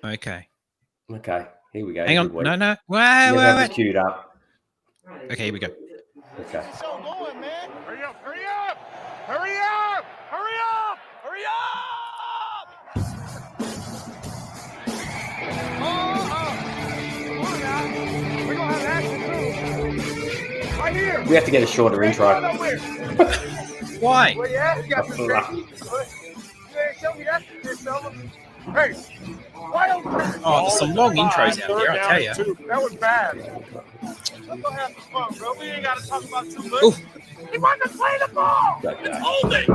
Okay. Okay, here we go. Hang on. No. Wait. Wait. Queued up. Okay, here we go. Okay. So going, man. Hurry up! Hurry up! Hurry up! Hurry up! Hurry up! Come on now. We're gonna have action too. Right here. We have to get a shorter intro. Why? Well, yeah, you got some great. You ain't show me that shit, fella. Hey, why don't Oh, there's some long intros out there, I tell you. That was bad. Let's go have some fun, bro. We ain't got to talk about too much. Oof. He wants to play the ball. Okay. Hold it.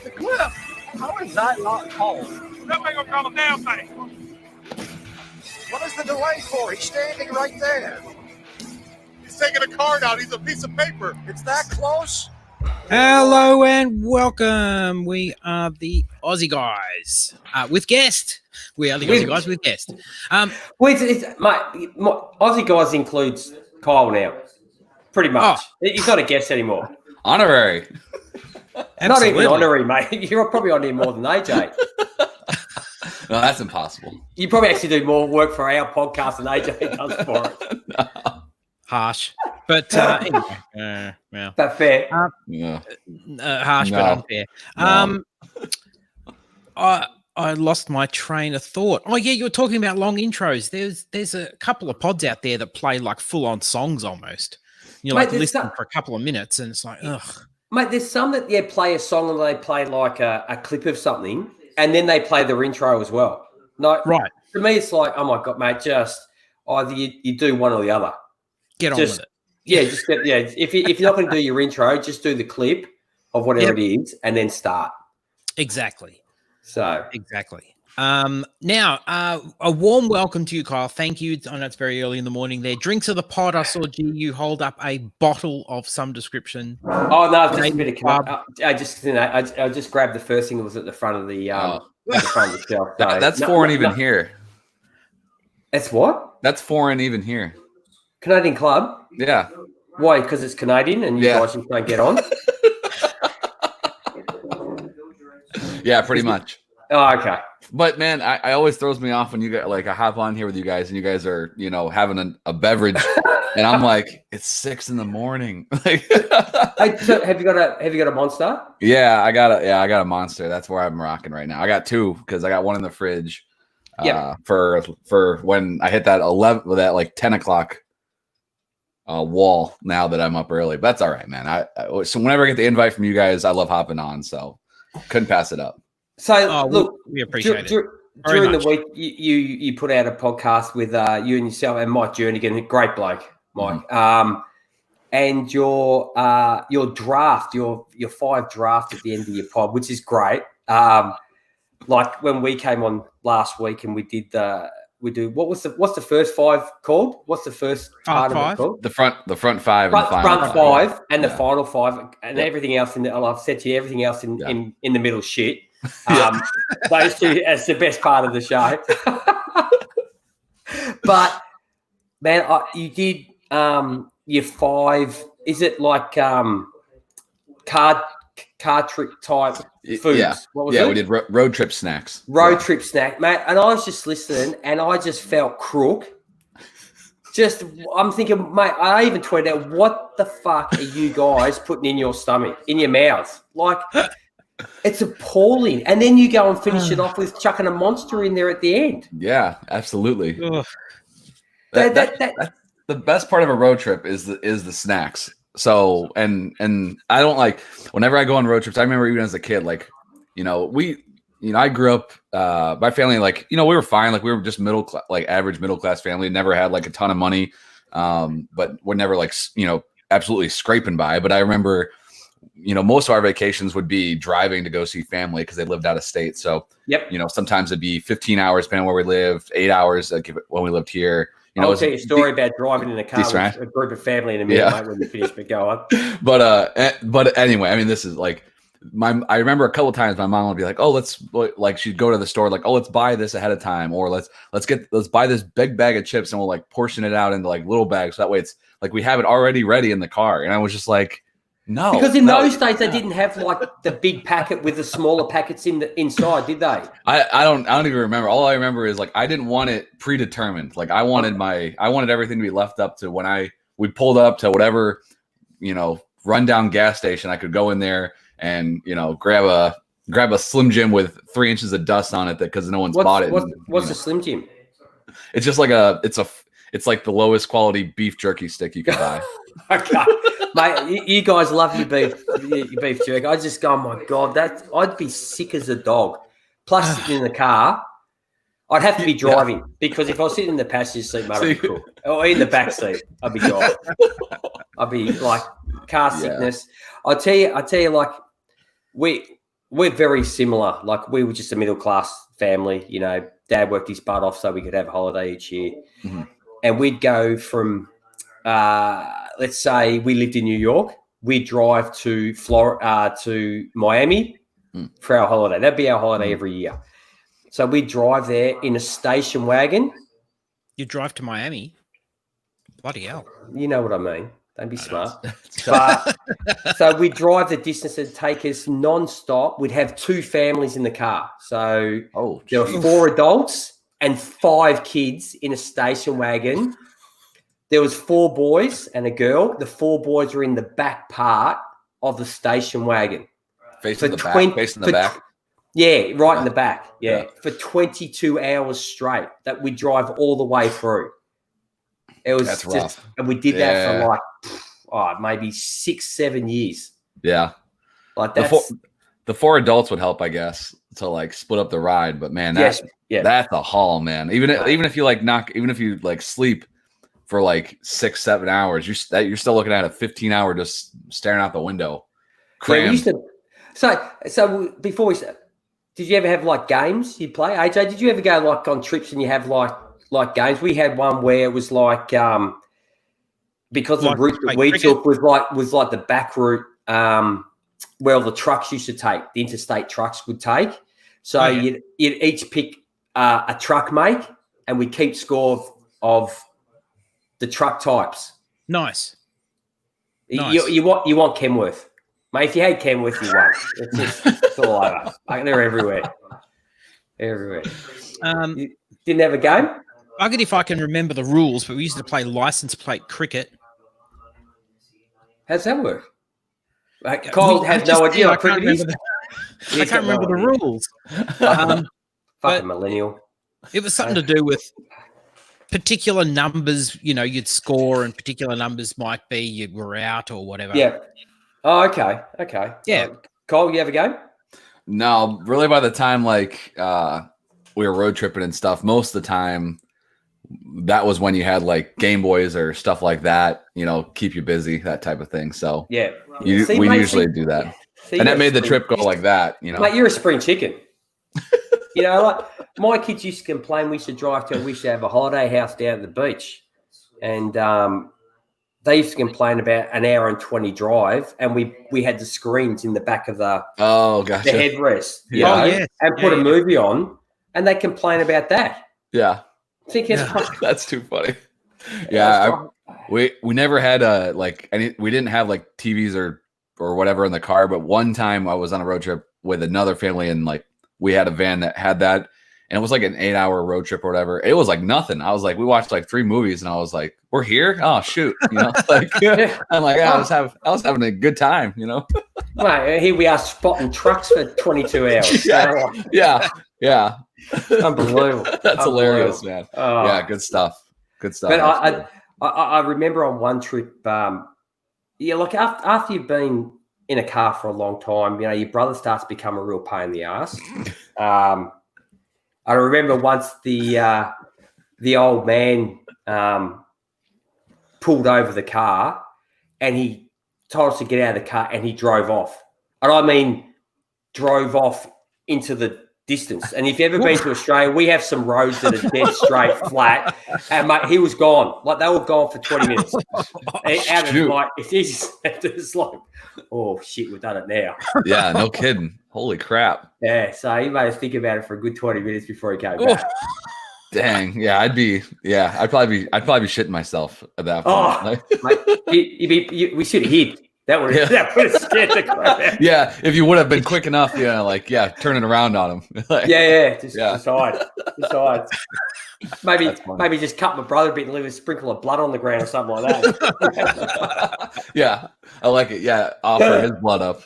The clip. How is that not called? That ain't gonna call a damn thing. What is the delay for? He's standing right there. He's taking a card out. He's a piece of paper. It's that close. Hello and welcome. We are the Aussie guys with guest. We are the Aussie guys with guest. Well, mate, Aussie guys includes Kyle now, pretty much. He's not a guest anymore. Honorary. Not even honorary, mate. You're probably on here more than AJ. No, that's impossible. You probably actually do more work for our podcast than AJ does for it. No. Harsh, but anyway, yeah. That fair? Yeah. Harsh, but unfair. No. I lost my train of thought. Oh yeah, you were talking about long intros. There's a couple of pods out there that play like full on songs almost. You know, like listen for a couple of minutes, and it's like, ugh. Mate, there's some that play a song and they play like a clip of something, and then they play their intro as well. No, right. For me, it's like, oh my god, mate, just either you do one or the other. Get on with it. Yeah, If you're not going to do your intro, just do the clip of whatever it is, and then start. Exactly. So exactly. Now, a warm welcome to you, Kyle. Thank you. I know it's very early in the morning there. Drinks of the pod. I saw you hold up a bottle of some description. Oh no, just a bit of club. I just grabbed the first thing that was at the front of the at the front of the shelf. So, that's foreign even here. That's what? That's foreign even here. Canadian Club. Yeah. Why? Because it's Canadian and you guys just don't get on. Yeah, pretty much. Oh, okay. But man, I always throws me off when you get like I hop on here with you guys and you guys are having a beverage, and I'm like, it's 6 a.m. Like, hey, so have you got a Monster? Yeah, I got a Monster. That's where I'm rocking right now. I got two because I got one in the fridge. For when I hit that 11 that like 10 o'clock wall. Now that I'm up early, but that's all right, man. So whenever I get the invite from you guys, I love hopping on. So couldn't pass it up. So look, we appreciate it. During the week, you put out a podcast with you and yourself and Mike Jernigan, great bloke, Mike. Mm-hmm. And your draft, your 5 draft at the end of your pod, which is great. Like when we came on last week and what's the first 5 called? What's the first part of it called? The front 5 and the front 5 and the final 5 and everything else I've said to you, everything else in the middle shit. Those two as the best part of the show. But man, you did your 5. Is it like car trip type foods? Yeah, what was it? We did road trip snacks. Trip snack, mate. And I was just listening, and I just felt crook. I'm thinking, mate. I even tweeted out, "What the fuck are you guys putting in your stomach, in your mouths? Like, it's appalling." And then you go and finish it off with chucking a Monster in there at the end. Yeah, absolutely. That's the best part of a road trip is the snacks. So and I don't like whenever I go on road trips. I remember even as a kid, like I grew up. My family, like we were fine. Like we were just average middle class family. Never had like a ton of money, but we're never like absolutely scraping by. But I remember, most of our vacations would be driving to go see family because they lived out of state. So sometimes it'd be 15 hours depending on where we lived, 8 hours when we lived here. I'll tell you a story about driving in a car with a group of family in a minute, mate, when you finish, but go on. But anyway, I mean, this is like I remember a couple of times my mom would be like, "Oh, she'd go to the store, like, oh, let's buy this ahead of time, or let's buy this big bag of chips and we'll like portion it out into like little bags. So that way it's like we have it already ready in the car." And I was just like, No, because in those days they didn't have like the big packet with the smaller packets inside, did they? I don't even remember. All I remember is like I didn't want it predetermined. Like I wanted everything to be left up to when we pulled up to whatever, rundown gas station. I could go in there and grab a Slim Jim with 3 inches of dust on it because no one's bought it. What's a Slim Jim? It's just like it's like the lowest quality beef jerky stick you can buy. Okay. Mate, you guys love your beef jerky. I just go, oh my God, I'd be sick as a dog. Plus sitting in the car, I'd have to be driving because if I was sitting in the passenger seat, mate, I'd be cool. Or in the back seat, I'd be gone. I'd be like car sickness. I tell you, like we're very similar. Like we were just a middle class family. Dad worked his butt off so we could have a holiday each year, and we'd go from. Let's say we lived in New York, we'd drive to to Miami for our holiday. That'd be our holiday every year. So we'd drive there in a station wagon. You drive to Miami? Bloody hell. You know what I mean. Don't be smart. So we'd drive the distance and take us non-stop. We'd have 2 families in the car. So there were 4 adults and 5 kids in a station wagon. There was 4 boys and a girl. The 4 boys were in the back part of the station wagon. Facing the back? Yeah, right in the back. Yeah, for 22 hours straight that we drive all the way through. That's rough. And we did that for like, maybe 6-7 years. Yeah. Like that. The 4 adults would help, I guess, to like split up the ride. But man, that's a haul, man. Even if you even if you sleep for like 6-7 hours, you're still looking at a 15-hour just staring out the window. Crammed. So before we said, did you ever have like games you'd play? AJ, did you ever go like on trips and you have like games? We had one where it was like because the route that we took was like the back route where all the trucks used to take, the interstate trucks would take. So you'd each pick a truck make, and we keep score of the truck types. Nice. You want Kenworth. Mate, if you had Kenworth, you won. It's all over. Like, they're everywhere. Everywhere. You didn't have a game? Buggered if I can remember the rules, but we used to play license plate cricket. How's that work? Kyle has no idea what cricket is. I can't remember the rules. Fucking millennial. It was something to do with particular numbers, you'd score, and particular numbers might be you were out or whatever. Yeah. Oh, okay. Yeah. Kyle, you have a game? No, really by the time we were road tripping and stuff, most of the time that was when you had like Game Boys or stuff like that, keep you busy, that type of thing. So yeah, we usually do that. And that made the trip go like that, Mate, you're a spring chicken. Like my kids used to complain we used to have a holiday house down at the beach. And they used to complain about an hour and 20 drive, and we had the screens in the back of the headrest, and put a movie on, and they complain about that. Yeah. That's too funny. Yeah. We never had we didn't have like TVs or whatever in the car, but one time I was on a road trip with another family, and like we had a van that had that, and it was like an 8-hour road trip or whatever. It was like nothing. I was like, we watched like 3 movies, and I was like, we're here? Oh shoot. I'm like, I was having a good time, Right, here we are spotting trucks for 22 hours. Yeah. Unbelievable. That's hilarious, man. Yeah, good stuff. But I remember on one trip, like after you've been in a car for a long time, your brother starts to become a real pain in the ass. I remember once the old man pulled over the car, and he told us to get out of the car, and he drove off. And I mean, drove off into the distance. And if you've ever been to Australia, we have some roads that are dead straight, flat. And mate, he was gone. Like, they were gone for 20 minutes. It's like, oh shit, we've done it now. Yeah, no kidding. Holy crap. Yeah, so he made us think about it for a good 20 minutes before he came back. Dang. Yeah, I'd probably be shitting myself at that point. Oh, mate, we should have hid. That would have scared the crap out. Yeah, if you would have been quick enough, turning around on him. Decide. Maybe just cut my brother a bit and leave a sprinkle of blood on the ground or something like that. Yeah, I like it. Yeah, offer his blood up.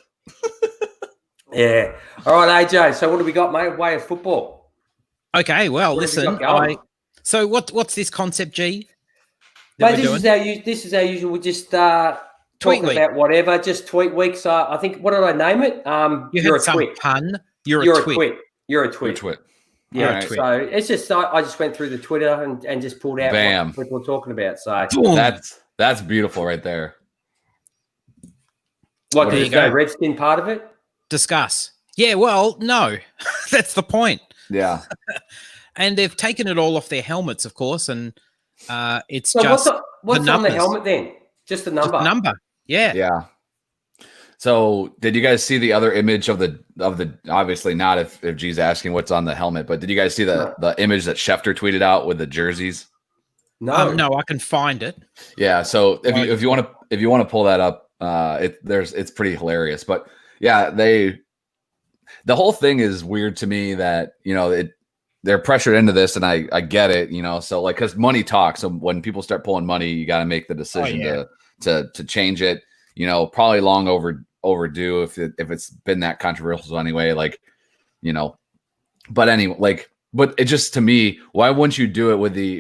Yeah. All right, AJ. So what do we got, mate? Way of football. Okay. Well, listen. So what's this concept, G? Mate, this is our usual. We just talking about whatever. Just tweet week. So I think, what did I name it? You're a twit. Pun. You're a twit. You're a twit. Yeah. Right. So it's just I just went through the Twitter and just pulled out what people are talking about. So that's beautiful right there. What, there's no Redskin part of it? Discuss. Yeah, well, no. That's the point. Yeah. And they've taken it all off their helmets, of course, and it's so just what's on the helmet then? Just the number. Just the number. Yeah. Yeah. So did you guys see the other image of the obviously not if G's asking what's on the helmet, but did you guys see the image that Schefter tweeted out with the jerseys? No. No, I can find it. Yeah. So if you want to pull that up, it's pretty hilarious. But yeah, the whole thing is weird to me that, they're pressured into this, and I get it, so like, because money talks. So when people start pulling money, you got to make the decision to change it, probably long overdue if it's been that controversial anyway, but anyway, but it just, to me, why wouldn't you do it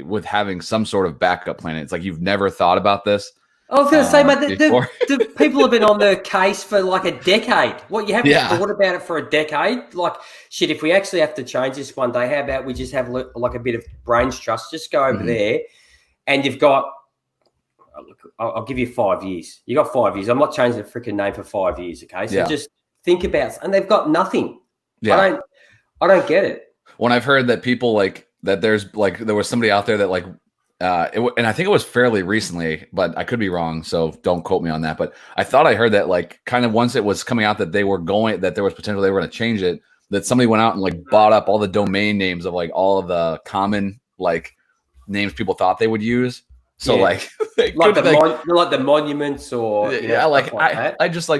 with having some sort of backup plan? It's like, you've never thought about this. I was going to say, mate, the people have been on the case for like a decade. What, you haven't thought about it for a decade? Like, shit, if we actually have to change this one day, how about we just have like a bit of brains trust? Just go over there, and you've got, I'll give you 5 years. You got 5 years. I'm not changing the freaking name for 5 years, okay? So just think about it. And they've got nothing. Yeah. I don't get it. When I've heard that people there was somebody out there that and I think it was fairly recently, but I could be wrong, so don't quote me on that. But I thought I heard that kind of once it was coming out that there was potential they were going to change it, that somebody went out and bought up all the domain names of all of the common names people thought they would use. So the monuments or I just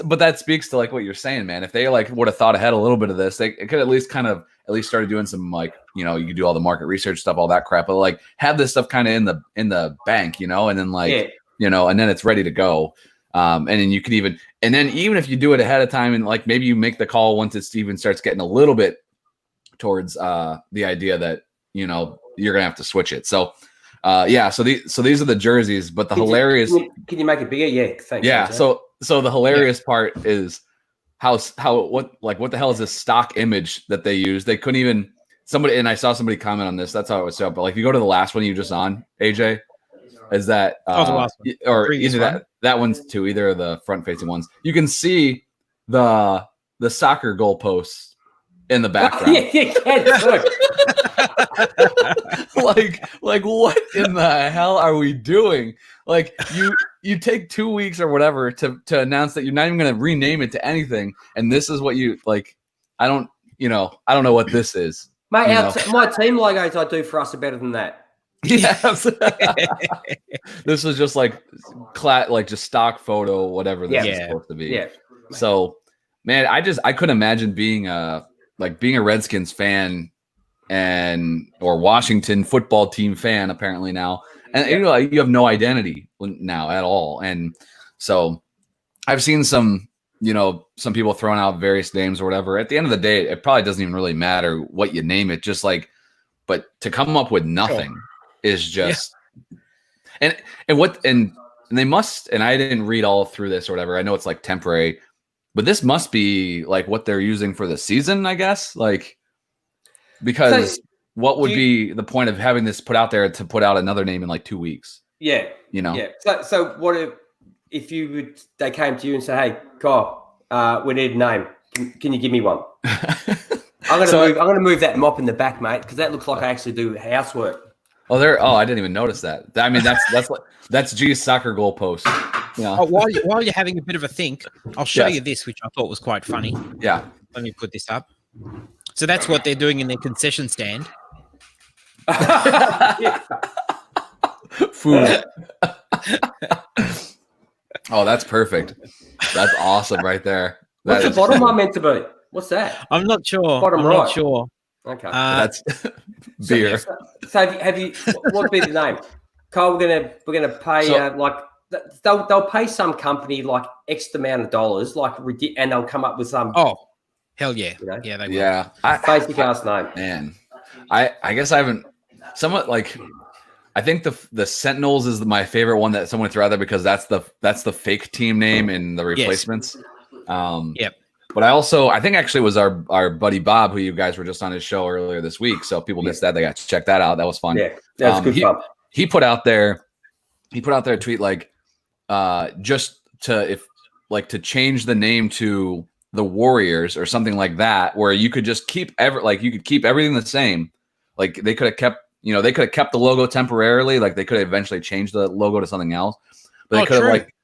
but that speaks to what you're saying, man. If they would have thought ahead a little bit of this, they could at least started doing some you could do all the market research stuff, all that crap, but have this stuff kind of in the bank, and then and then it's ready to go. And then you could even if you do it ahead of time and maybe you make the call once it even starts getting a little bit towards the idea that you're gonna have to switch it. So so these are the jerseys, but the hilarious. Can you make it bigger? Yeah, thanks. Yeah. So the hilarious part is what the hell is this stock image that they use? They couldn't even and I saw somebody comment on this. That's how it was set up. But if you go to the last one you just on, AJ, is that the last one. Or either that one's too, either of the front facing ones. You can see the soccer goalposts in the background. You can't look. What in the hell are we doing? You take 2 weeks or whatever to announce that you're not even going to rename it to anything, and this is what you I don't know what this is, mate. My team logos I do for us are better than that. Yes. This was just just stock photo, whatever this is supposed to be. Yeah. So, man, I couldn't imagine being a Redskins fan or Washington football team fan apparently now, and you have no identity now at all. And so I've seen some people throwing out various names or whatever. At the end of the day, it probably doesn't even really matter what you name it, but to come up with nothing is just and they must, and I didn't read all through this or whatever. I know it's temporary, but this must be what they're using for the season, I guess. Because what would be the point of having this put out there to put out another name in 2 weeks? Yeah. Yeah. So what if they came to you and say, "Hey, Kyle, we need a name. Can you give me one?" I'm gonna move that mop in the back, mate, because that looks like I actually do housework. Oh, I didn't even notice that. I mean, that's G's soccer goal post. Yeah. Oh, while you're having a bit of a think, I'll show you this, which I thought was quite funny. Yeah. Let me put this up. So that's what they're doing in their concession stand. Food. Oh, that's perfect. That's awesome right there. What's the bottom one meant to be? What's that? I'm not sure. Bottom I'm right. not sure. Okay. That's beer. So have you? What would be the name? Cole, we're gonna pay they'll pay some company like X amount of dollars, and they'll come up with some. Oh, hell yeah, you know? yeah, they will. Yeah, basic ass name. Man, I guess I haven't. Somewhat like, I think the Sentinels is my favorite one that someone threw out there because that's the fake team name in the replacements. Yep. But I think actually it was our buddy Bob, who you guys were just on his show earlier this week. So if people missed that, they got to check that out. That was fun. Yeah, that was good fun. He put out there a tweet like, just to change the name to the Warriors or something like that, where you could just keep everything the same. Like they could have kept, they could have kept the logo temporarily. Like they could have eventually changed the logo to something else, but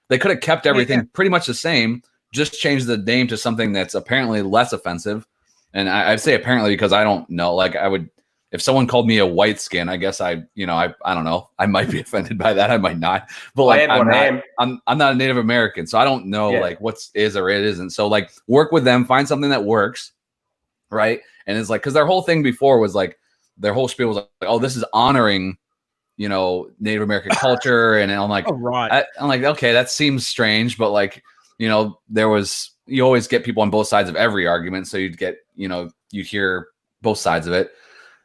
they could have kept everything pretty much the same. Just change the name to something that's apparently less offensive. And I say apparently because I don't know. Like I would, if someone called me a white skin, I guess I don't know. I might be offended by that. I might not. But like I'm not a Native American, so I don't know like what is or it isn't. So like work with them, find something that works, right? And it's like because their whole thing before was like their whole spiel was like, oh, this is honoring, Native American culture, and I'm like, oh, right. I'm like, okay, that seems strange, but like. You always get people on both sides of every argument. So you'd get, you'd hear both sides of it.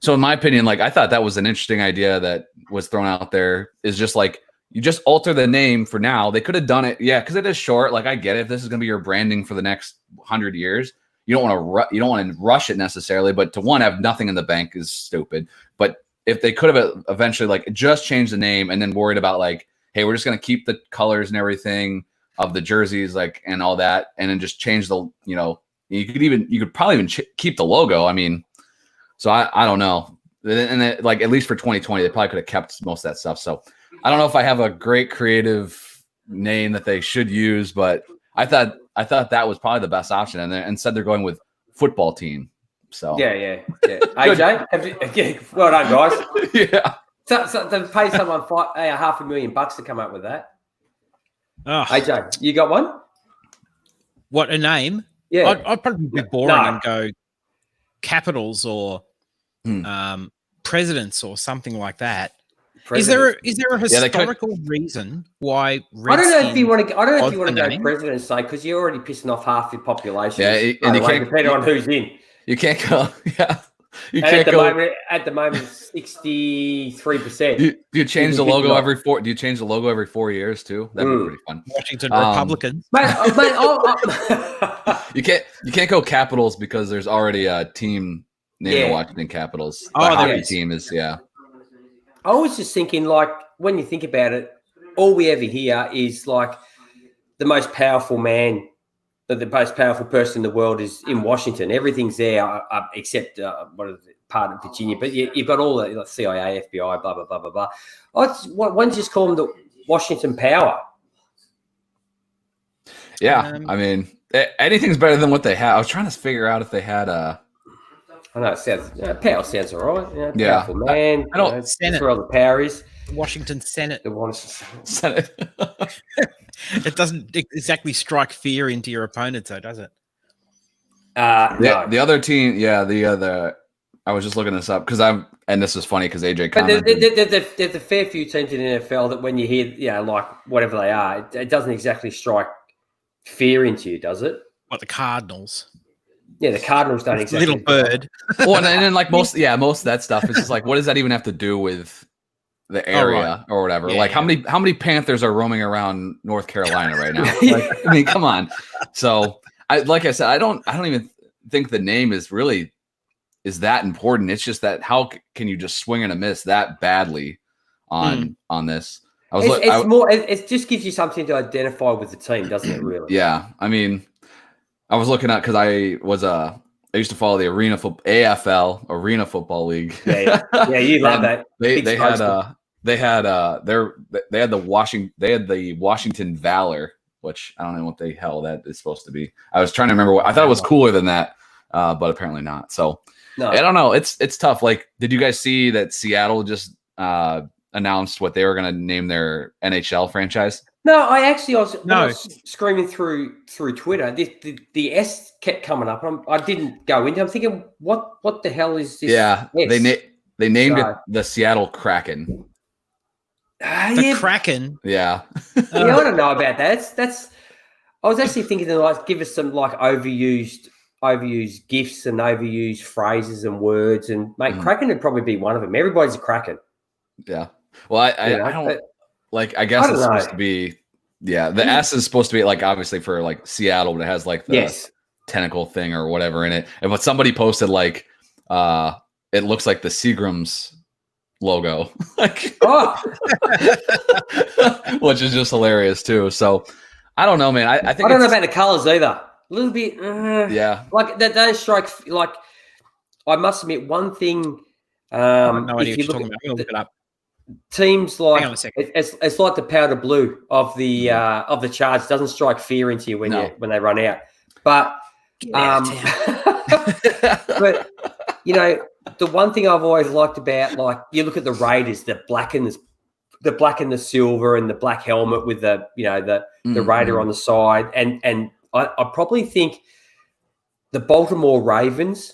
So in my opinion, like I thought that was an interesting idea that was thrown out there is just like, you just alter the name for now. They could have done it. Yeah. Cause it is short. Like I get it. If this is going to be your branding for the next 100 years, you don't want to rush it necessarily, but to have nothing in the bank is stupid. But if they could have eventually like just changed the name and then worried about like, hey, we're just going to keep the colors and everything of the jerseys, like, and all that, and then just change the, you could probably even keep the logo. I mean, so I don't know. And like, at least for 2020, they probably could have kept most of that stuff. So I don't know if I have a great creative name that they should use, but I thought that was probably the best option. And instead they're going with football team. So yeah. AJ, well done, guys. Yeah. So to pay someone $500,000 to come up with that. Oh. AJ, you got one? What, a name? Yeah. I'd probably be boring and go Capitals or Presidents or something like that. Is there a historical reason why Redskins I don't know if you want to go Presidents, say, because you're already pissing off half your population. Yeah, and you can't, depending on who's in. You can't go. Yeah. At the moment, 63%. Do you change the logo every 4? Do you change the logo every 4 years too? That'd be pretty fun. Washington Republicans. You can't go Capitals because there's already a team named the Washington Capitals. The hockey team is I was just thinking, like, when you think about it, all we ever hear is like the most powerful man. The most powerful person in the world is in Washington. Everything's there except part of Virginia. But you've got all the CIA, FBI, blah, blah, blah, blah, blah. Why don't you just call them the Washington Power? Yeah, I mean, anything's better than what they have. I was trying to figure out if they had a... I know, it sounds, power sounds all right. Yeah. Powerful man. I don't... That's where all the power is. Washington Senate. The Washington Senate. It doesn't exactly strike fear into your opponent, though, does it? No. The other team, I was just looking this up because and this is funny because AJ commented. But there's a fair few teams in the NFL that when you hear, like whatever they are, it doesn't exactly strike fear into you, does it? Like the Cardinals. Yeah, the Cardinals don't exactly. Little bird. Well, and then like most of that stuff is just like, what does that even have to do with the area or whatever? Yeah, like how many Panthers are roaming around North Carolina right now? Like, I mean, come on. So like I said, I don't even think the name is that important. It's just that how can you just swing and a miss that badly on this? It just gives you something to identify with the team, doesn't it? Really? Yeah. I mean, I was looking at because I used to follow the AFL Arena Football League. Yeah, you love that. They had the Washington Valor, which I don't know what the hell that is supposed to be. I was trying to remember I thought it was cooler than that, but apparently not. So no. I don't know. It's tough. Like, did you guys see that Seattle just announced what they were going to name their NHL franchise? No, I was screaming through Twitter. The S kept coming up. I didn't go into. I'm thinking, what the hell is this? Yeah, S? they named it the Seattle Kraken. The Kraken. Yeah. I don't know about that. That's. I was actually thinking to like give us some like overused gifs and overused phrases and words, and mate, Kraken would probably be one of them. Everybody's a Kraken. Yeah. Well, I don't like. I guess it's supposed to be. Yeah, the S is supposed to be like obviously for like Seattle, but it has like the tentacle thing or whatever in it. And but somebody posted like, it looks like the Seagram's logo, like, which is just hilarious too. So I don't know, man. I think I don't know about the colors either. A little bit, yeah. Like that don't strike. Like I must admit, one thing. No idea what you're talking about. I'm gonna look it up. Teams like Hang on a second. it's like the powder blue of the Charge doesn't strike fear into you when they run out. But but you know, the one thing I've always liked about, like, you look at the Raiders, the black and the silver and the black helmet with the Raider on the side, and I probably think the Baltimore Ravens.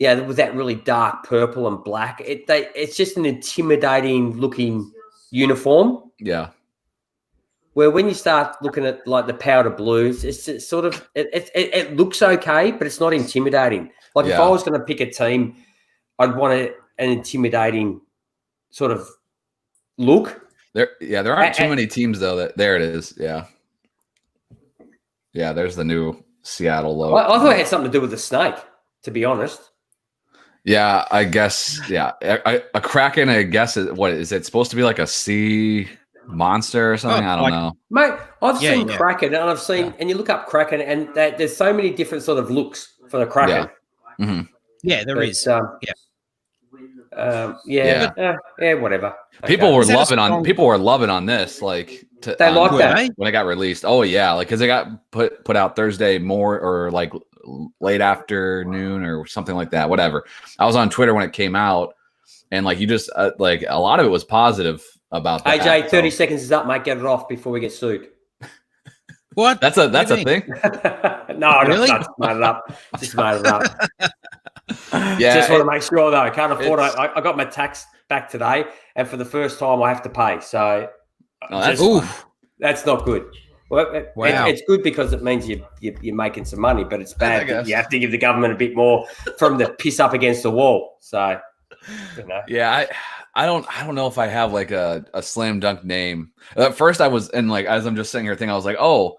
Yeah, with that really dark purple and black, it's just an intimidating looking uniform. Yeah. Where when you start looking at like the powder blues, it's sort of it looks okay, but it's not intimidating. Like if I was going to pick a team, I'd want an intimidating sort of look. There aren't too many teams though. There it is. Yeah. Yeah, there's the new Seattle logo. I thought it had something to do with the snake, to be honest. Yeah, I guess. Yeah, a Kraken. I guess is it supposed to be like a sea monster or something? I don't know, mate. I've seen Kraken, and I've seen, and you look up Kraken, and there's so many different sort of looks for the Kraken. Yeah, there is. Whatever. People were loving on this. Like they liked that when it got released. Oh yeah, like because it got put out Thursday or like late afternoon or something like that. Whatever. I was on Twitter when it came out, and like you just like a lot of it was positive about that. AJ, 30 seconds is up, mate. Get it off before we get sued. What? That's a thing. No, really? Just made it up. Yeah, just want to make sure though. I can't afford it. I got my tax back today, and for the first time, I have to pay. So that's not good. Well, it's good because it means you're making some money, but it's bad that you have to give the government a bit more from the piss up against the wall. So, yeah, I don't know if I have like a slam dunk name. At first, I was, and like as I'm just sitting here thinking, I was like, oh,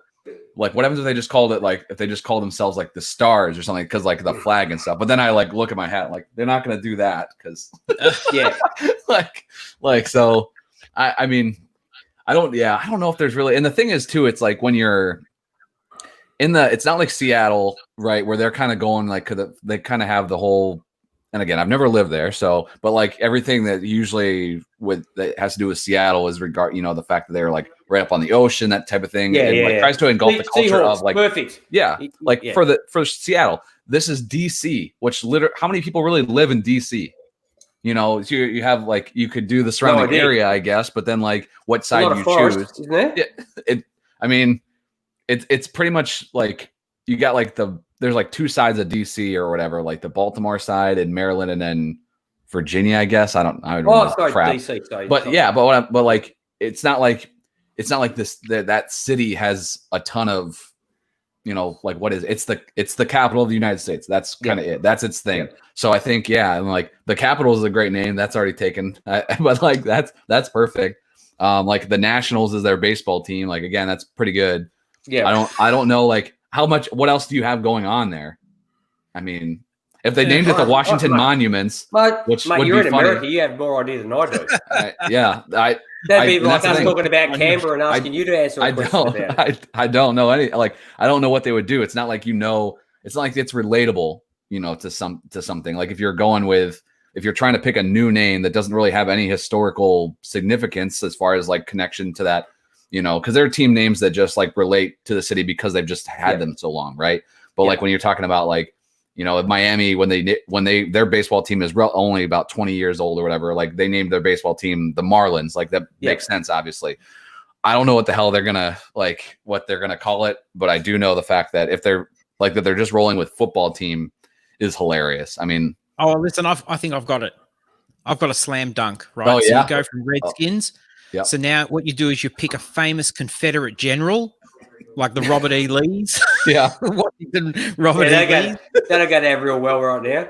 like what happens if they just called it like if they just call themselves like the Stars or something because like the flag and stuff. But then I like look at my hat, like they're not going to do that because like so. I mean. I don't know if there's really, and the thing is too, it's like when you're it's not like Seattle, right? Where they're kind of going like, they kind of have the whole, and again, I've never lived there. So, but like everything that usually that has to do with Seattle is the fact that they're like right up on the ocean, that type of thing. Tries to engulf the culture Seahawks, of like, perfect. Yeah. Like for Seattle, this is DC, which literally, how many people really live in DC? You know, you have like you could do the surrounding area, I guess, but then like what side you choose? Isn't it? I mean, it's pretty much like you got like there's like two sides of DC or whatever, like the Baltimore side and Maryland, and then Virginia, I guess. I don't know. DC. Sorry. But yeah, but like it's not like this that city has a ton of. Like what is it's the capital of the United States. That's kind of it. That's its thing. Yeah. So I think, and like the Capitals is a great name. That's already taken, but like that's perfect. Like the Nationals is their baseball team. Like again, that's pretty good. Yeah. I don't know like how much. What else do you have going on there? I mean, if they named it the Washington Monuments, which would you're be in funny. America, you have more idea than I do. That'd be like us talking about Canberra and asking you to answer a question about it. I don't know any. Like I don't know what they would do. It's not like it's not like it's relatable. To something. Like if you're trying to pick a new name that doesn't really have any historical significance as far as like connection to that, because there are team names that just like relate to the city because they've just had them so long, right? But like when you're talking about like. Miami, when their baseball team is only about 20 years old or whatever, like they named their baseball team the Marlins. Like that makes sense, obviously. I don't know what the hell they're gonna what they're gonna call it, but I do know the fact that if they're that they're just rolling with football team is hilarious. I mean, listen, I think I've got it. I've got a slam dunk, right? Oh, yeah? So you go from Redskins. Yep. So now what you do is you pick a famous Confederate general, like the Robert E. Lees. Yeah. Robert E. Lees. They don't go down real well right now.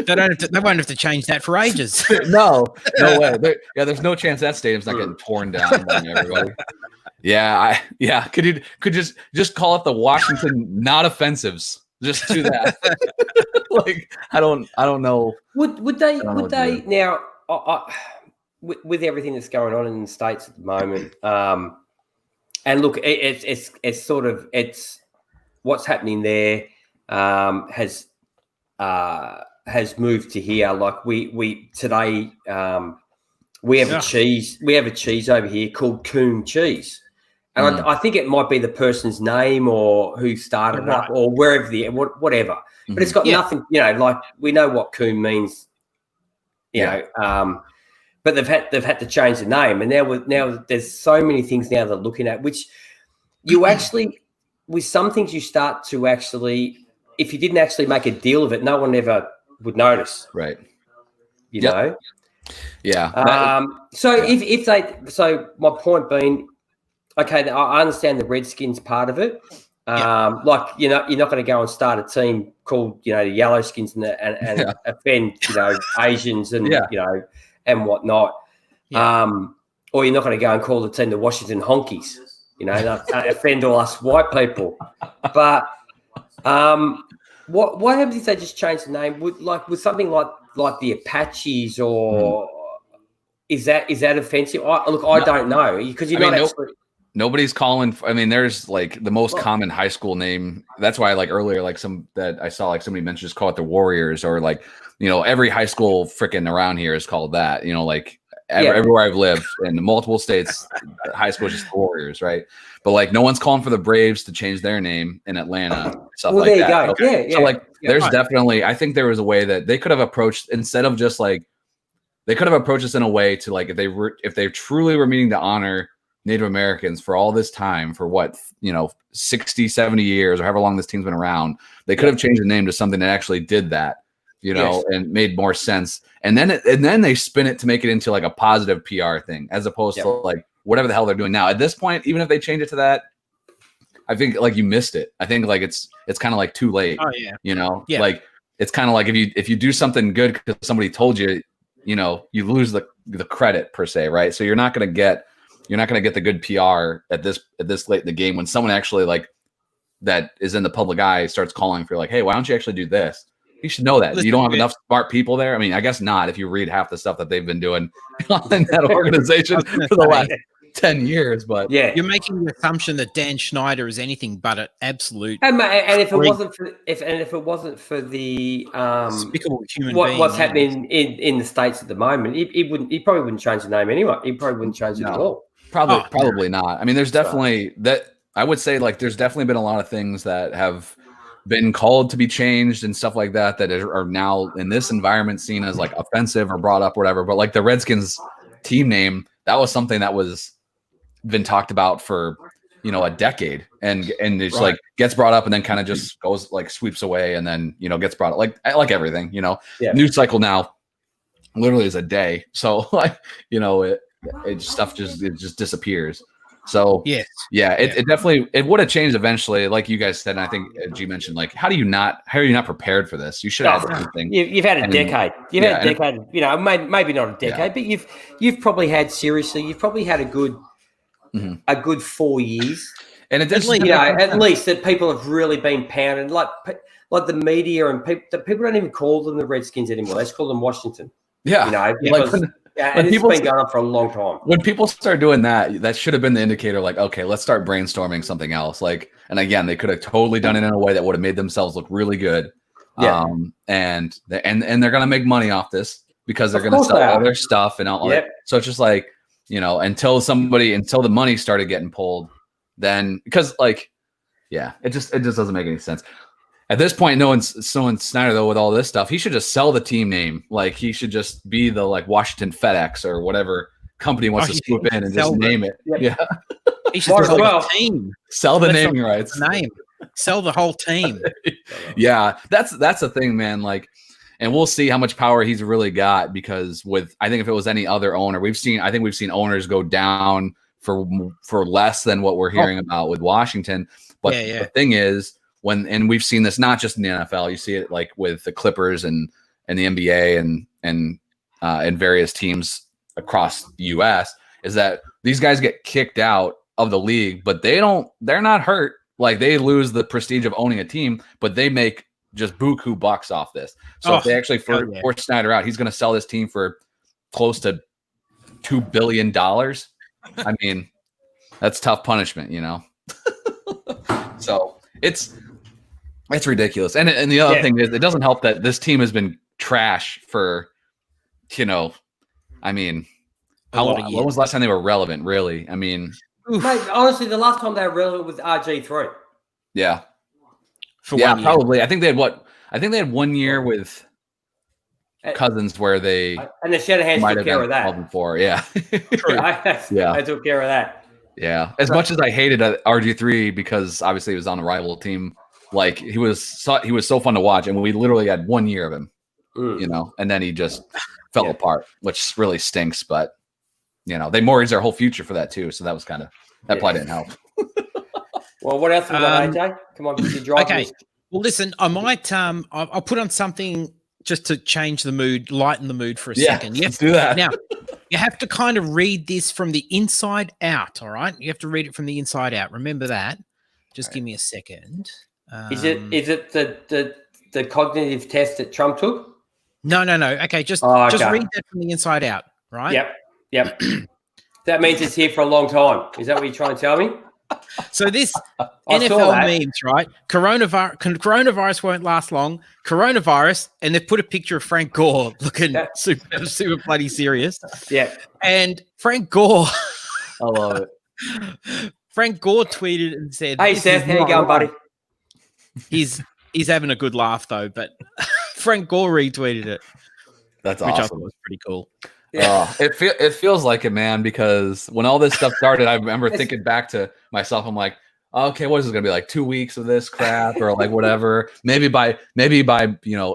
They won't have to change that for ages. No way. There's no chance that stadium's not getting torn down among everybody. Yeah, could just call it the Washington not offensives. Just do that. I don't know. Would they now? With everything that's going on in the States at the moment, and look, it's sort of what's happening there has moved to here. Like we today we have a cheese over here called Coon cheese. And I think it might be the person's name or who started it up or wherever whatever. But it's got nothing, like we know what coon means, you know. But they've had to change the name, and now there's so many things now they're looking at, which you actually, with some things you start to actually, if you didn't actually make a deal of it, no one ever would notice, right? You know. Yeah. So my point being. Okay, I understand the Redskins part of it. Like you're not going to go and start a team called the Yellowskins and offend Asians and and whatnot. Or you're not going to go and call the team the Washington Honkies. Offend all us white people. But what happens if they just change the name? With something like the Apaches or is that offensive? I don't know because nobody's calling. I mean, there's the most common high school name. That's why earlier, some that I saw somebody mentioned just call it the Warriors or every high school freaking around here is called that. Everywhere I've lived in multiple states, high school is just the Warriors, right? But no one's calling for the Braves to change their name in Atlanta. Stuff like that. There you go. Okay. So there's definitely. I think there was a way that they could have approached instead of just they could have approached us in a way to if they truly were meaning to honor Native Americans for all this time, for 60, 70 years or however long this team's been around, they could have changed the name to something that actually did that, and made more sense. And then they spin it to make it into a positive PR thing, as opposed to whatever the hell they're doing now. At this point, even if they change it to that, I think you missed it. I think it's kind of too late. Oh yeah. It's kind of if you do something good because somebody told you, you lose the credit per se, right? So you're not going to get the good PR at this late in the game when someone actually that is in the public eye starts calling for hey, why don't you actually do this? You should know that. You don't have enough smart people there. I mean, I guess not if you read half the stuff that they've been doing in that organization for the last 10 years. But you're making the assumption that Dan Schneider is anything but an absolute. And if it wasn't for the despicable human being, what's happening in the States at the moment, he probably wouldn't change the name anyway. He probably wouldn't change it at all. Probably not. I mean, there's definitely that. I would say there's definitely been a lot of things that have been called to be changed and stuff like that are now in this environment seen as offensive or brought up or whatever. But the Redskins team name, that was something that was been talked about for a decade, and it's gets brought up and then kind of just goes sweeps away and then gets brought up like everything. News cycle now literally is a day, so stuff just disappears. So it definitely would have changed eventually, like you guys said. And I think G mentioned how are you not prepared for this? You should have everything. You've had a decade. You've had a decade. Maybe not a decade, but you've probably had a good. Mm-hmm. A good 4 years, and it does, at least that people have really been pounded, like the media and people don't even call them the Redskins anymore. They just call them Washington. Yeah, because and it's been going on for a long time. When people start doing that, that should have been the indicator. Okay, let's start brainstorming something else. And again, they could have totally done it in a way that would have made themselves look really good. Yeah, and they're gonna make money off this because they're gonna sell all their stuff and all that. So it's just until the money started getting pulled, then because it just doesn't make any sense. At this point, knowing Snyder though with all this stuff, he should just sell the team name. He should just be the Washington FedEx or whatever company wants to swoop in and just name it. Yeah. He should Might as sell well. the team. Sell the That's naming not rights. the name. Sell the whole team. Yeah, that's the thing, man. Like, and we'll see how much power he's really got, because I think if it was any other owner, we've seen owners go down for less than what we're hearing about with Washington. But the thing is, and we've seen this not just in the NFL, you see it like with the Clippers and the NBA and various teams across the US, is that these guys get kicked out of the league, but they're not hurt. Like, they lose the prestige of owning a team, but they make just buku bucks off this. So if they actually force Snyder out, he's going to sell this team for close to $2 billion. I mean, that's tough punishment, you know? So it's ridiculous. And the other thing is, it doesn't help that this team has been trash for, I mean, when was the last time they were relevant, really? I mean, mate, honestly, the last time they were relevant was RG3. Yeah. For 1 year. Probably. I think they had 1 year with Cousins where they and the Shanahan's took care of that. Before. Yeah. True. I took care of that. Yeah. As much as I hated RG3 because obviously he was on a rival team, like he was so fun to watch, and we literally had 1 year of him, and then he just fell apart, which really stinks. But they mortgaged their whole future for that too, so that was that probably didn't help. Well, what else we got, AJ? Come on, get your drive. Okay. Well, listen, I might I'll put on something just to change the mood, lighten the mood for a second. Let's do that. Now, you have to kind of read this from the inside out, all right? You have to read it from the inside out. Remember that. Just give me a second. Is it the cognitive test that Trump took? No. Okay, just read that from the inside out, right? Yep. That means it's here for a long time. Is that what you're trying to tell me? So this NFL memes, right? Coronavirus won't last long. Coronavirus, and they've put a picture of Frank Gore looking super bloody serious. Yeah. And Frank Gore, I love it. Frank Gore tweeted and said, "Hey Seth, how you going, buddy?" He's having a good laugh though, but Frank Gore retweeted it. That's which awesome. I thought was pretty cool. Yeah. It feels like it, man, because when all this stuff started, I remember thinking back to myself. I'm like, okay, what is it going to be, like 2 weeks of this crap or like whatever? maybe by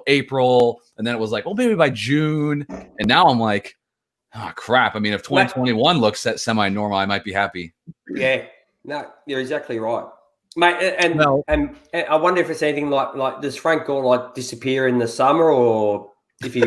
April, and then it was like, well, maybe by June, and now I'm like, oh crap. I mean, if 2021 looks semi-normal, I might be happy. Yeah, no, you're exactly right, mate. And I wonder if it's anything like does Frank Gore disappear in the summer, or if he,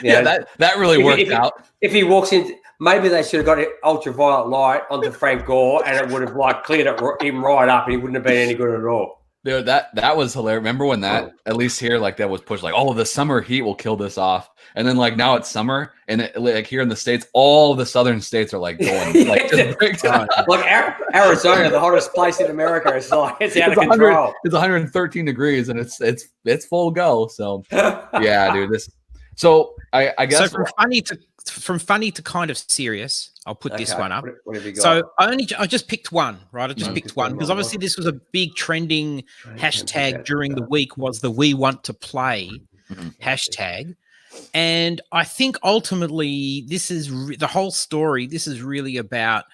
that really worked out. If he walks in, maybe they should have got ultraviolet light onto Frank Gore, and it would have cleared him right up, and he wouldn't have been any good at all. Dude, that was hilarious. Remember when that, at least here, like that was pushed, like, oh, the summer heat will kill this off, and then like now it's summer, and like here in the States, all the southern states are like going like just big time. Like Arizona, the hottest place in America, it's out of control. It's 113 degrees, and it's full go. So yeah, dude, this. So I guess so from funny to kind of serious. I'll put this one up. What have you got? So I just picked one, right? I just picked one because obviously this was a big trending hashtag during the week, was the "We Want to Play" hashtag, and I think ultimately this is the whole story. This is really about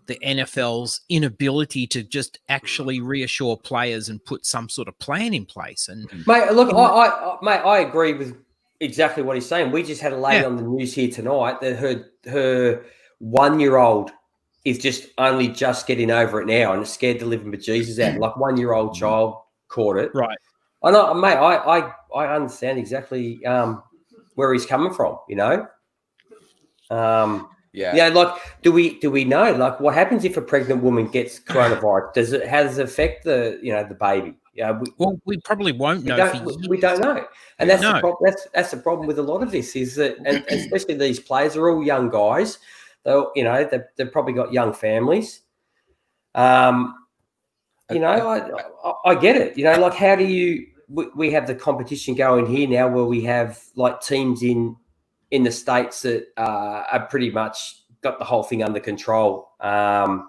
the NFL's inability to just actually reassure players and put some sort of plan in place. And mate, look, I agree with exactly what he's saying. We just had a lady on the news here tonight that her 1-year-old is just getting over it now and is scared to live in bejesus out. Like 1-year-old child caught it. Right. I know, mate, I understand exactly where he's coming from, like do we know, like, what happens if a pregnant woman gets coronavirus? How does it affect the baby? We probably won't know. We don't know, and that's the problem. That's the problem with a lot of this is that, and especially these players are all young guys. They've probably got young families. I get it. Like, how do you? We have the competition going here now, where we have like teams in the States that are pretty much got the whole thing under control. And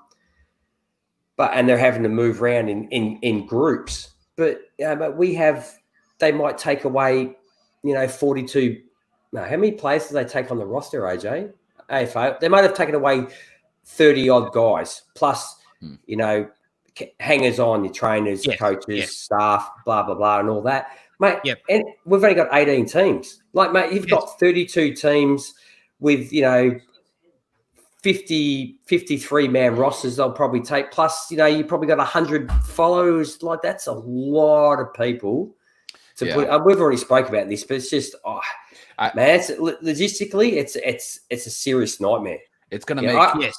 they're having to move around in groups. But they might take away, 42. No, how many players do they take on the roster, AJ? AFA. They might have taken away 30 odd guys plus you know, hangers on, your trainers, coaches, staff, blah, blah, blah, and all that. Mate, and we've only got 18 teams. Like, mate, you've got 32 teams with, you know, 53-man rosters they'll probably take. Plus, you know, you probably got 100 followers. Like, that's a lot of people to put. We've already spoke about this, but it's just, man, it's, logistically, it's a serious nightmare. It's going to make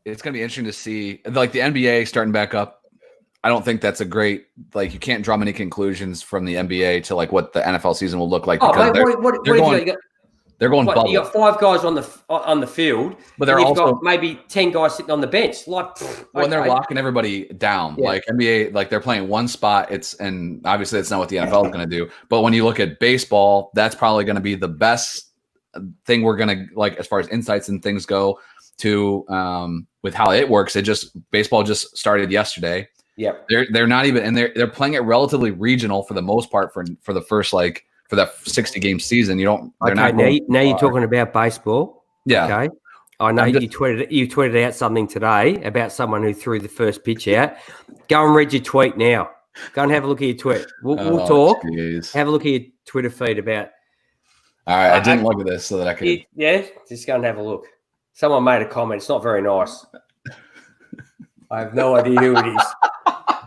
it's going to be interesting to see, like, the NBA starting back up. I don't think that's a great, like, you can't draw many conclusions from the NBA to, like, what the NFL season will look like. Because they're going bubble. You got 5 guys on the field, but they're also got maybe 10 guys sitting on the bench. Like, when they're locking everybody down, like NBA, like they're playing one spot. And obviously it's not what the NFL is going to do. But when you look at baseball, that's probably going to be the best thing we're going to, like, as far as insights and things go to, with how it works. Baseball just started yesterday. Yeah, they're not even, and they're playing it relatively regional for the most part for the first, like, for that 60-game season. Now you're talking about baseball. Yeah. Okay. I know you tweeted out something today about someone who threw the first pitch out. Go and read your tweet now. Go and have a look at your tweet. We'll talk. Geez. Have a look at your Twitter feed about. All right, I didn't look at this so that I could. Just go and have a look. Someone made a comment. It's not very nice. I have no idea who it is.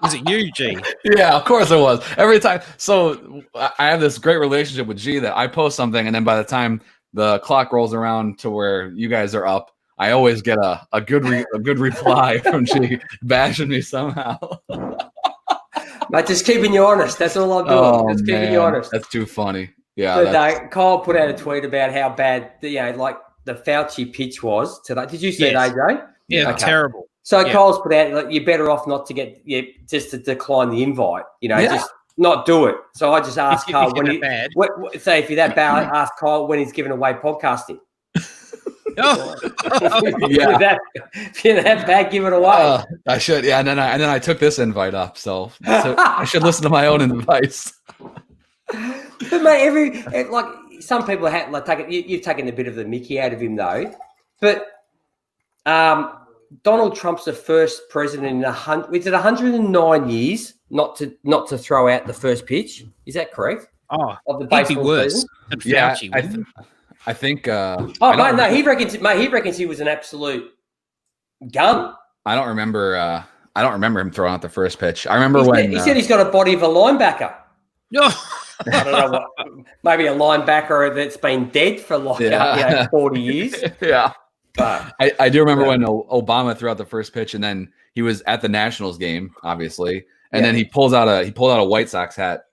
Was it you, G? Yeah, of course it was. Every time. So I have this great relationship with G that I post something, and then by the time the clock rolls around to where you guys are up, I always get a good reply from G bashing me somehow. But just keeping you honest. That's all I'm doing. Just keeping you honest. That's too funny. Yeah. Kyle put out a tweet about how bad the Fauci pitch was today. Did you see it, AJ? Yeah, terrible. So Kyle's put out, like, you're better off not to just to decline the invite. Just not do it. So I just asked Kyle if you're that bad, ask Kyle when he's giving away podcasting. If you're that bad, give it away. I should, and then I took this invite up, so I should listen to my own advice. But mate, some people have you've taken a bit of the mickey out of him though. But Donald Trump's the first president in 109 years not to throw out the first pitch. Is that correct? Of the baseball worse. I think. He reckons he was an absolute gun. I don't remember him throwing out the first pitch. I remember he said he's got a body of a linebacker. No. I don't know maybe a linebacker that's been dead for 40 years. Yeah. But I do remember when Obama threw out the first pitch, and then he was at the Nationals game, obviously, and then he pulled out a White Sox hat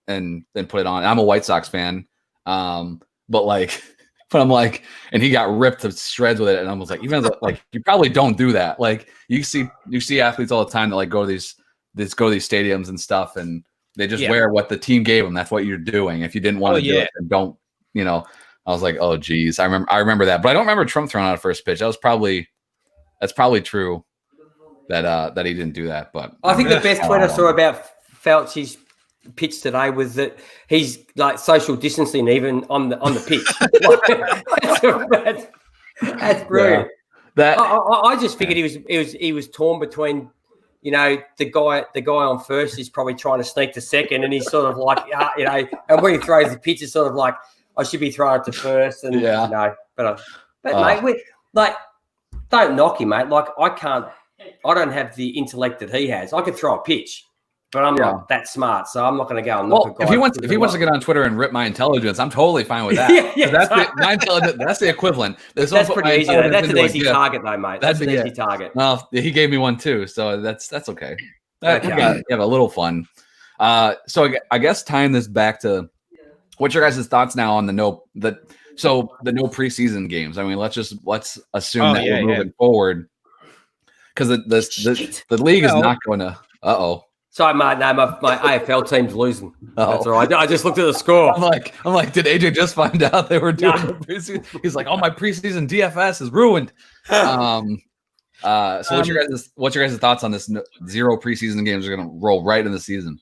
and then put it on. I'm a White Sox fan, but I'm like, and he got ripped to shreds with it, and I was like, even like you probably don't do that. Like you see athletes all the time that like go to these stadiums and stuff, and they just wear what the team gave them. That's what you're doing. If you didn't want to do it, then don't. I was like, oh geez, I remember that, but I don't remember Trump throwing out a first pitch. That's probably true that he didn't do that. But I think the best tweet I saw about Fauci's pitch today was that he's like social distancing even on the pitch. That's brilliant. Yeah. I just figured he was torn between. The guy on first is probably trying to sneak to second, and he's sort of like, and when he throws the pitch, it's sort of like, I should be throwing it to first, and but mate, don't knock him, mate. Like I don't have the intellect that he has. I could throw a pitch, but I'm not that smart, so I'm not going to go and knock a guy. If he wants to get on Twitter and rip my intelligence, I'm totally fine with that. That's the equivalent. That's pretty easy. That's an easy target, though, mate. That's an easy target. Well, he gave me one too, so that's okay. You have a little fun. So I guess tying this back to what's your guys' thoughts now on the no preseason games? I mean, let's assume that we're moving forward because the league is not going to. Sorry, mate. No, my AFL team's losing. That's all right. I just looked at the score. I'm like, did AJ just find out they were doing the preseason? He's like, my preseason DFS is ruined. So what's your guys' thoughts on this? 0 preseason games are going to roll right in the season.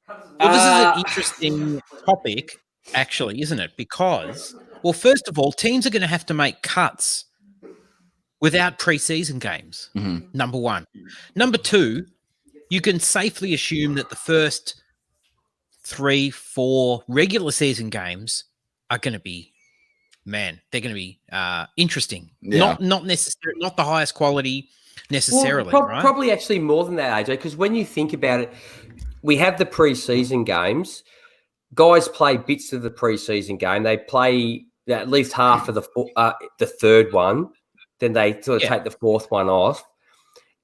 Well, this is an interesting topic, actually, isn't it? Because, well, first of all, teams are going to have to make cuts without preseason games. Mhm. Number one. Number two, you can safely assume that the first 3-4 regular season games are going to be, man, they're going to be interesting. Yeah. Not necessarily, not the highest quality necessarily, right? Probably actually more than that, AJ, because when you think about it, we have the preseason games. Guys play bits of the preseason game. They play at least half of the third one. Then they sort of take the fourth one off.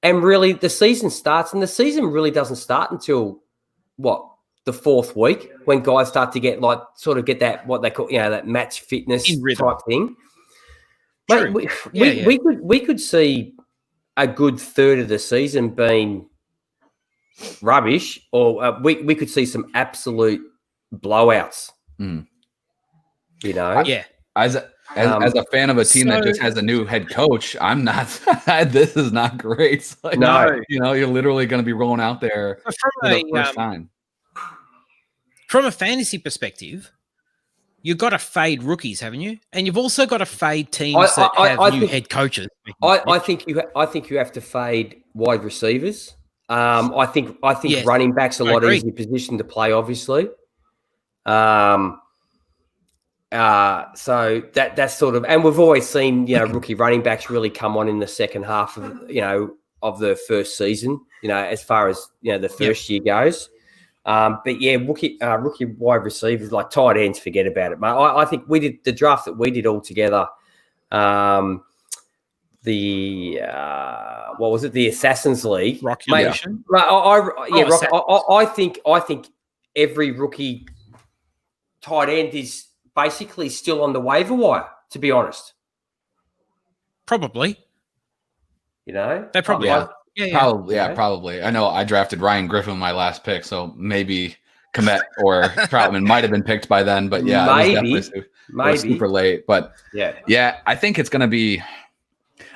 And really, the season starts, and the season really doesn't start until, the fourth week, when guys start to get that, what they call, that match fitness type thing. Mate, we could see a good third of the season being rubbish, or we could see some absolute blowouts. Mm. Yeah. As a fan of a team that just has a new head coach, I'm not. This is not great. Like, no, you're literally going to be rolling out there for the first time. From a fantasy perspective, you've got to fade rookies, haven't you? And you've also got to fade teams that have new head coaches. I think you have to fade wide receivers. I think running backs a lot easier position to play, obviously. So that's sort of, and we've always seen rookie running backs really come on in the second half of of the first season. As far as the first year goes. But rookie wide receivers, like tight ends, forget about it, mate. I think we did the draft that we did all together. What was it? The Assassin's League. Rocky Nation. I think every rookie tight end is basically still on the waiver wire, to be honest. Probably. They probably are. Probably. I know I drafted Ryan Griffin my last pick, so maybe Kmet or Troutman might have been picked by then, but maybe it was super late. But I think it's going to be.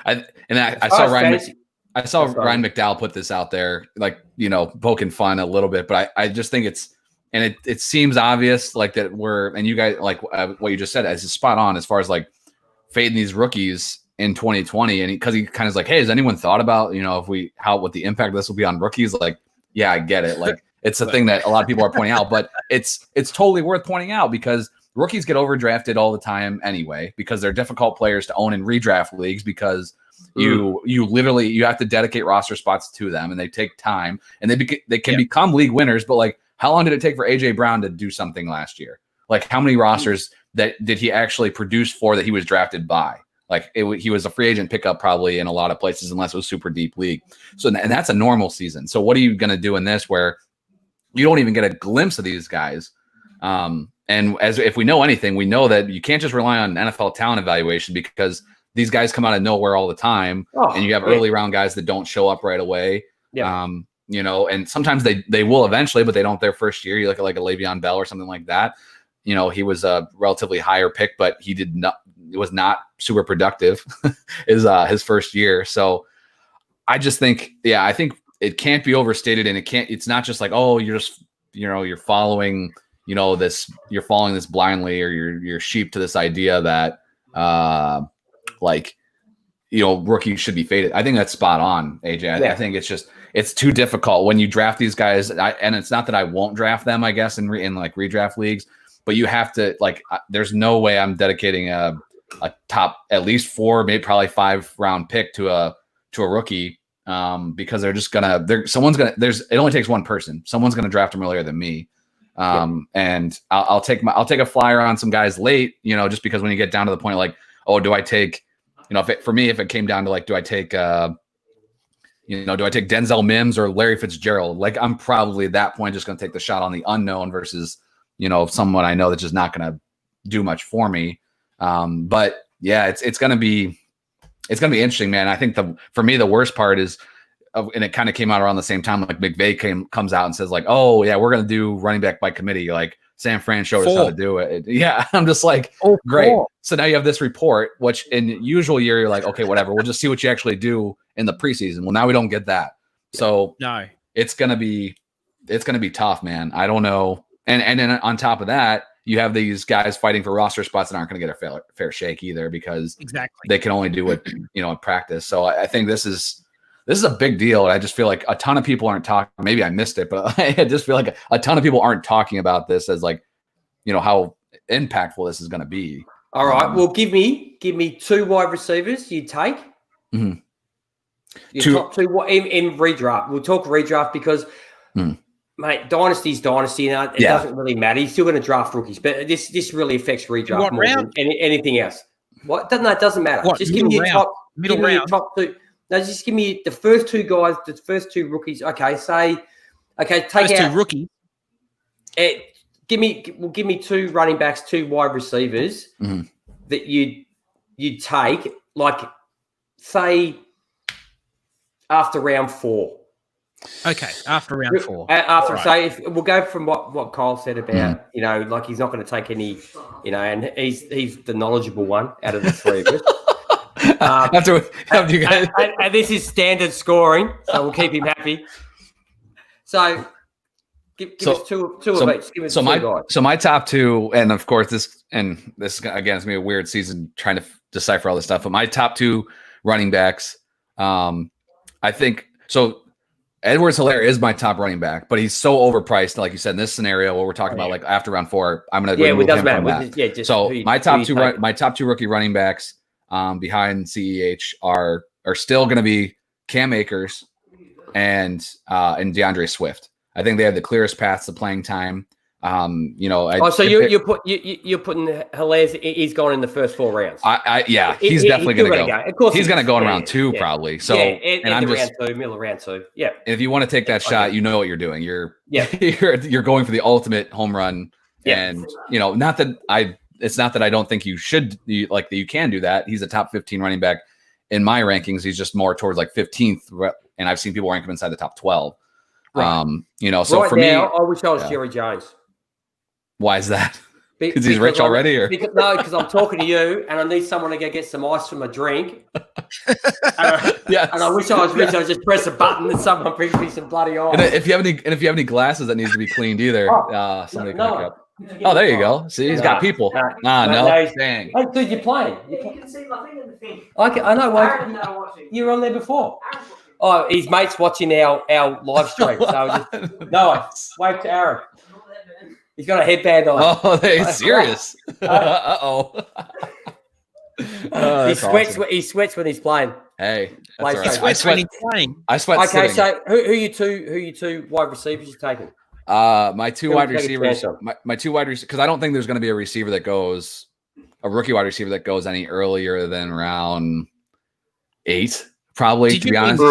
I saw Ryan McDowell put this out there, like poking fun a little bit, but I just think it's, and it seems obvious, like that and you guys, like what you just said is spot on as far as like fading these rookies in 2020, and because he kind of is like, hey, has anyone thought about what the impact of this will be on rookies? Like, yeah, I get it. Like, it's a thing that a lot of people are pointing out, but it's totally worth pointing out because rookies get overdrafted all the time anyway, because they're difficult players to own in redraft leagues because you literally have to dedicate roster spots to them, and they take time, and they can become league winners. But like, how long did it take for AJ Brown to do something last year? Like, how many rosters did he actually produce for that he was drafted by? Like, he was a free agent pickup probably in a lot of places, unless it was super deep league. So, and that's a normal season. So what are you going to do in this where you don't even get a glimpse of these guys? And if we know anything, we know that you can't just rely on NFL talent evaluation, because these guys come out of nowhere all the time, and you have early round guys that don't show up right away. Yeah. And sometimes they will eventually, but they don't their first year. You look at like a Le'Veon Bell or something like that. He was a relatively higher pick, but he was not super productive his first year. So I just think, I think it can't be overstated, and it's not just like, oh, you're just, you're following, you're following this blindly, or you're sheep to this idea that, rookies should be faded. I think that's spot on, AJ. I think it's too difficult when you draft these guys. And it's not that I won't draft them, I guess, in like redraft leagues, but you have to, like, there's no way I'm dedicating a top at least 4, maybe probably 5 round pick to a rookie, because they're just gonna, it only takes one person. Someone's gonna draft him earlier than me. And I'll take a flyer on some guys late, just because when you get down to the point, like, oh, do I take, if it came down to like, do I take Denzel Mims or Larry Fitzgerald? Like, I'm probably at that point just going to take the shot on the unknown versus, someone I know that's just not going to do much for me. But yeah, it's going to be interesting, man. I think for me, the worst part is, and it kind of came out around the same time, like McVay comes out and says like, oh yeah, we're going to do running back by committee. Like, San Fran showed us how to do it. Yeah. I'm just like, great. Cool. So now you have this report, which in usual year, you're like, okay, whatever. We'll just see what you actually do in the preseason. Well, now we don't get that. So it's going to be tough, man. I don't know. And then on top of that, you have these guys fighting for roster spots that aren't going to get a fair shake either because they can only do it, in practice. So I think this is a big deal. And I just feel like a ton of people aren't talking. Maybe I missed it, but I just feel like a ton of people aren't talking about this as like, how impactful this is going to be. All right. Well, give me 2 wide receivers you take. Mm-hmm. Your top 2 in redraft. We'll talk redraft because, mate, Dynasty's Dynasty. It doesn't really matter. You're still going to draft rookies, but this really affects redraft more than anything else. What? No, it doesn't matter. What, just give me your top middle round. Your top 2. No, just give me the first 2 guys, the first 2 rookies. Okay, take first out 2 rookies. Give me 2 running backs, 2 wide receivers that you'd take, like say after round 4. Okay, after round 4. If we'll go from what Kyle said about, like he's not going to take any, and he's the knowledgeable one out of the 3 of us. After you guys, and this is standard scoring, so we'll keep him happy. So give us two of each. Give us 2 guys. So my top 2, and of course this again is going to be a weird season trying to decipher all this stuff. But my top 2 running backs, I think so. Edwards-Helaire is my top running back, but he's so overpriced. Like you said, in this scenario, what we're talking about, like after round 4, I'm going to remove him from that. So my top 2 rookie running backs behind CEH are still going to be Cam Akers and DeAndre Swift. I think they have the clearest paths to playing time. So you're putting Hilaire. He's gone in the first 4 rounds. He's definitely going to go. Of course, he's going to go in round 2 probably. So and I'm just middle of round 2. Yeah. If you want to take that shot, you know what you're doing. You're going for the ultimate home run. Yeah. And it's not that I don't think you can do that. He's a top 15 running back in my rankings. He's just more towards like 15th, and I've seen people rank him inside the top 12. Right. So right for now, me, I wish I was Jerry Jones. Why is that? Because he's rich already, or because I'm talking to you, and I need someone to go get some ice from a drink. And I wish I was rich. I just press a button and someone brings me some bloody ice. And if you have any glasses that needs to be cleaned either, somebody can pick up. Oh, there you go. See, he's got people. No. Dang. Hey, dude, you're playing. You can see my thing in the thing. Okay, I know. You were on there before. Oh, his mate's watching our live stream. So wave to Aaron. He's got a headband on. Oh, he's serious. Uh-oh. He sweats when he's playing. Hey, that's right. He sweats when he's playing. I sweat. Okay, sitting. so who are you two wide receivers you're taking? My 2 wide receivers. My 2 wide receivers, because I don't think there's going to be a rookie wide receiver that goes any earlier than round 8, probably. To be honest.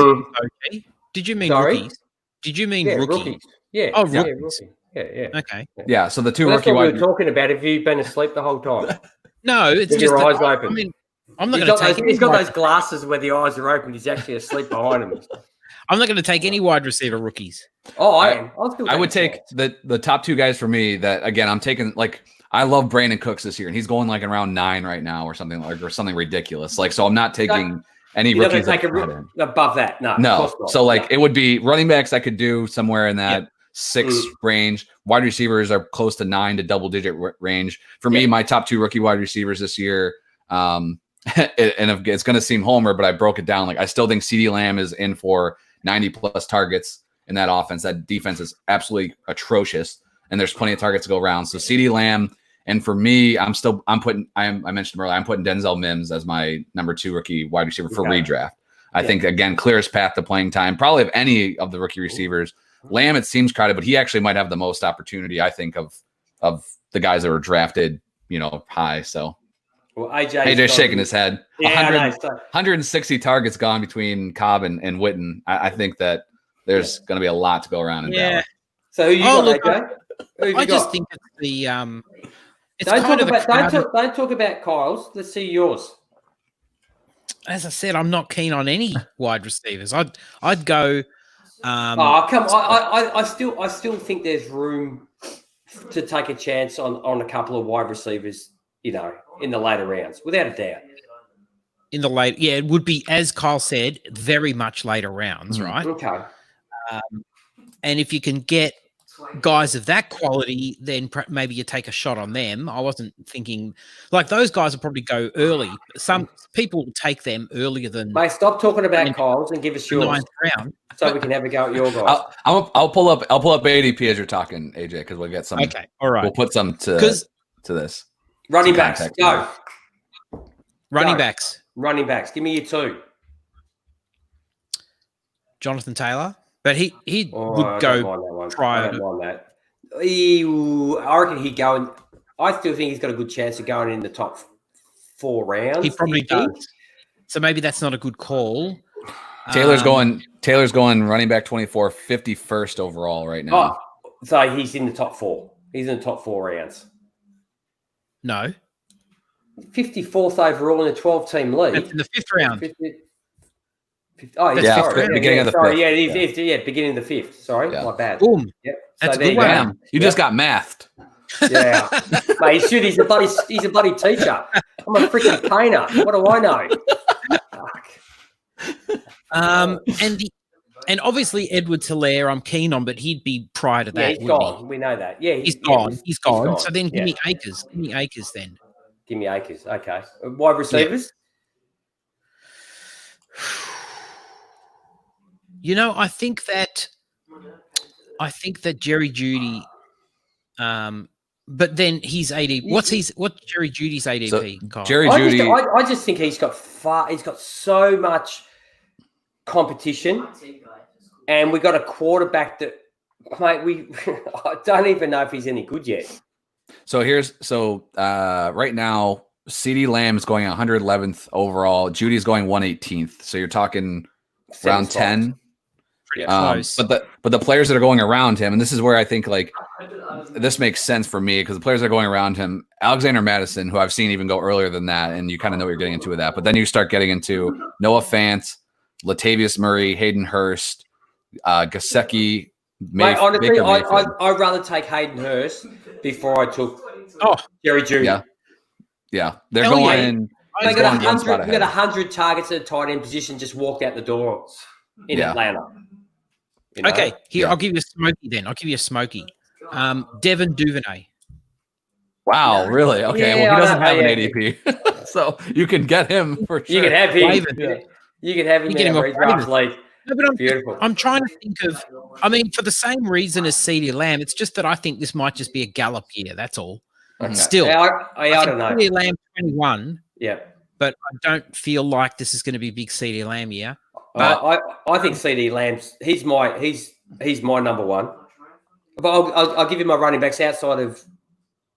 Did you mean rookies? Did you mean rookies? Yeah. Oh, rookies. Yeah. Okay. Yeah. So the 2 That's rookie what wide. we were talking about. Have you been asleep the whole time? No, it's just your eyes open. I mean, I'm not going to take. He's got those glasses where the eyes are open. He's actually asleep behind him. I'm not going to take any wide receiver rookies. Oh, I am. I would take the top 2 guys for me. That again, I'm taking I love Brandon Cooks this year, and he's going like in round 9 right now, or something ridiculous. So I'm not taking any rookies. Take above that. No. So it would be running backs. I could do somewhere in that 6 range. Wide receivers are close to 9 to double digit range. For me, my top 2 rookie wide receivers this year. And it's going to seem homer, but I broke it down. I still think CeeDee Lamb is in for 90 plus targets in that offense. That defense is absolutely atrocious, and there's plenty of targets to go around. So CeeDee Lamb, and for me, I mentioned him earlier, I'm putting Denzel Mims as my number 2 rookie wide receiver for redraft. I think again, clearest path to playing time, probably of any of the rookie receivers. Lamb, it seems crowded, but he actually might have the most opportunity, I think, of the guys that were drafted, high. So well, AJ's shaking his head. Yeah, 160 targets gone between Cobb and Witten. I think that there's going to be a lot to go around in Dallas. So who you got, AJ? I just think it's the don't talk about Kyle's. Let's see yours. As I said, I'm not keen on any wide receivers. I'd go. Come on! I still think there's room to take a chance on a couple of wide receivers. In the later rounds, without a doubt. It would be, as Kyle said, very much later rounds, right? Okay. And if you can get guys of that quality, then maybe you take a shot on them. I wasn't thinking like those guys will probably go early. Some people will take them earlier than. Mate, stop talking about Kyle's and give us yours. Ninth round, so we can have a go at your guys. I'll pull up ADP as you're talking, AJ, because we'll get some. Okay, all right. We'll put some to this. Running backs, go. Running backs. Give me your two. Jonathan Taylor, but he would go prior to that. I reckon he'd go, and I still think he's got a good chance of going in the top 4 rounds. He probably does. So maybe that's not a good call. Taylor's going running back 24, 51st overall right now. Oh, so he's in the top 4. He's in the top 4 rounds. No. 54th overall in a 12-team league. That's in the 5th round. Beginning of the 5th. Yeah, beginning of the 5th. Sorry, my bad. Boom. Yep. That's a good one. You just got mathed. Yeah, mate. He's a bloody teacher. I'm a freaking painter. What do I know? And obviously Edward Hilaire, I'm keen on, but he'd be prior to that. He's gone. We know that. Yeah, he's gone. He's gone. So then give me Akers. Then. Give me Akers. Okay. Wide receivers. Yeah. I think that Jerry Jeudy, but then he's ADP. What's Jerry Jeudy's ADP? So, Jerry Jeudy. I just think he's got so much competition, and we got a quarterback that, mate, I don't even know if he's any good yet. So right now, CeeDee Lamb's going 111th overall. Judy's going 118th. So you're talking round 10. Pretty close. But the players that are going around him, and this is where I think like this makes sense for me because the players that are going around him, Alexander Madison, who I've seen even go earlier than that, and you kind of know what you're getting into with that. But then you start getting into Noah Fant, Latavius Murray, Hayden Hurst, Gesicki. Mate, honestly, I'd rather take Hayden Hurst before I took Jerry Jeudy. Yeah. They're going. They got 100 targets at the tight end position. Just walked out the door in Atlanta. Okay, here I'll give you a smoky. Then I'll give you a smoky. Devin Duvernay. Wow, really? Okay, well he doesn't have an ADP, so you can get him for sure. You can have him. You can have him in a draft league. No, but I'm trying to think of. I mean, for the same reason as CeeDee Lamb, it's just that I think this might just be a Gallup year. That's all. Okay. Still, I don't know. CeeDee Lamb 21. Yeah, but I don't feel like this is going to be a big CeeDee Lamb year. But I think CeeDee Lamb's he's my number one. But I'll give you my running backs outside of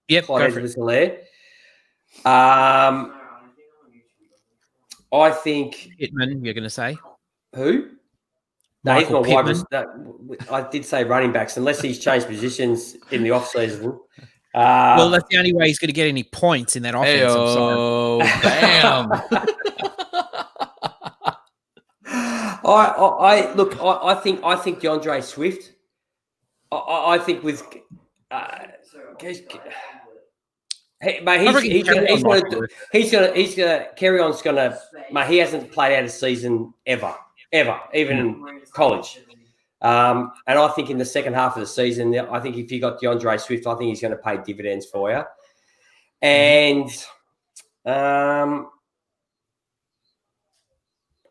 Edward Hilaire. I think Pittman. You're going to say who? No, he's not wide receiver. I did say running backs, unless he's changed positions in the off season. Well, that's the only way he's going to get any points in that offense. Bam! I think DeAndre Swift. I think with he's gonna carry on. He hasn't played out a season ever, even in college. And I think in the second half of the season, I think if you got DeAndre Swift, I think he's going to pay dividends for you. And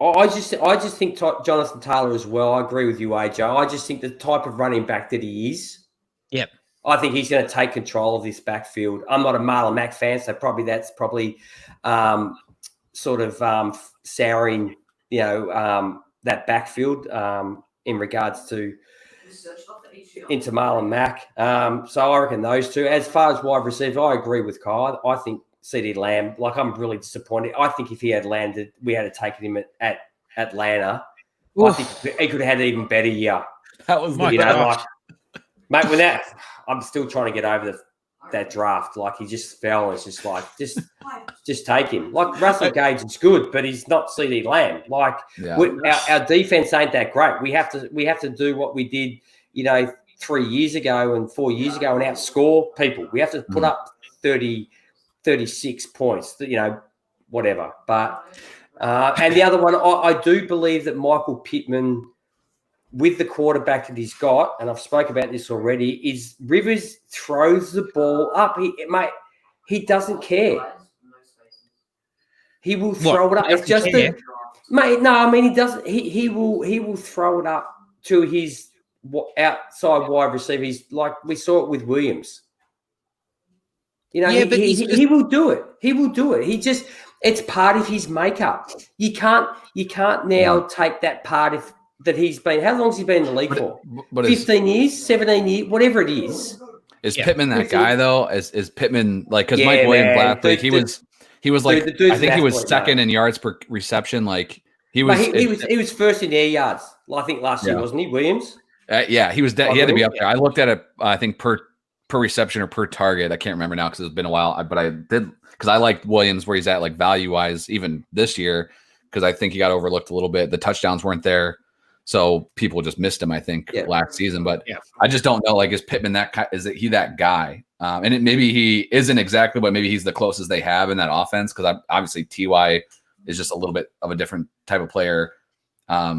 I just think Jonathan Taylor as well. I agree with you, AJ. I just think the type of running back that he is. Yep. I think he's going to take control of this backfield. I'm not a Marlon Mack fan, so that's probably souring, that backfield in regards to into Marlon Mack. So I reckon those two. As far as wide receiver, I agree with Kyle. I think CeeDee Lamb, I'm really disappointed. I think if he had landed, we had taken him at Atlanta. I think he could have had an even better year. That was my mate, with that, I'm still trying to get over that draft. He just fell. It's just just take him. Russell Gage is good, but he's not CeeDee Lamb. Our defense ain't that great. We have to do what we did, 3 years ago and 4 years ago and outscore people. We have to put up 30, 36 points, whatever. But and the other one, I do believe that Michael Pittman with the quarterback that he's got, and I've spoke about this already, is Rivers throws the ball up. He doesn't care. He will throw it up. It's just mate. No, I mean he doesn't. He will throw it up to his outside wide receiver. He's like we saw it with Williams. You know, he will do it. He will do it. It's part of his makeup. You can't now take that part that he's been. How long has he been in the league for? 15 years, 17 years, whatever it is. Is Pittman that guy though? Is Pittman like because Mike Williams last week he was like I think he was second in yards per reception. Like he was first in air yards. I think last year wasn't he, Williams? Yeah, he was. He had to be up there. I looked at it. I think per reception or per target. I can't remember now because it's been a while. But I did because I liked Williams where he's at like value wise even this year because I think he got overlooked a little bit. The touchdowns weren't there. So people just missed him, I think, last season. But I just don't know. Like, is Pittman is he that guy? And maybe he isn't exactly, but maybe he's the closest they have in that offense because obviously Ty is just a little bit of a different type of player. I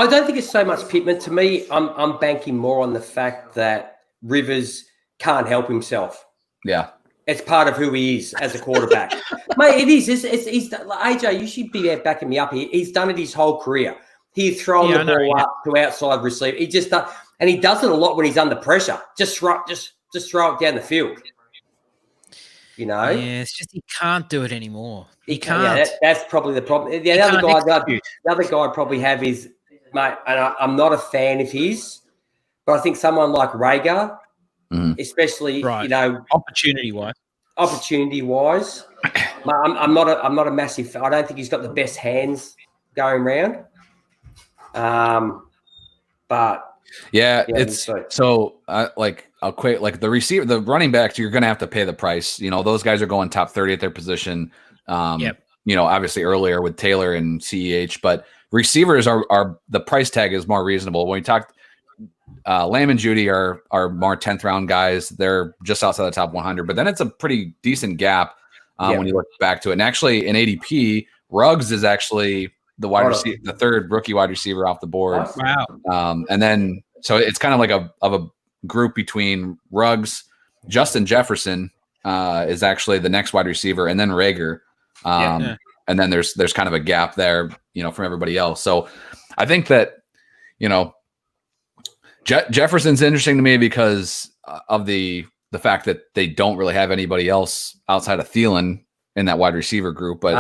don't think it's so much Pittman. To me, I'm banking more on the fact that Rivers can't help himself. Yeah. It's part of who he is as a quarterback. Mate, it is. He's AJ, you should be backing me up here. He's done it his whole career. He's thrown the ball up to outside receiver. He just does, and he does it a lot when he's under pressure. Just throw it down the field. You know? Yeah, it's just he can't do it anymore. He can't. Yeah, that's probably the problem. The other guy I'd probably have is, mate, and I'm not a fan of his, but I think someone like Rager, especially, you know, opportunity-wise. I'm not a massive. I don't think he's got the best hands going around. But it's so I'll quit like the receiver, the running backs, you're going to have to pay the price. You know, those guys are going top 30 at their position. You know, obviously earlier with Taylor and CEH, but receivers are the price tag is more reasonable. When we talked, Lamb and Judy are more 10th round guys. They're just outside the top 100, but then it's a pretty decent gap when you look back to it. And actually in ADP, Ruggs is actually the wide receiver, the third rookie wide receiver off the board. Wow. And then, so it's kind of like a group between Ruggs, Justin Jefferson is actually the next wide receiver, and then Rager. And then there's kind of a gap there, you know, from everybody else. So I think that, you know, Jefferson's interesting to me because of the fact that they don't really have anybody else outside of Thielen in that wide receiver group. But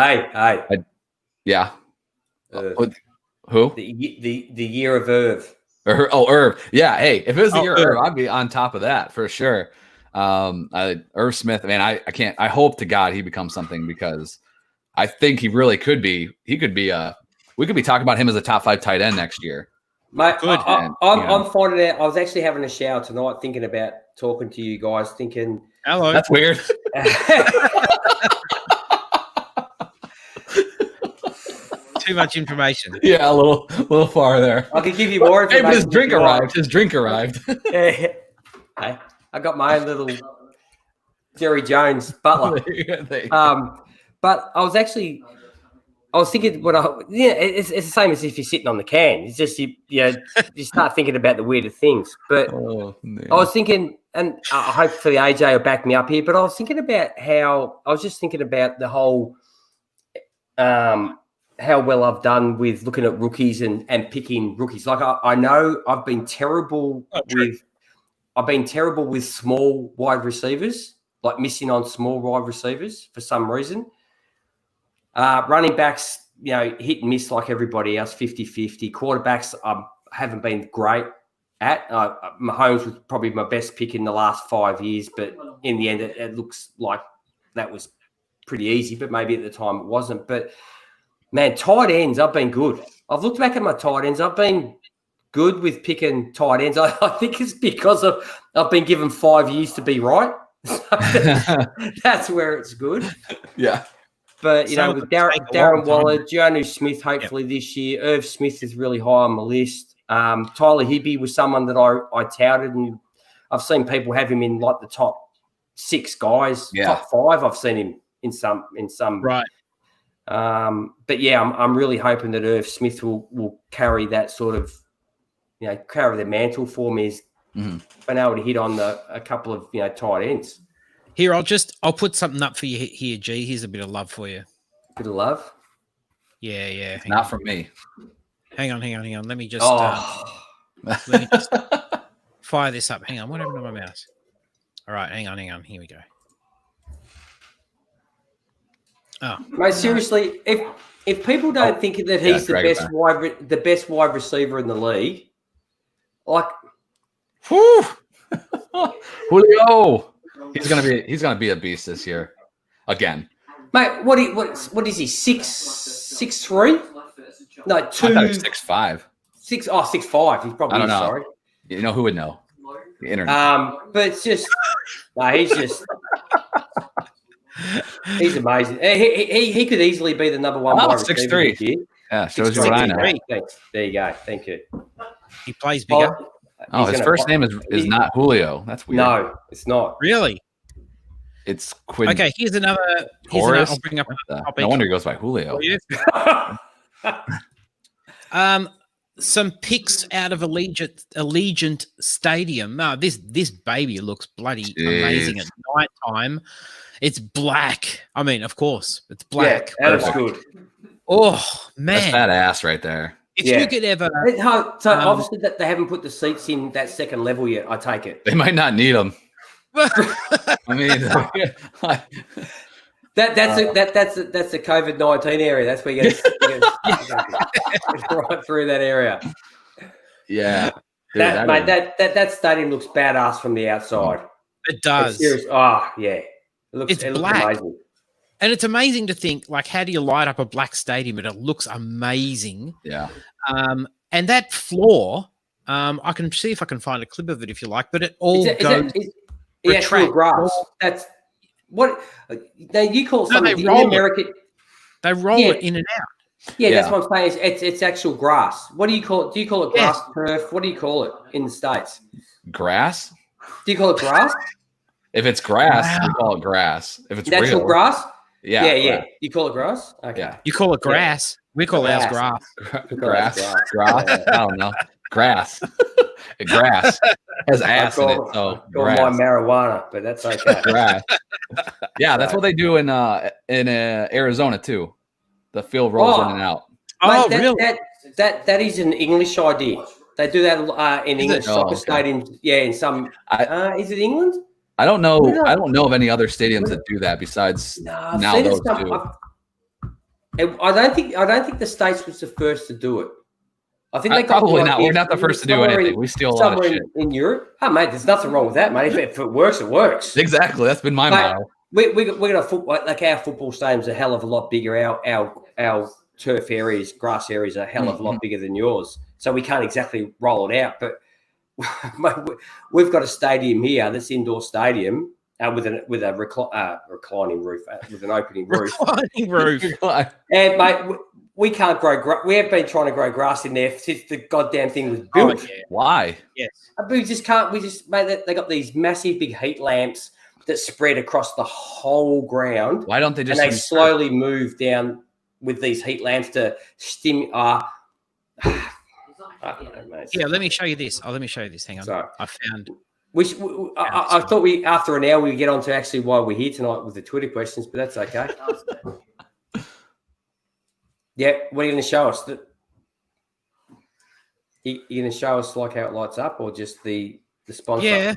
who? The year of Irv. Irv. Yeah. Hey, if it was the year of Irv, I'd be on top of that for sure. Irv Smith, man, I hope to God he becomes something because I think he really could be. He could be we could be talking about him as a top 5 tight end next year. Mate, I'm finding out. I was actually having a shower tonight thinking about talking to you guys, thinking. Hello. That's weird. Too much information. Yeah, a little far there. I could give you more information. Hey, his drink arrived. Yeah. Hey, I got my own little Jerry Jones butler. But I was thinking it's the same as if you're sitting on the can. It's just you start thinking about the weirder things. But I was thinking, and hopefully AJ will back me up here, but I was thinking about the whole how well I've done with looking at rookies and picking rookies. Like I know I've been terrible with small wide receivers, like missing on small wide receivers for some reason. Running backs, you know, hit and miss like everybody else, 50-50. Quarterbacks haven't been great at. Mahomes was probably my best pick in the last 5 years, but in the end it looks like that was pretty easy, but maybe at the time it wasn't. But man, tight ends, I've been good. I've looked back at my tight ends. I've been good with picking tight ends. I think it's because I've been given 5 years to be right. So that's where it's good. Yeah. But, you know, with Darren Waller, Jonnu Smith, hopefully this year. Irv Smith is really high on my list. Tyler Higbee was someone that I touted, and I've seen people have him in like the top 6 guys, top 5. I've seen him in some. Right. But yeah, I'm really hoping that Irv Smith will carry that sort of carry the mantle for me is been able to hit on a couple of tight ends. Here, I'll put something up for you here, G. Here's a bit of love for you. Bit of love. Yeah. Not from me. Hang on. Let me just fire this up. Hang on. What happened to my mouse? All right, hang on. Here we go. Oh, mate, seriously, if people don't think that he's the best wide receiver in the league, like, whew. Julio, he's gonna be a beast this year again, mate. What is he? 6'3"? No, 2. I thought he was 6'5". 6'5". He's probably. I don't know. Sorry. You know who would know? The internet. But it's just, he's amazing. He could easily be the number one wide receiver. 6'3". Yeah, shows you what I know. Thanks. There you go. Thank you. He plays bigger. His first name is not Julio. That's weird. No, it's not. Really? It's Quinn. Okay, here's another. I'll bring up a topic. No wonder he goes by Julio. Some pics out of Allegiant Stadium. This baby looks bloody amazing at night time. It's black. I mean, of course, it's black. Yeah, that was good. Oh man, that's badass right there. If you could ever, so obviously that they haven't put the seats in that second level yet. I take it they might not need them. I mean, that's the COVID-19 area. That's where you get right through that area. Yeah, dude, that stadium looks badass from the outside. It does. It looks black. amazing. And it's amazing to think, like, how do you light up a black stadium? But it looks amazing. Yeah. And that floor, I can see if I can find a clip of it if you like. But it all goes. The actual grass. That's what you call something. They roll American. They roll it in and out. Yeah, that's what I'm saying. It's actual grass. What do you call it? Do you call it grass, turf? What do you call it in the States? Grass. Do you call it grass? If it's grass, you call it grass. If it's natural real, grass. Yeah. Right. You call it grass? Okay. Yeah. You call it grass. We call ours grass. Grass. I don't know. Grass. Grass has ass in it. So call my marijuana, but that's okay. Grass. Yeah, that's what they do in Arizona too. The field rolls in and out. Really? That is an English idea. They do that in English soccer stadiums. Yeah, in some. Is it England? I don't know. I don't know of any other stadiums that do that besides now those two. I don't think the States was the first to do it. I think they got probably not. We're not the first to do anything. We steal a lot of shit in Europe. Oh, mate, there's nothing wrong with that, mate. If it works, it works. Exactly. That's been my motto. We got a football, like our football stadium's a hell of a lot bigger. Our turf areas, grass areas are a hell of a lot bigger than yours. So we can't exactly roll it out, but we've got a stadium here, this indoor stadium, with a reclining roof, with an opening roof. Reclining roof. And mate, we can't grow grass. We have been trying to grow grass in there since the goddamn thing was built. Oh, yeah. Why? Yes. We just can't. Mate, they got these massive big heat lamps that spread across the whole ground. Why don't they just? And they slowly move down with these heat lamps to stimulate. Yeah, let me show you this. Let me show you this. Hang on. Sorry. I found. I thought after an hour we get on to actually why we're here tonight with the Twitter questions, but that's okay. Yeah, what are you going to show us? You going to show us like how it lights up, or just the sponsor? Yeah.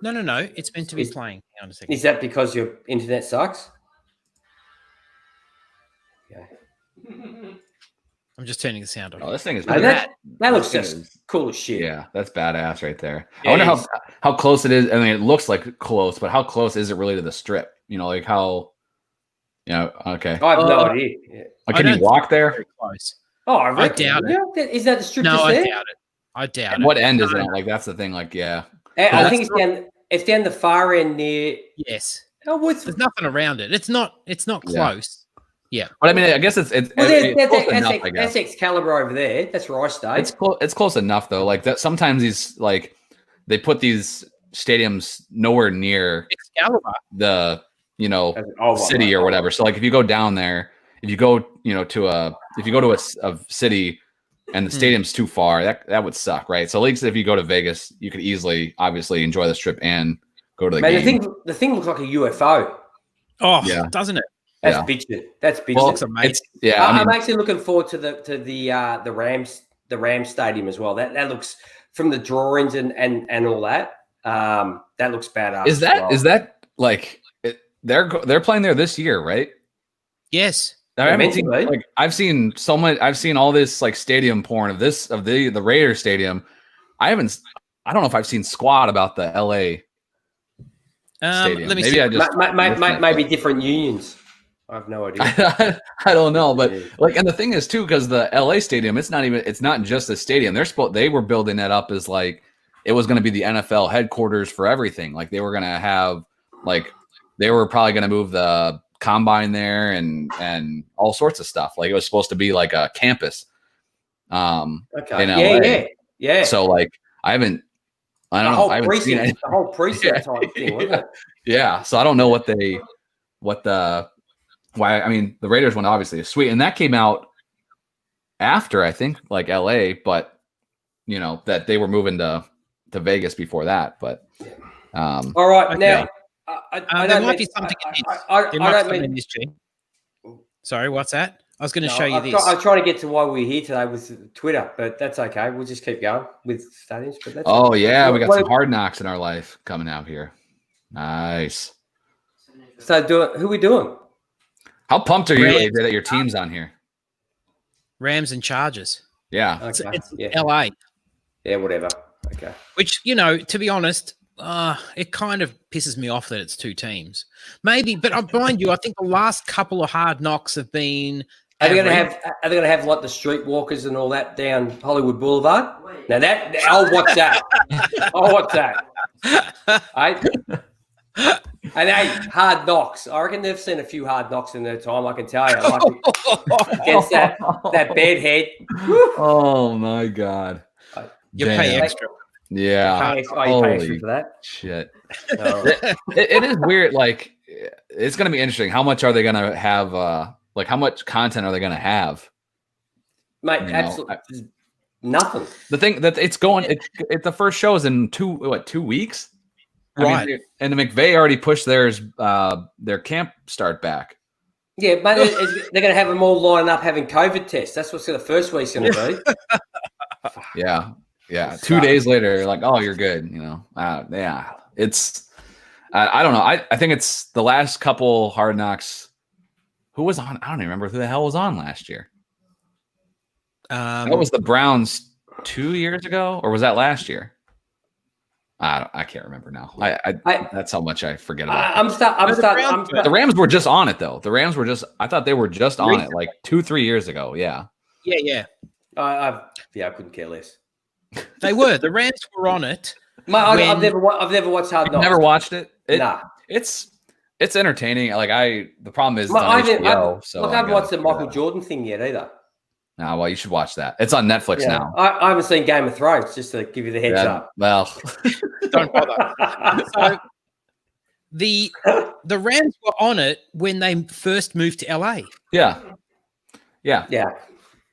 No. It's meant to be playing. Hang on a second. Is that because your internet sucks? Yeah. I'm just turning the sound on. Oh, this thing is that looks just cool as shit. Yeah, that's badass right there. I wonder how close it is. I mean, it looks like close, but how close is it really to the strip? You know, like how. Okay. I have no idea. Yeah. Like, can you walk there? Very close. Oh, I doubt it. Is that the strip? No, I doubt it. I doubt it. What end is it? Like, that's the thing. Like, yeah. I think it's down the far end near. Yes. Oh, there's nothing around it. It's not close. Yeah. But I mean, I guess it's close enough, I guess. That's Excalibur over there. That's Rice State. It's close enough though. Like that. Sometimes these they put these stadiums nowhere near Excalibur. The city or whatever. So like if you go down there, if you go to a city and the stadium's too far. That would suck, right? So at least if you go to Vegas, you could easily, obviously, enjoy this trip and go to the game. The thing looks like a UFO. Oh, doesn't it? That's bitching. That's bitching. Well, it's amazing. I'm actually looking forward to the Rams stadium as well. That looks, from the drawings and all that. That looks badass. Is that like they're playing there this year, right? Yes. I've seen so much. I've seen all this like stadium porn of the Raiders stadium. I don't know if I've seen squat about the LA stadium. Let me see. Maybe different unions. I have no idea. I don't know, but like, and the thing is too, because the LA stadium, it's not just a stadium. They were building that up as like it was going to be the NFL headquarters for everything. Like they were going to have they were probably going to move the combine there and all sorts of stuff. Like it was supposed to be like a campus. Okay. Yeah. So like I haven't seen it. The whole precinct type thing, wasn't it? Yeah. So I don't know why. I mean, the Raiders one obviously is sweet, and that came out after, I think, like LA, but that they were moving to Vegas before that. But all right, okay. Now there might be something in this. Sorry, what's that? I was going to show you this. I'm trying to get to why we're here today with Twitter, but that's okay. We'll just keep going with stadiums. But that's we got some hard knocks in our life coming out here. Nice. So who are we doing? How pumped are you that your team's on here? Rams and Chargers. Yeah. Okay. It's LA. Yeah, whatever. Okay. Which, to be honest, it kind of pisses me off that it's two teams. Maybe, but mind you, I think the last couple of hard knocks have been. Are they going to have like the streetwalkers and all that down Hollywood Boulevard? Now I'll watch that. I'll watch that. And hey, hard knocks. I reckon they've seen a few hard knocks in their time. I can tell you, against that bad head. Oh my God! You pay extra. Yeah, you pay extra for that. Shit. It is weird. Like, it's going to be interesting. How much are they going to have? How much content are they going to have? Mate, absolutely nothing. The thing that it's the first show is in 2 weeks. Right. And the McVay already pushed their camp start back. Yeah, but they're going to have them all lining up having COVID tests. That's what the first week's going to be. Yeah. 2 days later, like, oh, you're good. It's I don't know. I think it's the last couple Hard Knocks. Who was on? I don't even remember who the hell was on last year. That was the Browns 2 years ago, or was that last year? I can't remember now. That's how much I forget about it. The Rams were just on it though. I thought they were just on it like 2-3 years ago. Yeah. Yeah. I couldn't care less. They were. The Rams were on it. I've never watched Hard Knocks. Never watched it. Nah. It's entertaining. Like the problem is I haven't watched the Michael Jordan thing yet either. No, well, you should watch that. It's on Netflix now. I haven't seen Game of Thrones, just to give you the heads up. Well, don't bother. So the Rams were on it when they first moved to LA. Yeah.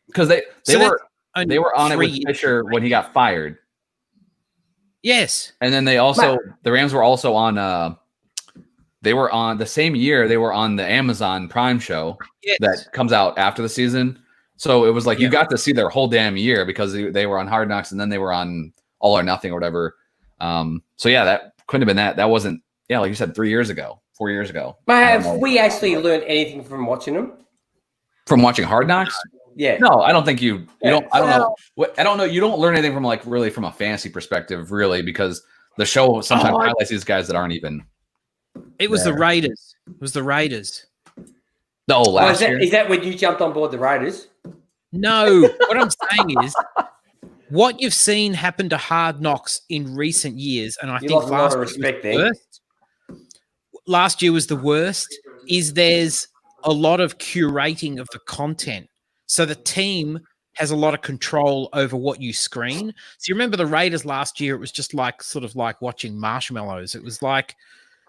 Because they were on it with Fisher when he got fired. Yes. And then the Rams were also on. They were on the same year. They were on the Amazon Prime show that comes out after the season. So it was like you got to see their whole damn year because they were on Hard Knocks and then they were on All or Nothing or whatever. So that couldn't have been that. That wasn't, like you said, 4 years ago. But have we actually learned anything from watching them? From watching Hard Knocks? Yeah. No, I don't think you don't. I don't know. I don't know. You don't learn anything from really from a fantasy perspective, really, because the show sometimes highlights these guys that aren't even. It was the Raiders. No, last year. Is that when you jumped on board the Raiders? No, what I'm saying is what you've seen happen to Hard Knocks in recent years, and I think last year was the worst, is there's a lot of curating of the content. So the team has a lot of control over what you screen. So you remember the Raiders last year, it was just like sort of like watching marshmallows. It was like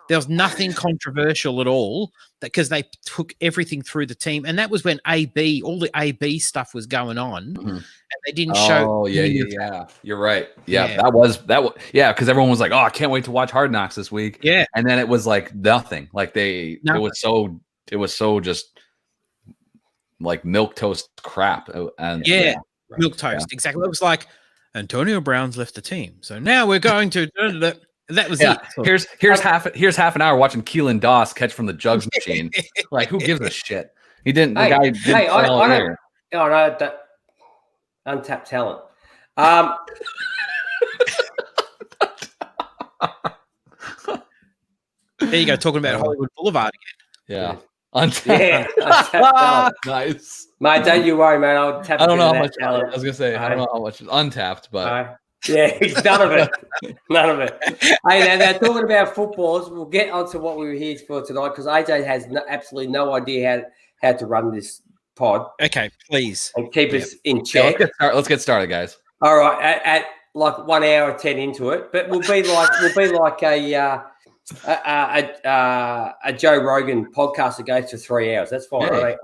There was nothing controversial at all because they took everything through the team. And that was when all the AB stuff was going on. And they didn't show. Oh, yeah. You're right. Yeah. That was. Because everyone was like, oh, I can't wait to watch Hard Knocks this week. Yeah. And then it was like nothing. Like it was so just like milquetoast crap. And milquetoast. Exactly. It was like Antonio Brown's left the team. So now we're going to. That was it. Here's half an hour watching Keelan Doss catch from the jugs machine. Like, who gives a shit? He didn't. The guy didn't. I know that untapped talent. There you go, talking about Hollywood Boulevard again. Yeah. Untapped talent. Nice, mate. Don't you worry, man. I'll tap. I don't know how much. Talent. I was gonna say I don't know how much is untapped, but. Yeah, none of it. None of it. Hey, now talking about footballs, we'll get onto what we were here for tonight because AJ has absolutely no idea how to run this pod. Okay, please. And keep us in check. Let's get started, guys. All right, at like 1 hour 10 into it, but we'll be like a Joe Rogan podcast that goes for 3 hours. That's fine. Yeah.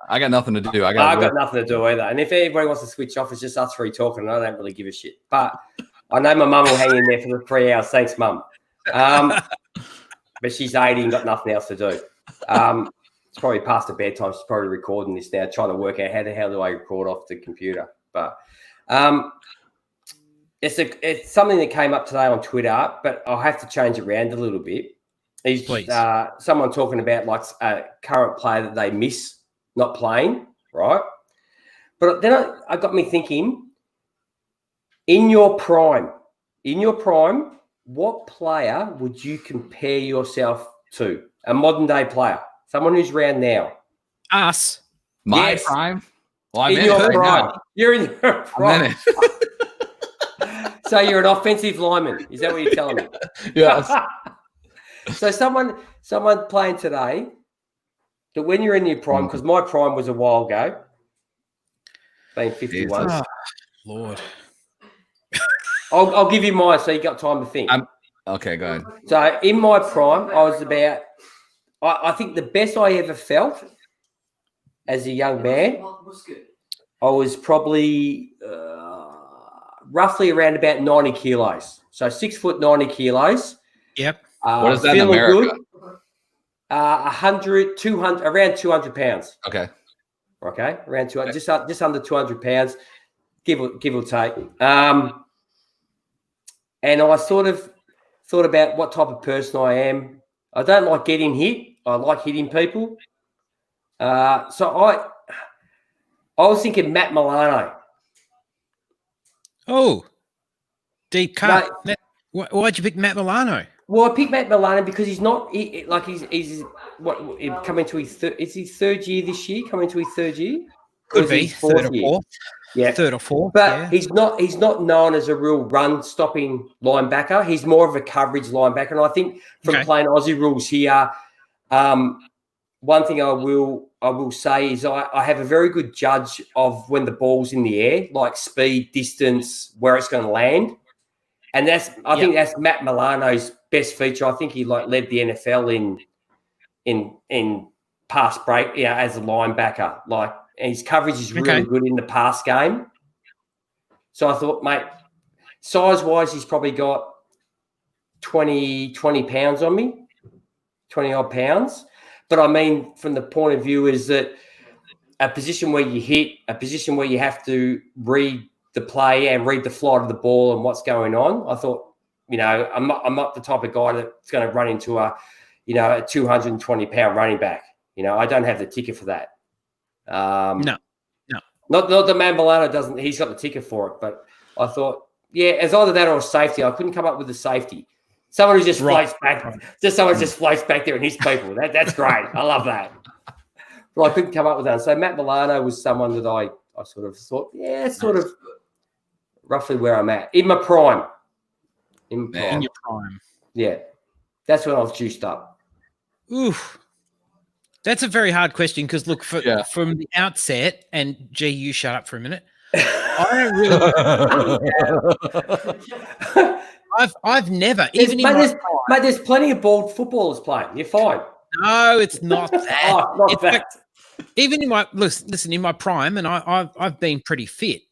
I got nothing to do. I've got nothing to do either. And if anybody wants to switch off, it's just us three talking, and I don't really give a shit. But I know my mum will hang in there for the 3 hours. Thanks, mum. But she's 80 and got nothing else to do. It's probably past her bedtime. She's probably recording this now, trying to work out how do I record off the computer. But it's something that came up today on Twitter, but I'll have to change it around a little bit. Is someone talking about like a current player that they miss not playing, right? But then I got me thinking, in your prime, what player would you compare yourself to? A modern day player, someone who's around now. Us. My prime? Well, I'm in your prime. Now. You're in your prime. So you're an offensive lineman. Is that what you're telling me? Yes. So someone playing today, that when you're in your prime, because my prime was a while ago, being 51. Oh, Lord. I'll give you mine so you got time to think. Okay, go ahead. So in my prime, I was about, I think the best I ever felt as a young man, I was probably roughly around about 90 kilos. So 6 foot 90 kilos. Yep. What is that in America? Good. 100, 200, around 200 pounds. Okay. Around 200, just under 200 pounds, give or take. And I sort of thought about what type of person I am. I don't like getting hit. I like hitting people. So I was thinking Matt Milano. Oh, deep cut. Why'd you pick Matt Milano? Well, I picked Matt Milano because he's not he's coming to his third year this year. Coming to his third year. Could be third or fourth. Yeah, third or fourth. But he's not known as a real run stopping linebacker. He's more of a coverage linebacker. And I think from playing Aussie rules here, one thing I will say is I have a very good judge of when the ball's in the air, like speed, distance, where it's going to land. And I think that's Matt Milano's best feature. I think he led the NFL in pass break, as a linebacker. And his coverage is really good in the pass game. So I thought, mate, size-wise, he's probably got 20 pounds on me, 20-odd pounds. But I mean, from the point of view is that a position where you hit, a position where you have to read the play and read the flight of the ball and what's going on. I thought, I'm not the type of guy that's going to run into a 220-pound running back. I don't have the ticker for that. No. Not that Matt Milano doesn't. He's got the ticker for it, but I thought, it's either that or a safety. I couldn't come up with a safety. Someone who just floats back, just floats back there and hits people. That's great. I love that. But I couldn't come up with that. So Matt Milano was someone that I sort of thought, it's sort of roughly where I'm at in my prime. In your prime. Yeah, that's when I was juiced up. Oof. That's a very hard question because, look, from the outset, and G, you shut up for a minute. I I've never There's, even mate, in my there's, mate, there's plenty of bald footballers playing. You're fine. no, it's not that. Oh, not It's that. like- even in my listen in my prime, and I've been pretty fit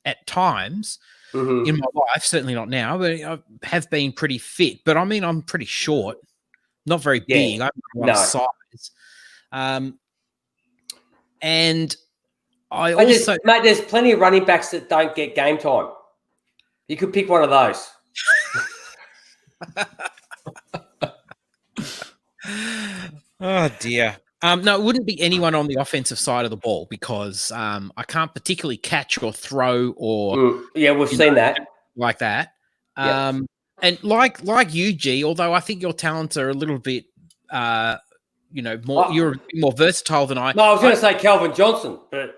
at times Mhm. in my life. Certainly not now, but I have been pretty fit. But I mean, I'm pretty short, not very big. I'm not a lot of size. And I Mate, also there's plenty of running backs that don't get game time. You could pick one of those. oh dear. No, it wouldn't be anyone on the offensive side of the ball because I can't particularly catch or throw or Yeah, we've seen that. like that. Yeah. And like you, G, although I think your talents are a little bit more you're more versatile than I. No, I was going to say Calvin Johnson, but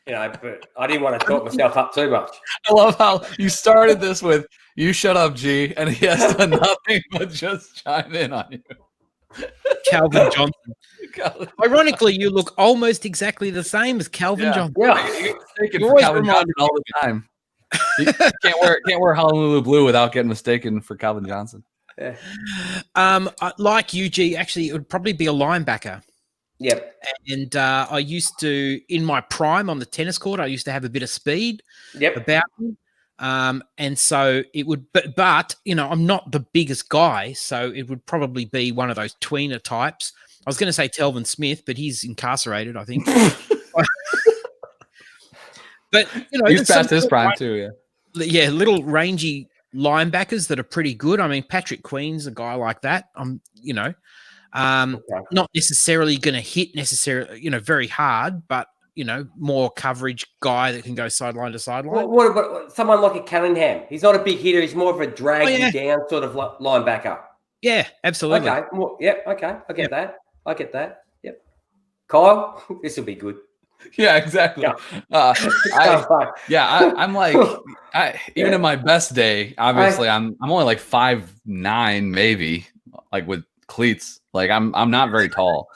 but I didn't want to talk myself up too much. I love how you started this with "You shut up, G," and he has done nothing but just chime in on you. Calvin Johnson. Ironically, you look almost exactly the same as Calvin Johnson. Yeah, You're mistaken for Calvin Johnson all the time. You can't wear Honolulu blue without getting mistaken for Calvin Johnson. Yeah. Like UG, actually, it would probably be a linebacker. Yep. And I used to, in my prime on the tennis court, I used to have a bit of speed about me. And so it would, but I'm not the biggest guy, so it would probably be one of those tweener types. I was going to say Telvin Smith, but he's incarcerated, I think. But he's past his prime too. Yeah, little rangy linebackers that are pretty good. I mean, Patrick Queen's a guy like that. Not necessarily going to hit necessarily, very hard, but more coverage guy that can go sideline to sideline. What about someone like a Cunningham? He's not a big hitter. He's more of a drag you down sort of linebacker. Yeah, absolutely. Okay. Well, okay. I get that. Yep. Kyle, this will be good. Yeah, exactly. Yeah. I'm like, even in my best day, obviously, I'm only like 5'9", maybe, like with cleats. Like I'm not very tall.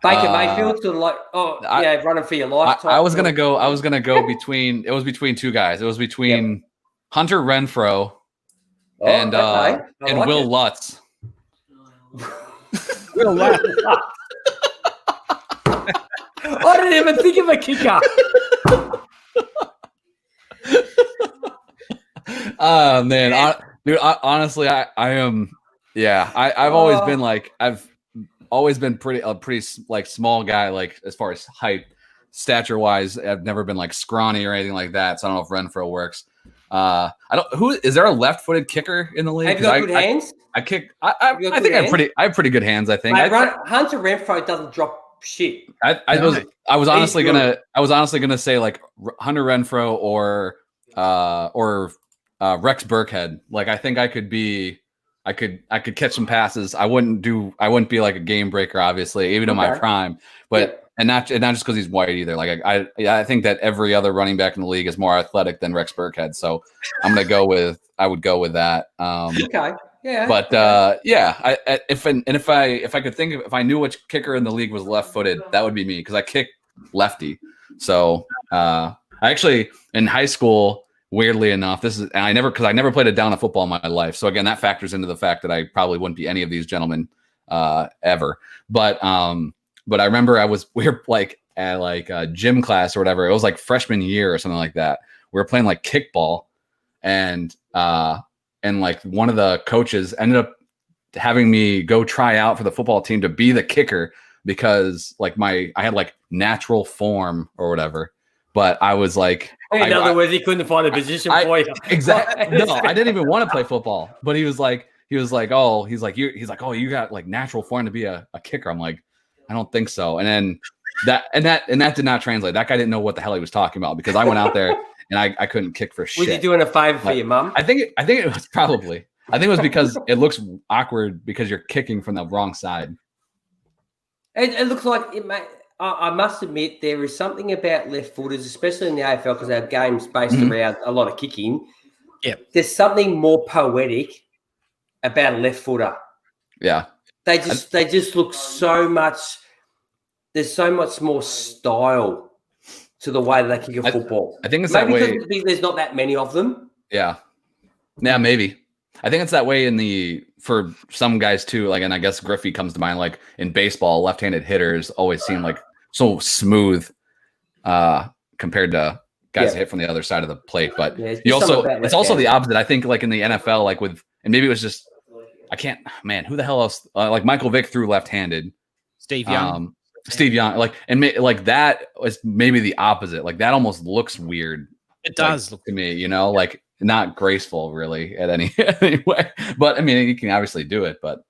Baker Mayfield, sort of like, running for your life. I was gonna go between. It was between two guys. It was between Hunter Renfrow and Will Lutz. Will Lutz. I didn't even think of a kicker. Oh man, honestly, I am. Yeah, I've always been like I've always been a pretty like small guy, like as far as height, stature wise. I've never been like scrawny or anything like that. So I don't know if Renfrow works. Is there a left-footed kicker in the league? Have you got good hands? I think I have pretty good hands. I think. Hunter Renfrow doesn't drop shit. I was honestly gonna say like Hunter Renfrow or Rex Burkhead. Like I think I could catch some passes. I wouldn't be like a game breaker, obviously, even in my prime. But and not just because he's white either. Like I think that every other running back in the league is more athletic than Rex Burkhead. So I would go with that. Okay. Yeah. But if I could think if I knew which kicker in the league was left-footed, that would be me because I kick lefty. So I actually in high school, weirdly enough, I never played a down of football in my life. So again, that factors into the fact that I probably wouldn't be any of these gentlemen ever. But I remember we were like at like a gym class or whatever. It was like freshman year or something like that. We were playing like kickball, and like one of the coaches ended up having me go try out for the football team to be the kicker because like I had like natural form or whatever. But I was like, in other words, he couldn't find a position for you. Exactly. No, I didn't even want to play football. But he was like, you got like natural form to be a kicker. I'm like, I don't think so. And then that did not translate. That guy didn't know what the hell he was talking about because I went out there and I couldn't kick for shit. Was he doing a favor for your mum? I think it was probably. I think it was because it looks awkward because you're kicking from the wrong side. It looks like it may. I must admit, there is something about left footers, especially in the AFL, because our game's based around a lot of kicking. Yeah, there's something more poetic about a left footer. Yeah, they just look so much. There's so much more style to the way that they kick a football. I think it's maybe that way. Because there's not that many of them. Yeah, maybe. I think it's that way for some guys too. Like, and I guess Griffey comes to mind. Like in baseball, left-handed hitters always seem like so smooth compared to guys that hit from the other side of the plate. But it's also the opposite. I think like in the NFL, like and maybe it was just who the hell else? Like Michael Vick threw left-handed. Steve Young. Steve Young, like that was maybe the opposite. Like that almost looks weird. It does look to me, like not graceful really at any way. But I mean, you can obviously do it. But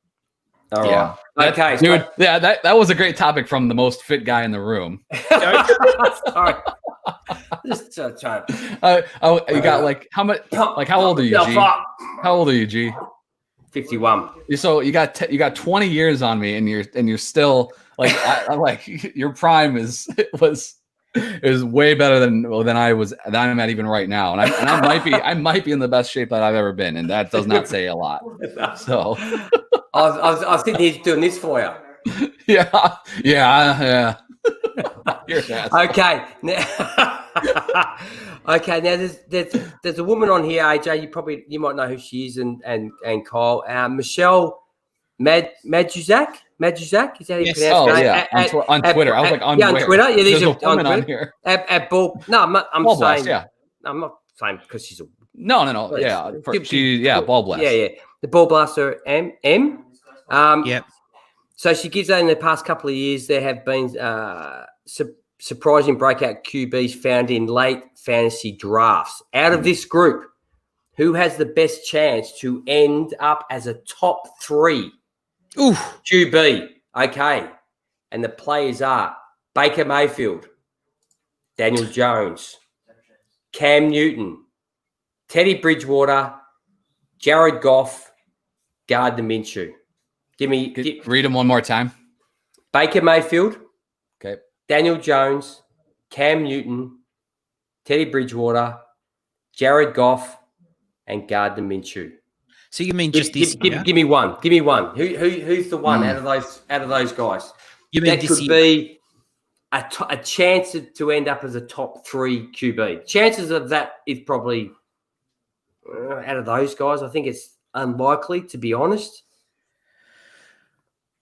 right. Okay, dude. Yeah, that was a great topic from the most fit guy in the room. Sorry. Just trying. You got like how much? Like how old are you, G? How old are you, G? 51. So you got 20 years on me, and you're still like I'm like your prime was way better than I'm at even right now, and I might be in the best shape that I've ever been, and that does not say a lot. So I was sitting here doing this for you. Yeah. Okay. Okay. Now there's a woman on here, AJ. You might know who she is, and Kyle, Michelle Majuzak. Is that how you pronounce it? Oh yeah, on Twitter. I was like on Twitter. Yeah, there's a woman on here. At Ball. No, I'm Ball saying. Blast, yeah. I'm not saying because she's a. No. Yeah, Ball Blast. Yeah. The Ball Blaster M. Yep. So she gives that in the past couple of years, there have been surprising breakout QBs found in late fantasy drafts. Out of this group, who has the best chance to end up as a top 3 QB? Okay. And the players are Baker Mayfield, Daniel Jones, Cam Newton, Teddy Bridgewater, Jared Goff, Gardner Minshew. Read them one more time. Baker Mayfield. Okay. Daniel Jones, Cam Newton, Teddy Bridgewater, Jared Goff, and Gardner Minshew. So you mean just this year? Give me one. Give me one. Who's the one out of those guys? You mean that could be a chance to end up as a top 3 QB. Chances of that is probably out of those guys. I think it's unlikely, to be honest.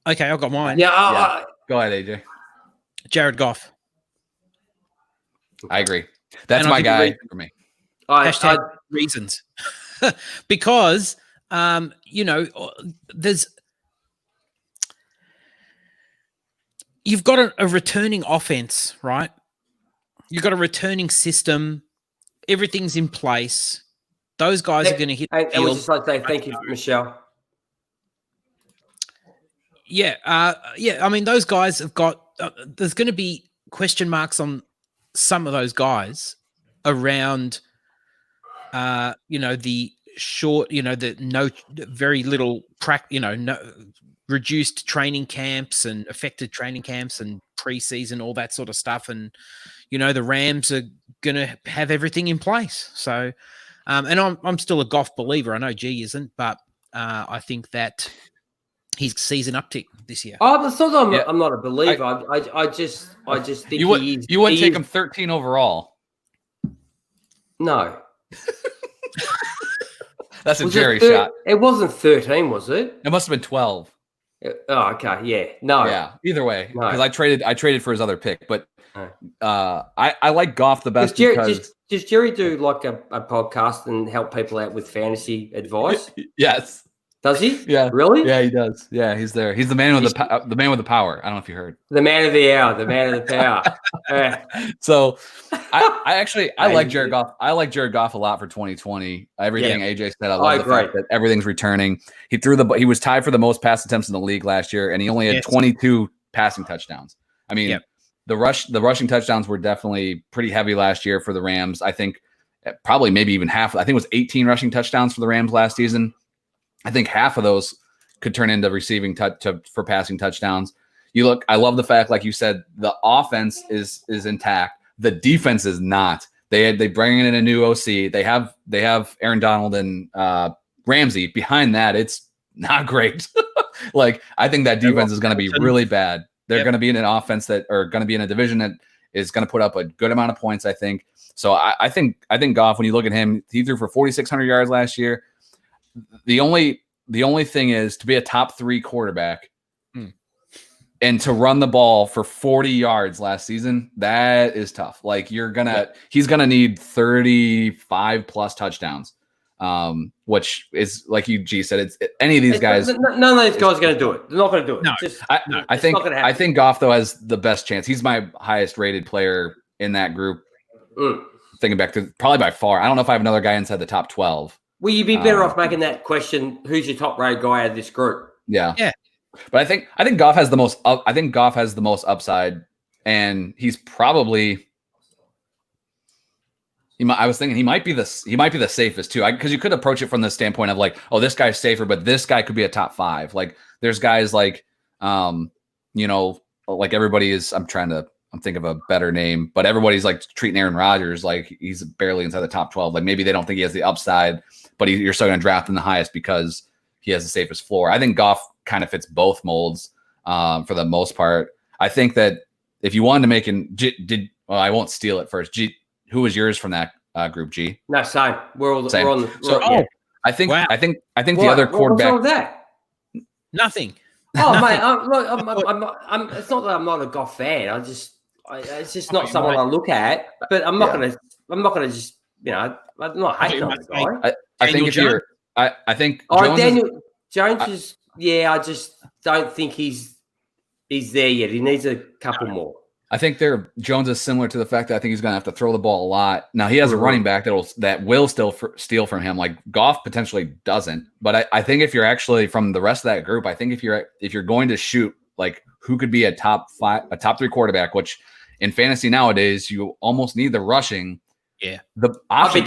Okay, I've got mine. Yeah. Go ahead, AJ. Jared Goff. I agree. That's my guy for me. Hashtag reasons. Because, you've got a returning offense, right? You've got a returning system. Everything's in place. Those guys are going to hit the field. I would just like to say thank you, Michelle. Yeah. I mean, those guys have got there's going to be question marks on some of those guys around, the short, very little reduced training camps and affected training camps and preseason, all that sort of stuff. And, the Rams are going to have everything in place. So, and I'm still a Goff believer. I know G isn't, but I think that his season uptick this year. Oh, but sometimes I'm not a believer. I just think you wouldn't take him 13 overall. No. That's a Jerry shot. It wasn't 13, was it? It must have been 12. Oh, okay. Yeah. No. Yeah. Either way, because I traded for his other pick, but I like Goff the best because does Jerry do like a podcast and help people out with fantasy advice? Yes. Does he? Yeah. Really? Yeah, he does. Yeah, he's there. He's the man with the power. I don't know if you heard. The man of the hour. The man of the power. So, I like Jared Goff. I like Jared Goff a lot for 2020. Everything AJ said, I love the fact that everything's returning. He was tied for the most pass attempts in the league last year, and he only had 22 passing touchdowns. I mean, the rushing touchdowns were definitely pretty heavy last year for the Rams. I think probably maybe even half. I think it was 18 rushing touchdowns for the Rams last season. I think half of those could turn into receiving for passing touchdowns. I love the fact, like you said, the offense is intact. The defense is not. They bring in a new OC. They have Aaron Donald and Ramsey. Behind that, it's not great. I think that defense is going to be really bad. They're going to be in an offense going to be in a division that is going to put up a good amount of points, I think. So I think Goff, when you look at him, he threw for 4,600 yards last year. the only thing is to be a top 3 quarterback and to run the ball for 40 yards last season. That is tough. Like he's gonna need 35 plus touchdowns. Which is like G said, any of these guys. None of these guys are going to do it. They're not going to do it. No, I think Goff though has the best chance. He's my highest rated player in that group. Thinking back to probably by far. I don't know if I have another guy inside the top 12. Will you be better off making that question? Who's your top rated guy out of this group? Yeah. But I think Goff has the most. I think Goff has the most upside, and he's probably. I was thinking he might be the safest too, because you could approach it from the standpoint of like, oh, this guy's safer, but this guy could be a top 5. Like there's guys like, like everybody is. I'm thinking of a better name, but everybody's like treating Aaron Rodgers like he's barely inside the top 12. Like maybe they don't think he has the upside, but you're still going to draft him the highest because he has the safest floor. I think Goff kind of fits both molds for the most part. I think that if you wanted to make I won't steal it first. Who was yours from that group, G? No, same. We're on the. Yeah. I think the other quarterback. What's wrong with that? Nothing. Oh, mate, I'm. It's not that I'm not a Goff fan. It's just not someone I look at. But I'm not gonna just. I'm not hating on the guy. I think if you're. I think. Daniel Jones is. Yeah, I just don't think he's there yet. He needs a couple more. I think Jones is similar to the fact that I think he's going to have to throw the ball a lot. Now he has a running back that will still steal from him. Like Goff potentially doesn't, but I think if you're actually from the rest of that group, I think if you're going to shoot like who could be a top 3 quarterback, which in fantasy nowadays you almost need the rushing. Yeah, the option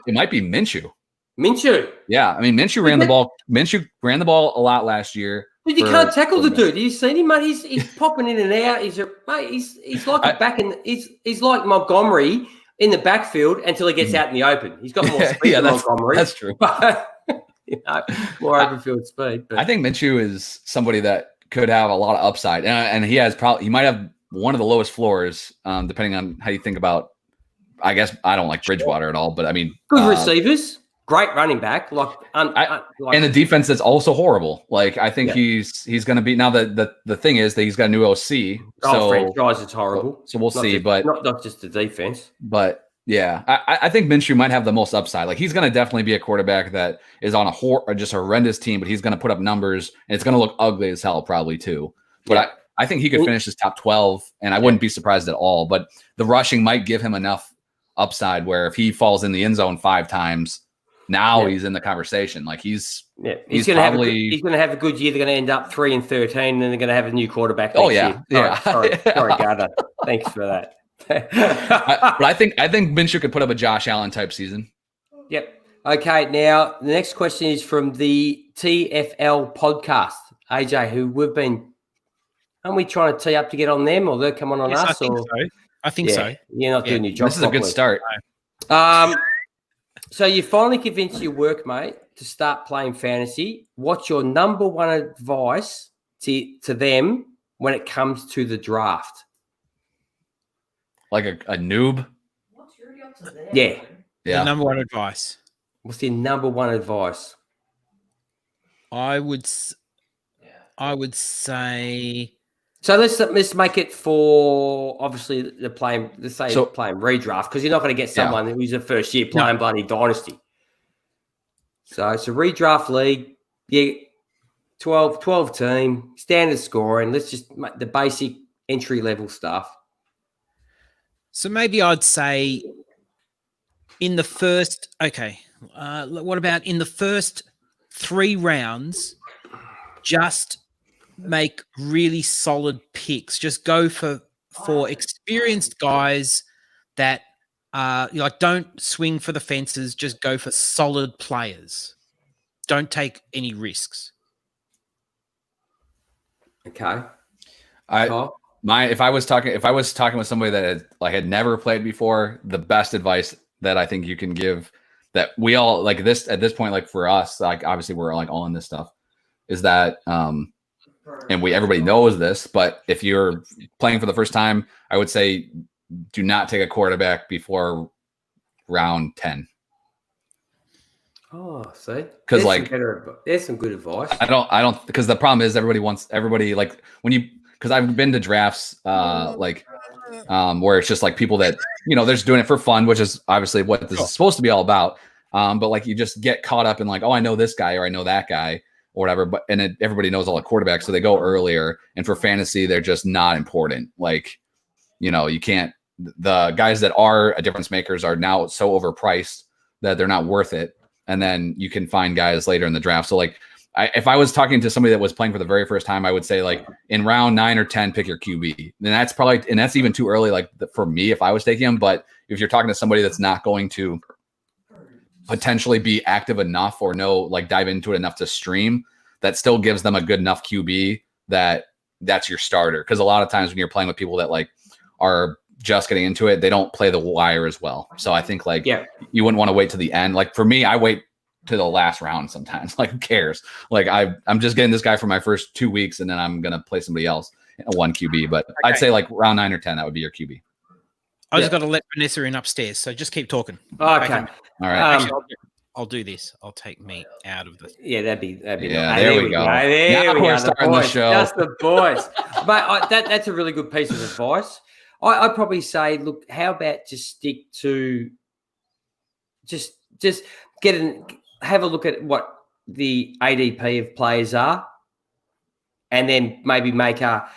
it might be Minshew. Minshew. Yeah, I mean Minshew ran the ball. Minshew ran the ball a lot last year. Dude, you can't tackle the dude. You seen him, mate? He's popping in and out. He's like he's like Montgomery in the backfield until he gets out in the open. He's got more speed than Montgomery. That's true. But, more open field speed. But. I think Minshew is somebody that could have a lot of upside, and he might have one of the lowest floors, depending on how you think about. I guess I don't like Bridgewater at all, but I mean, good receivers. Great running back, and the defense is also horrible. Like I think he's going to be now. The thing is that he's got a new OC. So franchise is horrible. So we'll see, but not just the defense. But yeah, I think Minshew might have the most upside. Like he's going to definitely be a quarterback that is on just a horrendous team, but he's going to put up numbers and it's going to look ugly as hell probably too. But I think he could finish his top 12, and I wouldn't be surprised at all. But the rushing might give him enough upside where if he falls in the end zone 5 times. Now he's in the conversation. Like he's going to have a good year. They're going to end up 3-13, and then they're going to have a new quarterback. Year. Sorry, Garda. Thanks for that. But I think Minshew could put up a Josh Allen type season. Yep. Okay. Now the next question is from the TFL podcast. AJ, who aren't we trying to tee up to get on them, or they're coming on us? I think so. You're not doing your job. This is a good start. So you finally convinced your workmate to start playing fantasy. What's your number one advice to them when it comes to the draft? Like a noob? What's your deal to them? Yeah. The number one advice. What's your number one advice? I would say. So let's make it for obviously playing redraft, because you're not going to get someone who's a first year playing bloody dynasty. So it's a redraft league. Yeah, 12 team, standard scoring. Let's just make the basic entry level stuff. So maybe I'd say in the first. Okay, what about in the first 3 rounds? Just make really solid picks. Just go for experienced guys that don't swing for the fences. Just go for solid players. Don't take any risks. Okay. If I was talking with somebody that had never played before, the best advice that I think you can give, that we all like this at this point, like for us, like obviously we're like all in this stuff, is that and everybody knows this, but if you're playing for the first time, I would say do not take a quarterback before round 10. Oh, see, because like there's some good advice. I don't because the problem is everybody like when you because I've been to drafts where it's just like people that they're just doing it for fun, which is obviously what this is supposed to be all about. But like you just get caught up in like, oh, I know this guy or I know that guy or whatever. But everybody knows all the quarterbacks, so they go earlier. And for fantasy, they're just not important. Like you can't. The guys that are a difference makers are now so overpriced that they're not worth it. And then you can find guys later in the draft. So like, if I was talking to somebody that was playing for the very first time, I would say like in round 9 or 10, pick your QB. And that's even too early. Like for me, if I was taking him, but if you're talking to somebody that's not going to potentially be active enough or dive into it enough to stream, that still gives them a good enough QB that's your starter. Cause a lot of times when you're playing with people that like are just getting into it, they don't play the wire as well. So I think you wouldn't want to wait to the end. Like for me, I wait to the last round sometimes. Like who cares? Like I'm just getting this guy for my first 2 weeks and then I'm gonna play somebody else one QB. But I'd say like round 9 or 10, that would be your QB. I just got to let Vanessa in upstairs, so just keep talking. Okay. All right. Actually, I'll do this. I'll take me out of the. Yeah, that'd be. Yeah, there we go. There we go. Starting the show. Just the boys. But that's a really good piece of advice. I'd probably say, look, how about just stick to just have a look at what the ADP of players are, and then maybe make a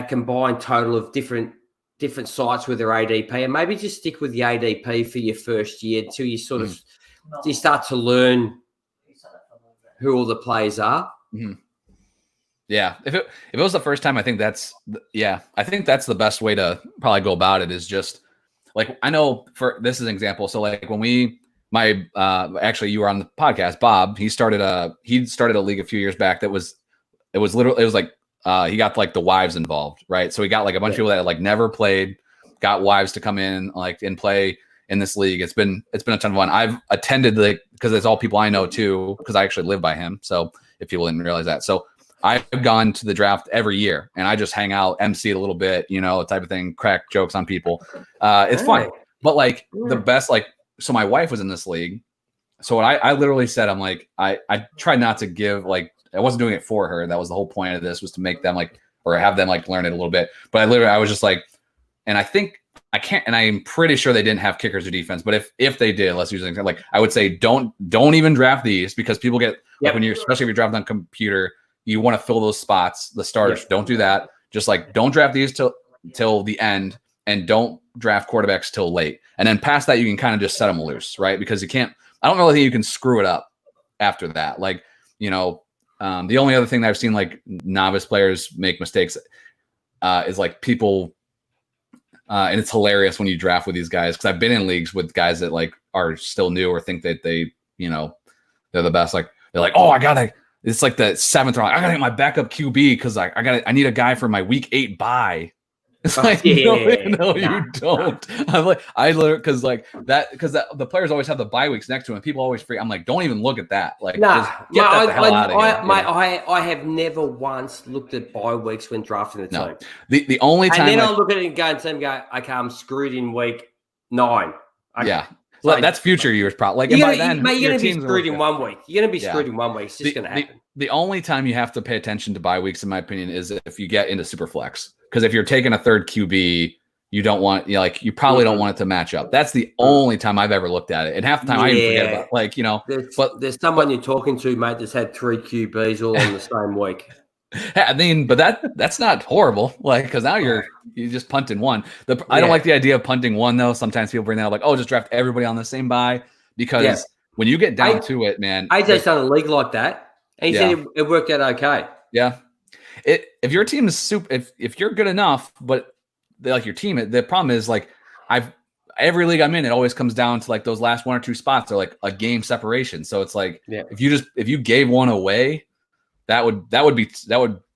combined total of different sites with their ADP, and maybe just stick with the ADP for your first year until you sort of you start to learn who all the players are. Mm-hmm. Yeah, if it was the first time, I think that's the best way to probably go about it. Is just like, I know for this is an example. So like when actually you were on the podcast, Bob, he started a league a few years back that was like he got like the wives involved, right? So he got like a bunch of people that had like never played, got wives to come in like and play in this league. It's been a ton of fun. I've attended because it's all people I know too, because I actually live by him. So if people didn't realize that, so I've gone to the draft every year and I just hang out, MC a little bit, type of thing, crack jokes on people. It's fun, but like the best, like, so my wife was in this league. So what I literally said, I'm like, I tried not to give, like, I wasn't doing it for her. That was the whole point of this, was to make them like, or have them like learn it a little bit. But I was just like, and I think I can't, and I'm pretty sure they didn't have kickers or defense, but if they did, let's use an example. Like I would say, don't even draft these, because people get like when especially if you're drafting on computer, you want to fill those spots, the starters. Don't do that. Just like, don't draft these till the end, and don't draft quarterbacks till late. And then past that, you can kind of just set them loose, right? Because you can't, I don't really think you can screw it up after that. Like, the only other thing that I've seen like novice players make mistakes is like people, and it's hilarious when you draft with these guys, because I've been in leagues with guys that like are still new or think that they, they're the best. Like they're like, oh, it's like the 7th round. I gotta get my backup QB because I need a guy for my week 8 bye. It's like, no, you don't. I'm like, I learned because the players always have the bye weeks next to them. People always free. I'm like, don't even look at that. Like, just get that the hell out of here. I have never once looked at bye weeks when drafting the team. The only time, and then I'll look at it and go, okay, I'm screwed in week 9. Yeah. Well, that's future years, probably. Like, you're going to be screwed in 1 week. You're going to be screwed in 1 week. It's just going to happen. The only time you have to pay attention to bye weeks, in my opinion, is if you get into super flex. Because if you're taking a third QB, you don't want, you probably don't want it to match up. That's the only time I've ever looked at it. And half the time I even forget about, there's someone you're talking to, mate, that's had 3 QBs all in the same week. I mean, but that's not horrible. Like, because now you just punting one. I don't like the idea of punting one, though. Sometimes people bring that up, like, oh, just draft everybody on the same bye. Because when you get down to it, man, AJ's done a league like that, and he said it worked out okay. Yeah, if your team is if you're good enough, but like your team, the problem is like every league I'm in, it always comes down to like those last 1 or 2 spots are like a game separation. So it's like if you gave one away, that would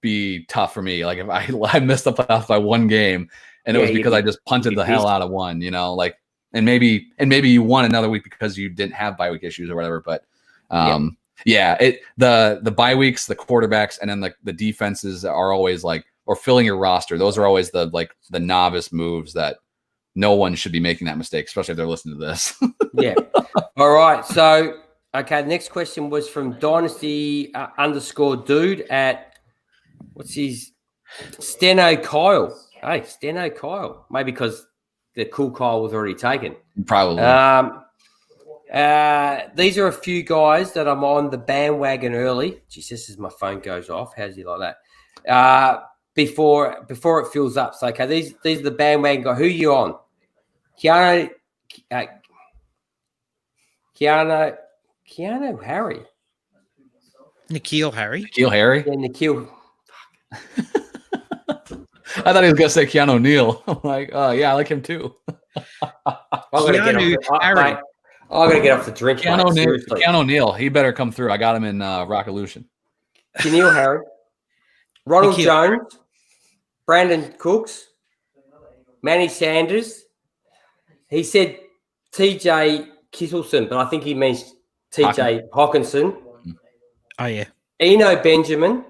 be tough for me. Like if I missed the playoffs by 1 game, and it was because I just punted the hell out of one, like, and maybe you won another week because you didn't have bye week issues or whatever. But the bye weeks, the quarterbacks, and then the defenses are always like, or filling your roster. Those are always the novice moves that no one should be making that mistake, especially if they're listening to this. Yeah. All right. So Okay, the next question was from Dynasty _ dude at what's his Steno Kyle. Hey, Steno Kyle. Maybe because the cool Kyle was already taken. Probably. These are a few guys that I'm on the bandwagon early. Jesus, as my phone goes off. How's he like that? Before it fills up. So okay, these are the bandwagon guys. Who are you on? Keanu Harry. N'Keal Harry. N'Keal Harry? Yeah, N'Keal. I thought he was going to say Keanu Neal. I'm like, oh, yeah, I like him too. I'm going to get off the drink. Keanu Neal. He better come through. I got him in Rockolution. N'Keal Harry. Ronald Jones. Brandon Cooks. Manny Sanders. He said TJ Kittleson, but I think he means TJ Hawkinson. Oh, yeah. Eno Benjamin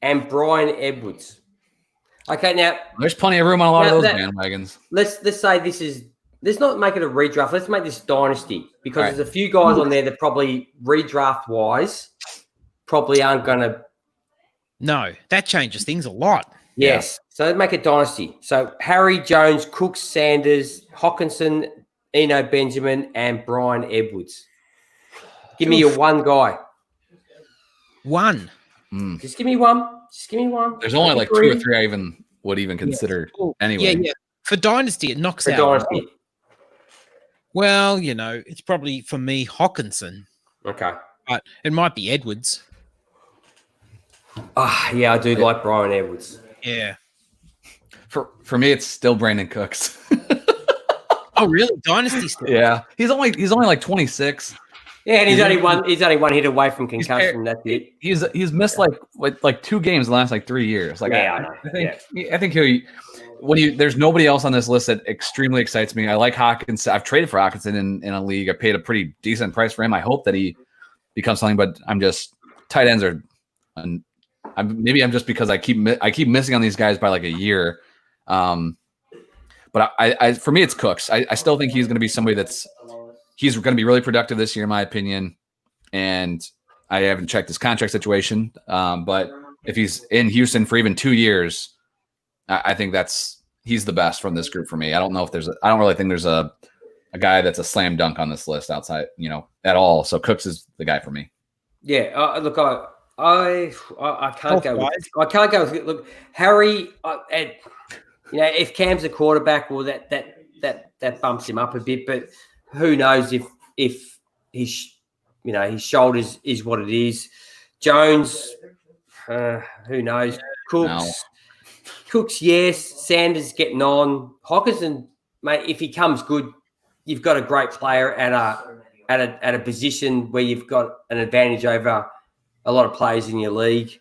and Brian Edwards. Okay, now there's plenty of room on a lot of those bandwagons. Let's say let's not make it a redraft. Let's make this dynasty because there's a few guys on there that probably redraft wise probably aren't going to. No, that changes things a lot. Yes. So let's make it dynasty. So Harry, Jones, Cooks, Sanders, Hawkinson, Eno Benjamin, and Brian Edwards. Give me your one guy. One. Just give me one. There's only like 2 or 3 I would even consider anyway. Yeah. For Dynasty, it knocks out. Dynasty. Well, it's probably for me Hawkinson. Okay. But it might be Edwards. Yeah, I do like Brian Edwards. Yeah. For me, it's still Brandon Cooks. Oh, really? Dynasty still? Yeah. He's only like 26. Yeah, and he's only one hit away from concussion. That's it. He's missed like 2 games in the last like 3 years. Like I think there's nobody else on this list that extremely excites me. I like Hawkins. I've traded for Hawkinson in a league. I paid a pretty decent price for him. I hope that he becomes something, but I'm just tight ends are. Maybe I'm just because I keep missing on these guys by like a year. But I for me it's Cooks. I still think he's going to be somebody he's going to be really productive this year in my opinion. And I haven't checked his contract situation. But if he's in Houston for even 2 years, I think he's the best from this group for me. I don't know if I don't really think there's a guy that's a slam dunk on this list outside, at all. So Cooks is the guy for me. Yeah. Look, I can't go. I can't go with look Harry. If Cam's a quarterback, well, that bumps him up a bit. But who knows if his his shoulders is what it is. Jones, who knows? Cooks, yes. Sanders getting on. Hawkinson, mate. If he comes good, you've got a great player at a position where you've got an advantage over a lot of players in your league.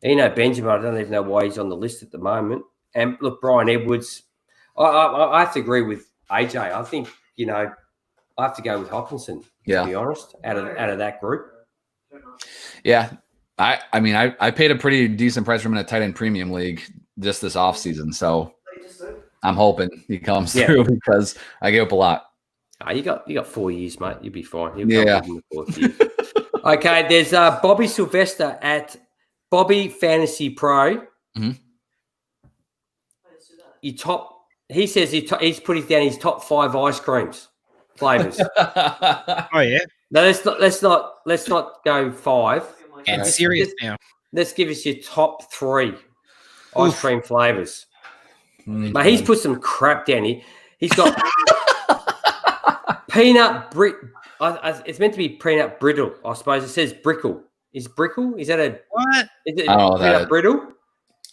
Benjamin, I don't even know why he's on the list at the moment. And look, Brian Edwards, I have to agree with AJ. I think, I have to go with Hawkinson, to be honest, out of that group. Yeah. I paid a pretty decent price for him in a tight end premium league just this offseason. So I'm hoping he comes through because I gave up a lot. You got 4 years, mate. You'll be fine. Okay, there's Bobby Sylvester at Bobby Fantasy Pro. Mm-hmm. He says he's putting down his top 5 ice creams flavors. Oh yeah. No, let's not go 5. Get serious now. Let's give us your top 3 ice cream flavors. Mate, he's put some crap down here. He's got peanut brick. It's meant to be peanut brittle, I suppose. It says brickle. Is brickle? Is that a what? Is it peanut brittle?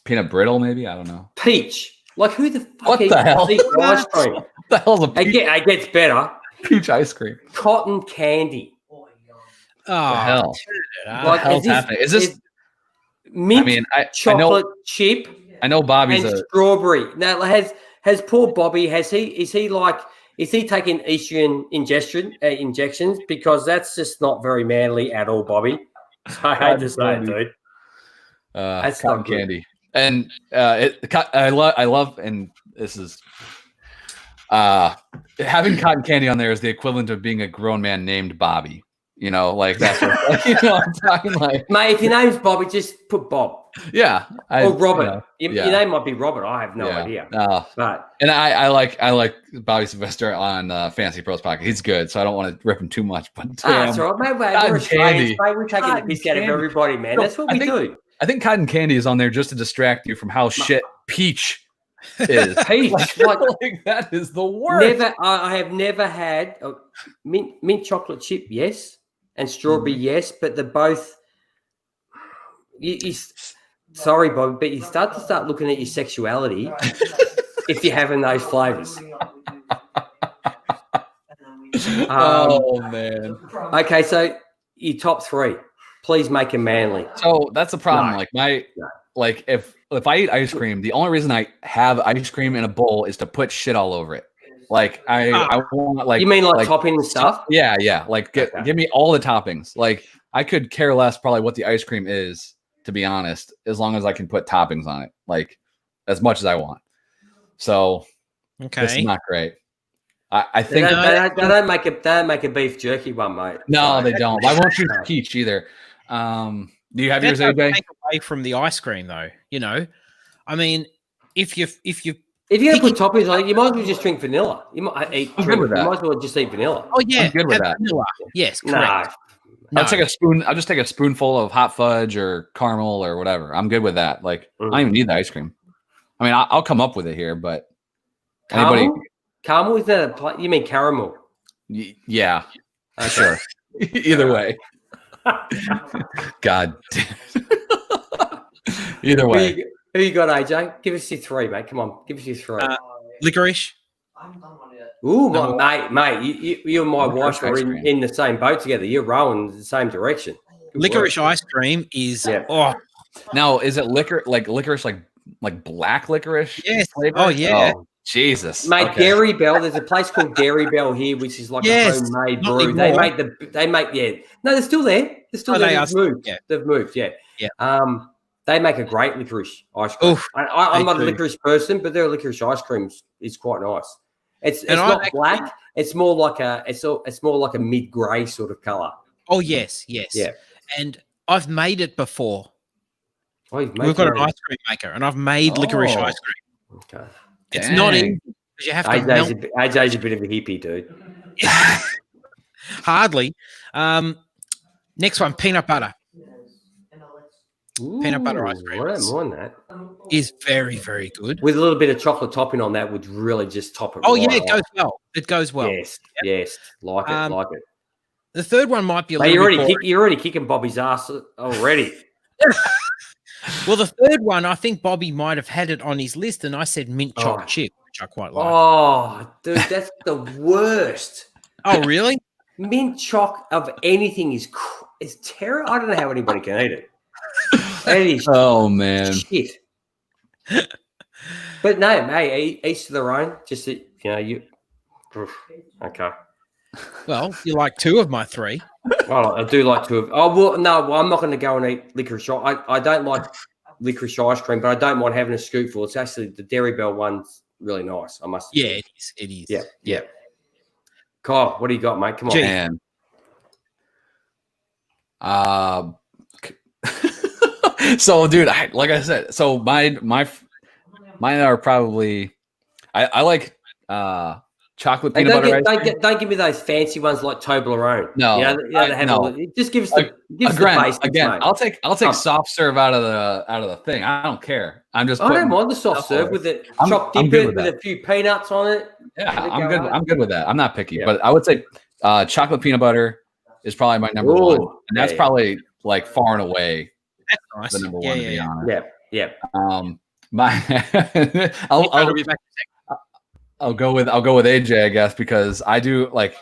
Peanut brittle, maybe? I don't know. Peach. Like who the fuck? What the hell? Ice cream. What the hell's a peach? It gets better. Peach ice cream. Cotton candy. Oh, the hell! Like, hell's happening? Is this mint? Chocolate chip. I know Bobby's and strawberry. Now has poor Bobby? Is he taking estrogen injections? Because that's just not very manly at all, Bobby. I hate to say it, dude. That's cotton candy, and I love, and this is having cotton candy on there is the equivalent of being a grown man named Bobby. You know, like that's what, you know what I'm talking like. Mate, if your name's Bobby, just put Bob. Yeah. Or Robert. Your name might be Robert. I have no idea. But and I like Bobby Sylvester on Fantasy Pros Podcast. He's good, so I don't want to rip him too much. But that's all right, mate. We're Australians, mate. We're taking the piss out of everybody, man. That's what we do. I think Cotton Candy is on there just to distract you from how shit Peach is. Peach, like that is the worst. I have never had mint chocolate chip, yes, and strawberry, yes, but they're both. Sorry, Bob, but you start looking at your sexuality if you're having those flavors. Oh man. Okay, so your top three. Please make them manly. So that's the problem. Like if I eat ice cream, the only reason I have ice cream in a bowl is to put shit all over it. Like I want like you mean like topping and stuff? Yeah. Like give me all the toppings. Like I could care less probably what the ice cream is, to be honest, as long as I can put toppings on it, like as much as I want. So this is not great. I think they don't make a beef jerky one, mate. No, they don't. I won't choose peach either. Do you have yours, AJ? Take away from the ice cream, though. You know, I mean, if you're gonna put toppings on it, you might as well just drink vanilla. You might good with that. You might as well just eat vanilla. Oh yeah, I'm good with that. Vanilla. Yes, correct. No. I'll take a spoon. I'll just take a spoonful of hot fudge or caramel or whatever. I'm good with that. Like I don't even need the ice cream. I mean, I'll come up with it here, but caramel is that you mean caramel? Yeah, sure. Either way. God damn. Either way. Who you got, AJ? Give us your three, mate. Come on, give us your three. Licorice. Ooh, mate, you and my wife are in the same boat together. You're rowing in the same direction. Licorice ice cream is Now, is it licorice like black licorice? Yes. Flavor? Oh yeah. Oh, Jesus. Mate, okay. Dairy Bell. There's a place called Dairy Bell here, which is like a homemade brew. They make No, they're still there. They're still there. They've moved. Yeah. They make a great licorice ice cream. I'm not a licorice person, but their licorice ice cream is quite nice. It's not black. It's more like a mid-grey sort of color. Oh yes. Yeah. And I've made it before. We've got an ice cream maker, and I've made licorice ice cream. Okay. It's not easy because you have to. AJ's a bit of a hippie, dude. Hardly. Next one, peanut butter. Ooh, peanut butter ice cream. I don't mind that. Is very, very good. With a little bit of chocolate topping on that would really just top it. Oh, yeah, it goes well. It goes well. Yes. Like it. The third one might be a little bit you're already kicking Bobby's ass already. Well, the third one, I think Bobby might have had it on his list, and I said mint chocolate chip, which I quite like. Oh, dude, that's the worst. Oh, really? Mint choc of anything is terrible. I don't know how anybody can eat it. That is man, shit. But no, hey, each to their own. Just you. Okay. Well, you like two of my three. Well, I do like two of. Oh well, no, I'm not going to go and eat licorice. I don't like licorice ice cream, but I don't mind having a scoopful. It's actually the Dairy Bell one's really nice. I must. Yeah, it is. It is. Yeah. Kyle, what do you got, mate? Come on. Man. So, dude, like I said, so mine are probably. I like chocolate peanut butter. Don't give me those fancy ones like Toblerone. No, just give us the basics, again. mate. I'll take soft serve out of the thing. I don't care. I don't mind the soft serve with it. Chopped dip it with a few peanuts on it. Yeah, I'm good. I'm good with that. I'm not picky, but I would say chocolate peanut butter is probably my number one, and that's probably like far and away the number one. To be honest. Yeah. I'll go with AJ, I guess, because I do like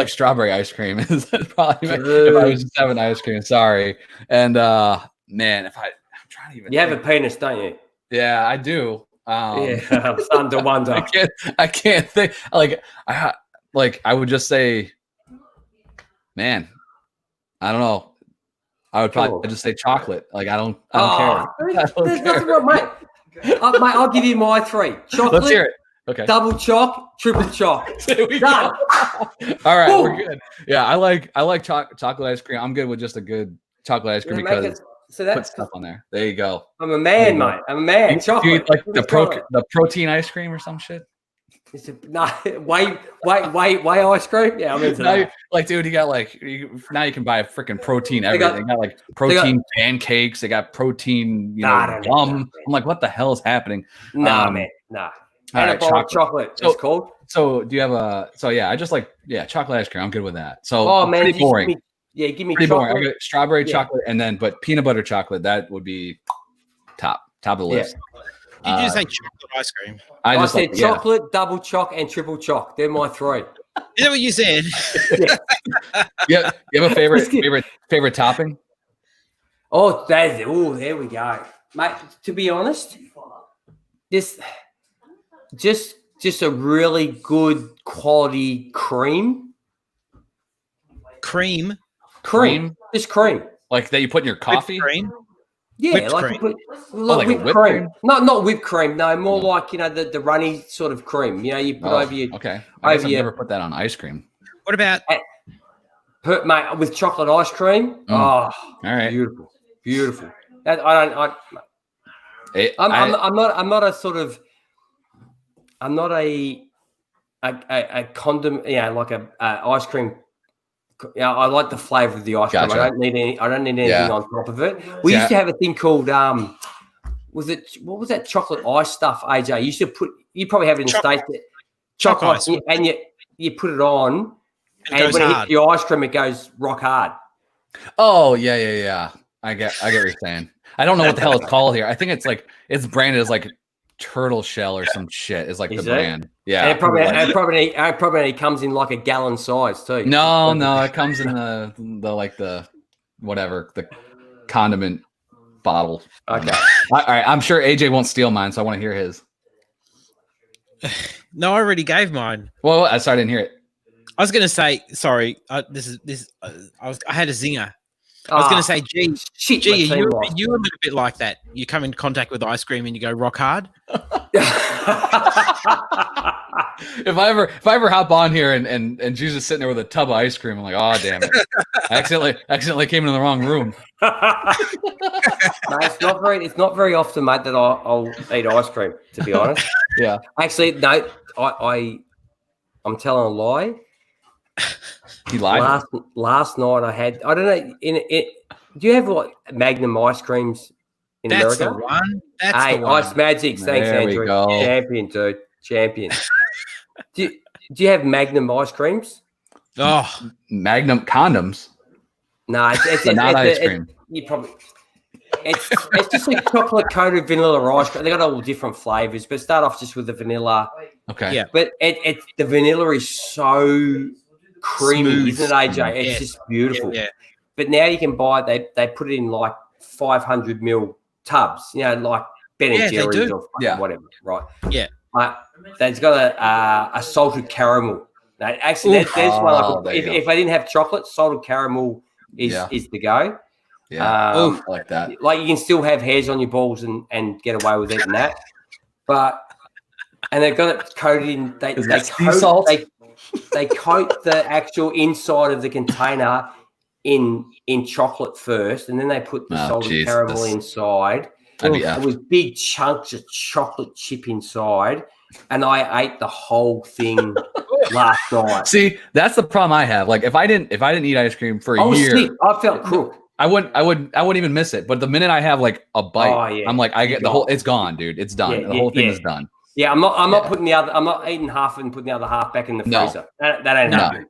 strawberry ice cream. Is probably if I was just having ice cream. Sorry, and man, I'm trying to even. You have a penis, don't you? Yeah, I do. I'm starting to wonder. I can't think. I would just say, man, I don't know. I would probably just say chocolate. Like I don't care. There's nothing wrong, mate. Mate, I'll give you my three. Chocolate. Let's hear it. Okay. Double choc, triple choc. There we Done. go. All right, we're good. Yeah, I like chocolate ice cream. I'm good with just a good chocolate ice cream because so put that's stuff on there. There you go. I'm a man, mate. I'm a man. Do you Chocolate. eat like the protein ice cream or some shit? No, whey ice cream. Yeah, I'm into that. Like, dude, you got like now you can buy a freaking protein everything. They got like protein pancakes. They got protein, gum. I'm like, what the hell is happening? Nah, man, nah. And a bowl of chocolate. It's called. So do you have a? So yeah, I just like chocolate ice cream. I'm good with that. So oh man, pretty boring. Give me pretty chocolate. boring. I got strawberry chocolate and then but peanut butter chocolate. That would be top of the list. Did you just say chocolate ice cream? I said chocolate, double choc, and triple choc. They're my three. Is that what you said? Yeah. You have a favorite topping? Oh, there we go, mate. To be honest, this just a really good quality cream. Cream. Just cream. Like that you put in your coffee? Whipped cream? Yeah, whipped like cream. Like whipped cream. Not whipped cream. No, more like the runny sort of cream. You put over your okay. I guess I've never put that on ice cream. What about mate with chocolate ice cream? Oh, all right, beautiful. That I'm not a condom. Yeah, like a ice cream. Yeah, I like the flavor of the ice cream. I don't need anything on top of it. We used to have a thing called what was that chocolate ice stuff, AJ? You probably have it in the States. Chocolate ice. And you put it on, and when it hits the ice cream, it goes rock hard. Oh yeah. I get what you're saying. I don't know what the hell it's called here. I think it's branded as like turtle shell or some shit. Is like the brand. Yeah. And it probably comes in like a gallon size too. No, it comes in the whatever, the condiment bottle. Okay. All right. I'm sure AJ won't steal mine, so I want to hear his. No, I already gave mine. Well, I didn't hear it. I was going to say, sorry. I had a zinger. I was going to say, G, are you a little bit like that? You come in contact with ice cream and you go rock hard. If I ever hop on here and Jesus sitting there with a tub of ice cream, I'm like, oh damn it! I accidentally came in the wrong room. No, it's not very often, mate, that I'll eat ice cream. To be honest, yeah. Actually, no, I'm telling a lie. He lied. Last night I don't know. Do you have like Magnum ice creams in America? That's the one. That's the one. Ice Magics. Thanks, there Andrew. We go. Champion, dude. Champion. do you have Magnum ice creams? Oh, Magnum condoms. No, it's not ice cream. You probably. It's just a chocolate coated vanilla ice cream. They got all different flavors, but start off just with the vanilla. Okay. Yeah. But the vanilla is so creamy, smooth, isn't it, AJ? It's just beautiful. Yeah. But now you can buy they put it in like 500 ml tubs, like Ben and Jerry's or whatever, right? Yeah. That's got a salted caramel. Now, actually, there's one. If I didn't have chocolate, salted caramel is the go. Yeah, I like that. Like you can still have hairs on your balls and get away with eating that, and they've got it coated in. They coat the actual inside of the container in chocolate first, and then they put the salted caramel inside. It was big chunks of chocolate chip inside, and I ate the whole thing last night. See, that's the problem I have. Like if I didn't eat ice cream for a year, sick. I felt crook. I wouldn't even miss it. But the minute I have like a bite, I'm like, I get the whole. It's gone, dude. It's done. The whole thing is done. Yeah, I'm not putting the other. I'm not eating half and putting the other half back in the freezer. That ain't happening.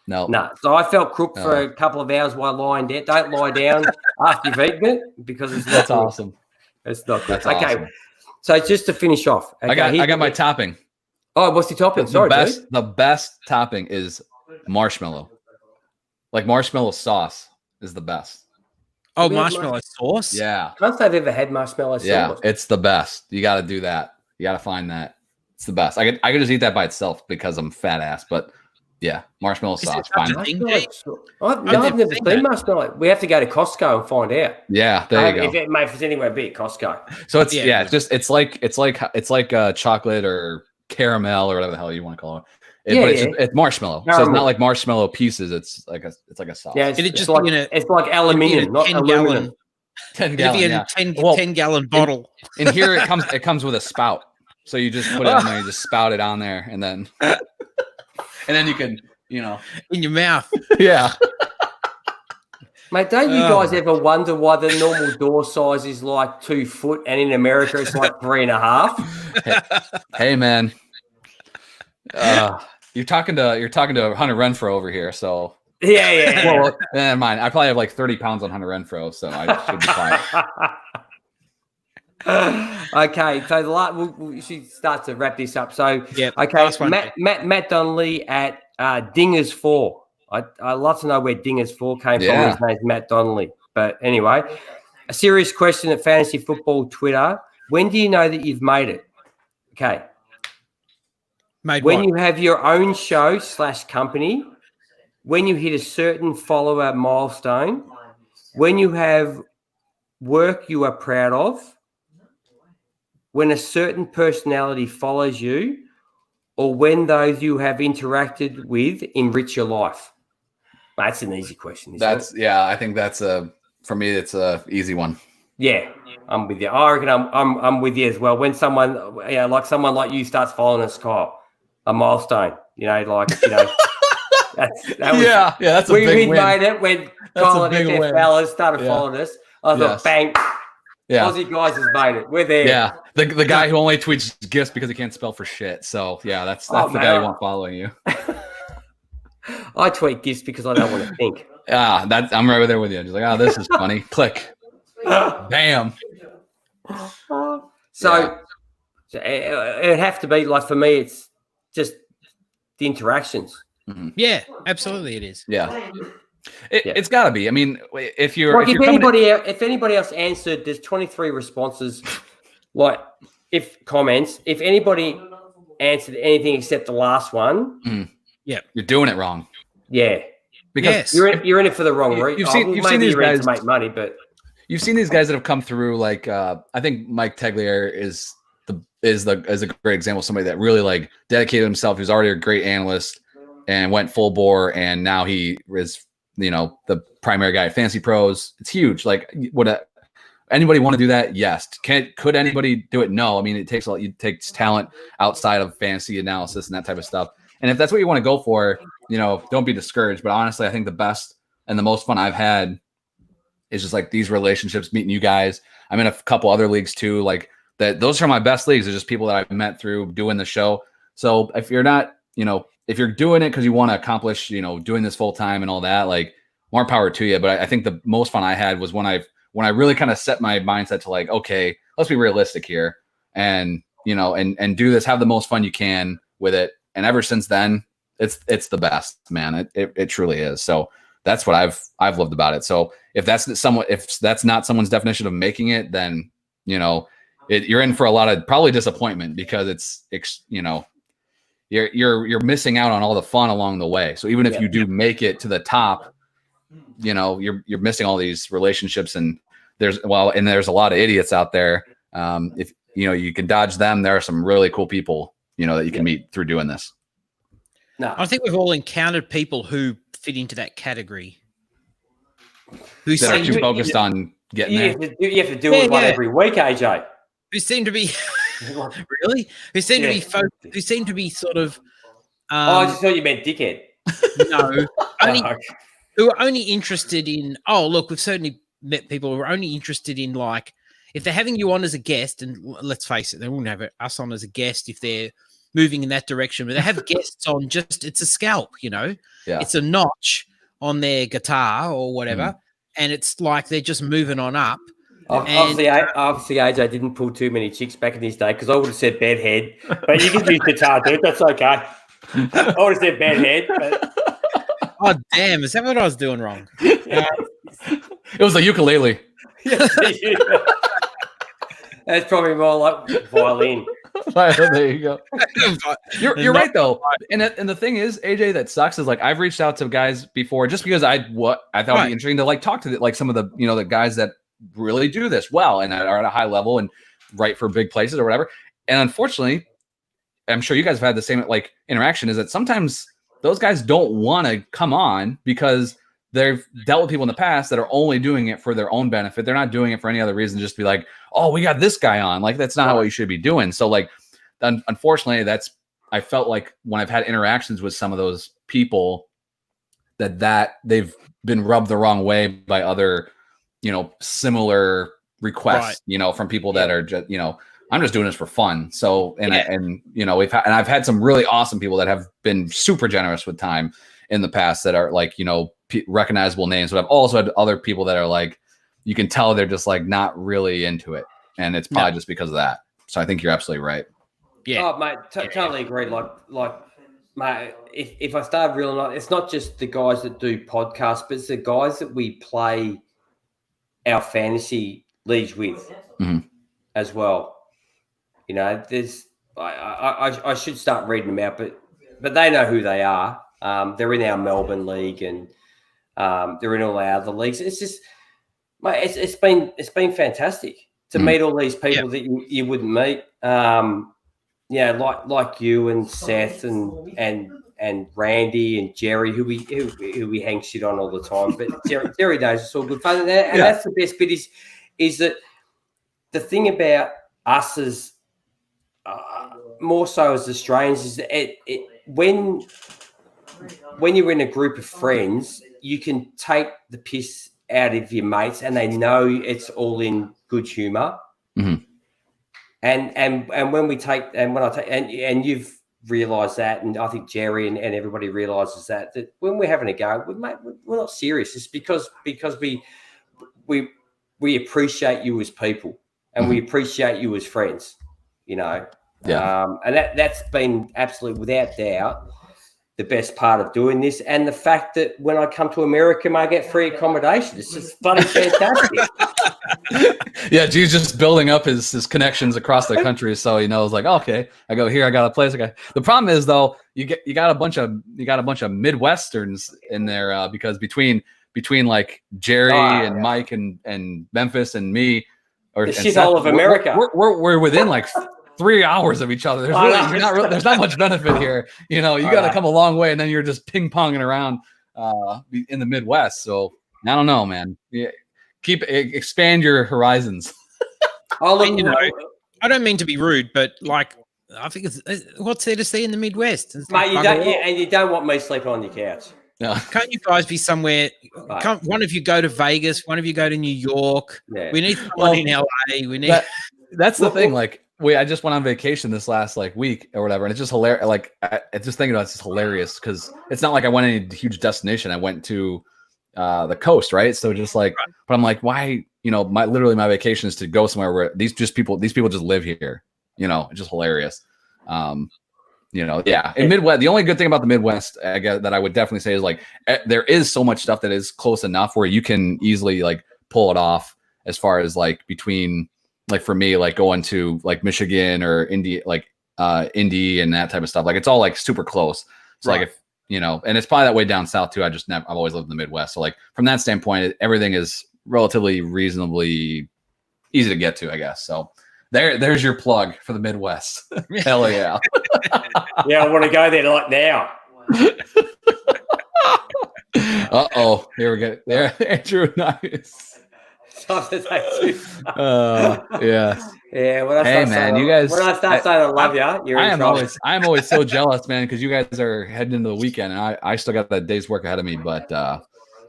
No. So I felt crook for a couple of hours while lying down. Don't lie down after you've eaten it because it's that's awesome. It's not good. That's okay. Awesome. So just to finish off, I got my topping. Oh, what's the topping? The best topping is marshmallow. Like marshmallow sauce is the best. Oh, marshmallow sauce? Yeah. I don't think I've ever had marshmallow sauce. Yeah, it's the best. You got to do that. You got to find that. It's the best. I could just eat that by itself because I'm fat ass, but yeah, marshmallow sauce. Fine. I've never seen marshmallow. We have to go to Costco and find out. Yeah, there you go. If it's anywhere, be at Costco. So it's it's like chocolate or caramel or whatever the hell you want to call it. But it's marshmallow. So it's not like marshmallow pieces. It's like a sauce. Yeah, it's like aluminium, not aluminum. 10-gallon 10-gallon bottle. And here it comes with a spout. So you just put it on there, you just spout it on there, and then you can, in your mouth. Yeah. Mate, don't you guys ever wonder why the normal door size is like 2 foot and in America it's like 3.5? Hey man. You're talking to Hunter Renfrow over here, so yeah. Well, never mind. I probably have like 30 pounds on Hunter Renfrow, so I should be fine. Okay, so we should start to wrap this up. So, okay, Matt Donnelly at Dingers 4. I love to know where Dingers 4 came from. His name's Matt Donnelly. But anyway, a serious question at Fantasy Football Twitter. When do you know that you've made it? Okay. When you have your own show / company, when you hit a certain follower milestone, when you have work you are proud of, when a certain personality follows you, or when those you have interacted with enrich your life. That's an easy question. I think that's for me, it's a easy one. Yeah, I'm with you. I reckon I'm with you as well. When someone, like someone like you starts following us, Kyle, a milestone, that's a big win. We made it when Kyle and FF Fellas started following us. I thought, bang, Aussie guys has made it. We're there. Yeah, the guy who only tweets gifts because he can't spell for shit. So yeah, that's the guy who won't following you. I tweet gifts because I don't want to think. I'm right there with you. Just like, this is funny. Click. Bam. So it'd have to be like, for me, it's just the interactions. Mm-hmm. Yeah, absolutely, it is. Yeah, it's got to be. I mean, if anybody else answered, there's 23 responses. Like, if anybody answered anything except the last one, you're doing it wrong. Yeah, because you're in it for the wrong reason. You've seen these guys to make money, but you've seen these guys that have come through. Like, I think Mike Teglier is a great example of somebody that really like dedicated himself. He was already a great analyst and went full bore, and now he is the primary guy at Fantasy Pros. It's huge. Like, anybody want to do that? Yes. Could anybody do it? No. I mean, it takes talent outside of fantasy analysis and that type of stuff. And if that's what you want to go for, don't be discouraged. But honestly, I think the best and the most fun I've had is just like these relationships, meeting you guys. I'm in a couple other leagues too. Like that, those are my best leagues. They're just people that I've met through doing the show. So if you're not, if you're doing it because you want to accomplish, doing this full time and all that, like, more power to you. But I think the most fun I had was when I really kind of set my mindset to like, okay, let's be realistic here, and and do this, have the most fun you can with it. And ever since then, it's the best, man. It truly is. So that's what I've loved about it. So if that's not someone's definition of making it, then you're in for a lot of probably disappointment, because you're missing out on all the fun along the way. So even if you do make it to the top, you're missing all these relationships, and there's a lot of idiots out there. If you can dodge them, there are some really cool people that you can meet through doing this. No, I think we've all encountered people who fit into that category. Who are too focused on getting there. You have to do it every week, AJ. Who seem to be really? Who seem to be who seem to be sort of. I just thought you meant dickhead. No, who are only interested in. Oh, look, we've certainly met people who are only interested in, like, if they're having you on as a guest, and let's face it, they wouldn't have us on as a guest if they're moving in that direction, but they have guests on it's a scalp, it's a notch on their guitar or whatever. And it's like, they're just moving on up. Obviously, AJ didn't pull too many chicks back in his day, because I would have said bedhead, but you can use guitar, dude. That's okay. I would have said bedhead, but... Oh, damn. Is that what I was doing wrong? It was the ukulele. That's probably more like violin. There you go. You're right though, and the thing is, AJ, that sucks is, like, I've reached out to guys before just because I thought it'd be interesting to, like, talk to like some of the the guys that really do this well and are at a high level and write for big places or whatever. And unfortunately, I'm sure you guys have had the same like interaction, is that sometimes those guys don't want to come on because they've dealt with people in the past that are only doing it for their own benefit. They're not doing it for any other reason, just to be like, oh, we got this guy on. Like, that's not what you should be doing. So like, unfortunately, I felt like when I've had interactions with some of those people that they've been rubbed the wrong way by other, similar requests, from people that are just, I'm just doing this for fun. So, I've had some really awesome people that have been super generous with time in the past that are like, recognizable names, but I've also had other people that are like, you can tell they're just like not really into it. And it's probably just because of that. So I think you're absolutely right. Yeah. Oh, mate, totally agree. Like, mate, if I start realizing, it's not just the guys that do podcasts, but it's the guys that we play our fantasy leagues with as well. There's I should start reading them out, but they know who they are. They're in our Melbourne league and they're in all our other leagues. It's just, mate, it's been fantastic to meet all these people that you wouldn't meet. Like you and Seth and Randy and Jerry, who we hang shit on all the time. But Jerry knows it's all good fun, and that's the best bit is that the thing about us as more so as Australians is that when you're in a group of friends, you can take the piss out of your mates, and they know it's all in good humor. And when we take and you've realised that, and I think Jerry and everybody realises that when we're having a go, we're not serious. It's because we appreciate you as people, and we appreciate you as friends. And that's been absolutely without doubt the best part of doing this, and the fact that when I come to America, I get free accommodation. It's just bloody fantastic. Yeah, G's just building up his connections across the country, so he knows like, okay, I go here, I got a place. Okay. The problem is though, you got a bunch of Midwesterns in there because between like Jerry and Mike and Memphis and me, or Seth, all of America, we're within like 3 hours of each other. There's not much benefit here. You got to come a long way, and then you're just ping ponging around in the Midwest. So I don't know, man. Yeah, expand your horizons. I don't mean to be rude, but like, I think what's there to see in the Midwest? Mate, you don't want me sleeping on your couch. No. Can't you guys be somewhere? Can't one of you go to Vegas? One of you go to New York? Yeah. We need someone in LA. We need. That's the thing. Like, I just went on vacation this last week or whatever, and it's just hilarious. Like, I just thinking about it's just hilarious because it's not like I went any huge destination. I went to the coast, right? So just like, but I'm like, why? My vacation is to go somewhere where these people just live here. It's just hilarious. In Midwest, the only good thing about the Midwest, I guess, that I would definitely say is like there is so much stuff that is close enough where you can easily like pull it off. As far as like between like for me, like going to like Michigan or Indy, like Indy and that type of stuff, like it's all like super close. So like if and it's probably that way down south too. I've always lived in the Midwest, so like from that standpoint, everything is relatively reasonably easy to get to, I guess. So. There's your plug for the Midwest. Hell yeah. Yeah, I want to go there like now. Uh-oh. Here we go. There, Andrew, nice. Yeah. Yeah, when I start saying I love you, you're in trouble. I am always so jealous, man, because you guys are heading into the weekend, and I still got that day's work ahead of me, but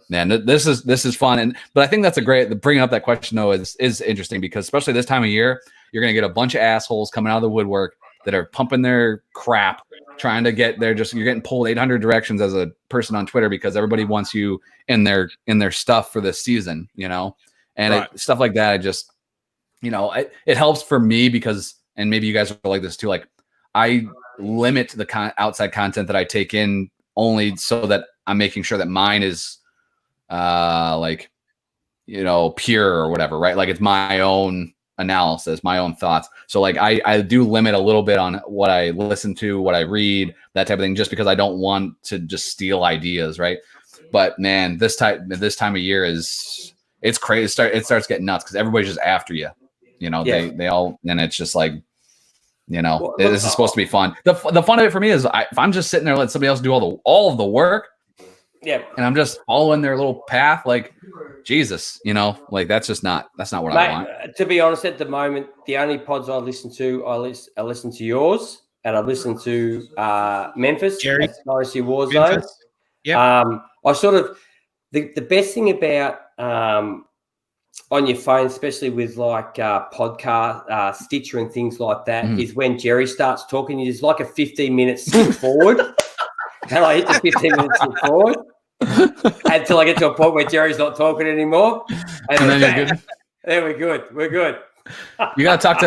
man, this is fun. But I think that's bringing up that question though is interesting because especially this time of year, you're going to get a bunch of assholes coming out of the woodwork that are pumping their crap, trying to get there. You're getting pulled 800 directions as a person on Twitter because everybody wants you in their stuff for this season, and stuff like that. I just, it helps for me because, and maybe you guys are like this too. Like I limit the outside content that I take in only so that I'm making sure that mine is pure or whatever, right? Like it's my own analysis, my own thoughts. So like I do limit a little bit on what I listen to, what I read, that type of thing, just because I don't want to just steal ideas, right? But man, this time of year it's crazy. It starts getting nuts because everybody's just after you. They all, and it's just like You know, this is supposed to be fun. The fun of it for me is if I'm just sitting there letting somebody else do all of the work, yeah, and I'm just following their little path, like Jesus, you know, like that's not what I want. To be honest, at the moment, the only pods I listen to, I listen to yours, and I listen to Memphis, Jerry, Dynasty Warzone. Yeah. I sort of the best thing about on your phone, especially with like podcast, Stitcher and things like that, is when Jerry starts talking. There's like a 15-minute skip forward, and I hit the 15-minute skip forward until I get to a point where Jerry's not talking anymore, and then you're good. Then we're good. We're good. You gotta talk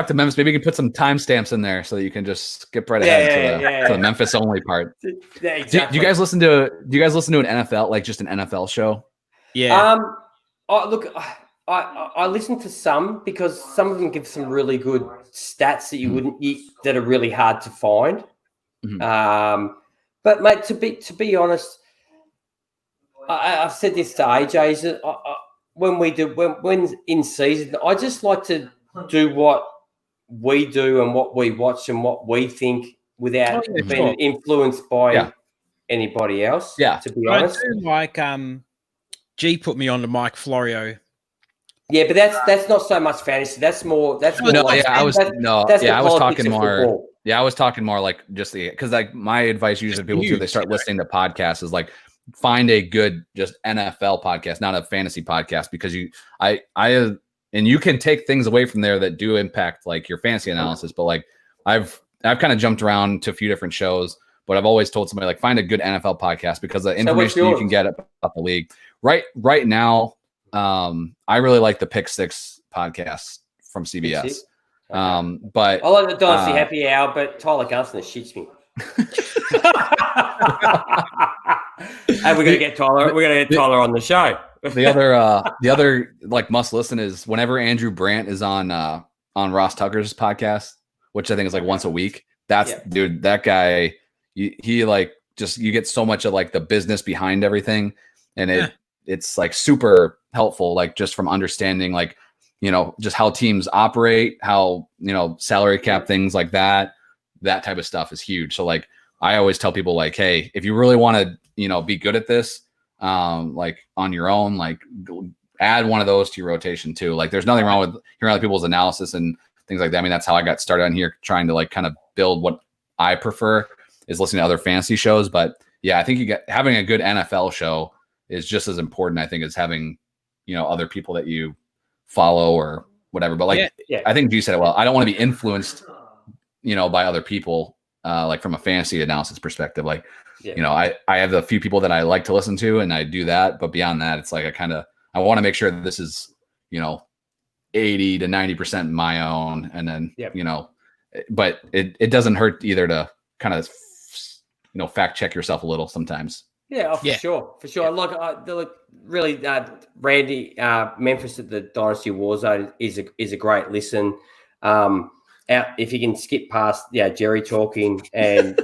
to Memphis. Maybe you can put some timestamps in there so that you can just skip right ahead to the Memphis only part. Yeah, exactly. Do you guys listen to an NFL, like just an NFL show? Yeah. I listen to some because some of them give some really good stats that you wouldn't that are really hard to find. But mate, to be honest, I've said this to AJ. Is that when in season, I just like to do what we do and what we watch and what we think without being influenced by anybody else. Yeah, to be honest, I do like G put me on to Mike Florio. Yeah, but that's not so much fantasy. That's more. I was talking more. Football. Yeah, I was talking more like just because like my advice usually to people too, they start listening to podcasts is like find a good just NFL podcast, not a fantasy podcast, because and you can take things away from there that do impact like your fantasy analysis. But like I've kind of jumped around to a few different shows, but I've always told somebody like find a good NFL podcast because the information you can get about the league right now. I really like the Pick Six podcast from CBS. But I like the Dynasty Happy Hour, but Tyler Gunston shits me. And we're gonna get Tyler. We're gonna get Tyler on the show. The other like must listen is whenever Andrew Brandt is on Ross Tucker's podcast, which I think is like once a week. Dude, that guy. He like just you get so much of like the business behind everything, and it's like super helpful, like just from understanding like, you know, just how teams operate, how, you know, salary cap, things like that type of stuff is huge. So like, I always tell people like, hey, if you really want to, you know, be good at this, like on your own, like add one of those to your rotation too. Like there's nothing wrong with hearing other people's analysis and things like that. I mean, that's how I got started on here, trying to like kind of build what I prefer is listening to other fantasy shows. But yeah, I think having a good NFL show is just as important, I think, as having, you know, other people that you follow or whatever. But like, I think you said it well. I don't want to be influenced, you know, by other people, like from a fantasy analysis perspective. Like, you know, I have a few people that I like to listen to and I do that. But beyond that, it's like I want to make sure that this is, you know, 80 to 90% my own. And then, you know, but it doesn't hurt either to kind of, you know, fact check yourself a little sometimes. Yeah, for sure. Yeah. Like, really, Randy, Memphis at the Dynasty Warzone is a great listen. If you can skip past, Jerry talking and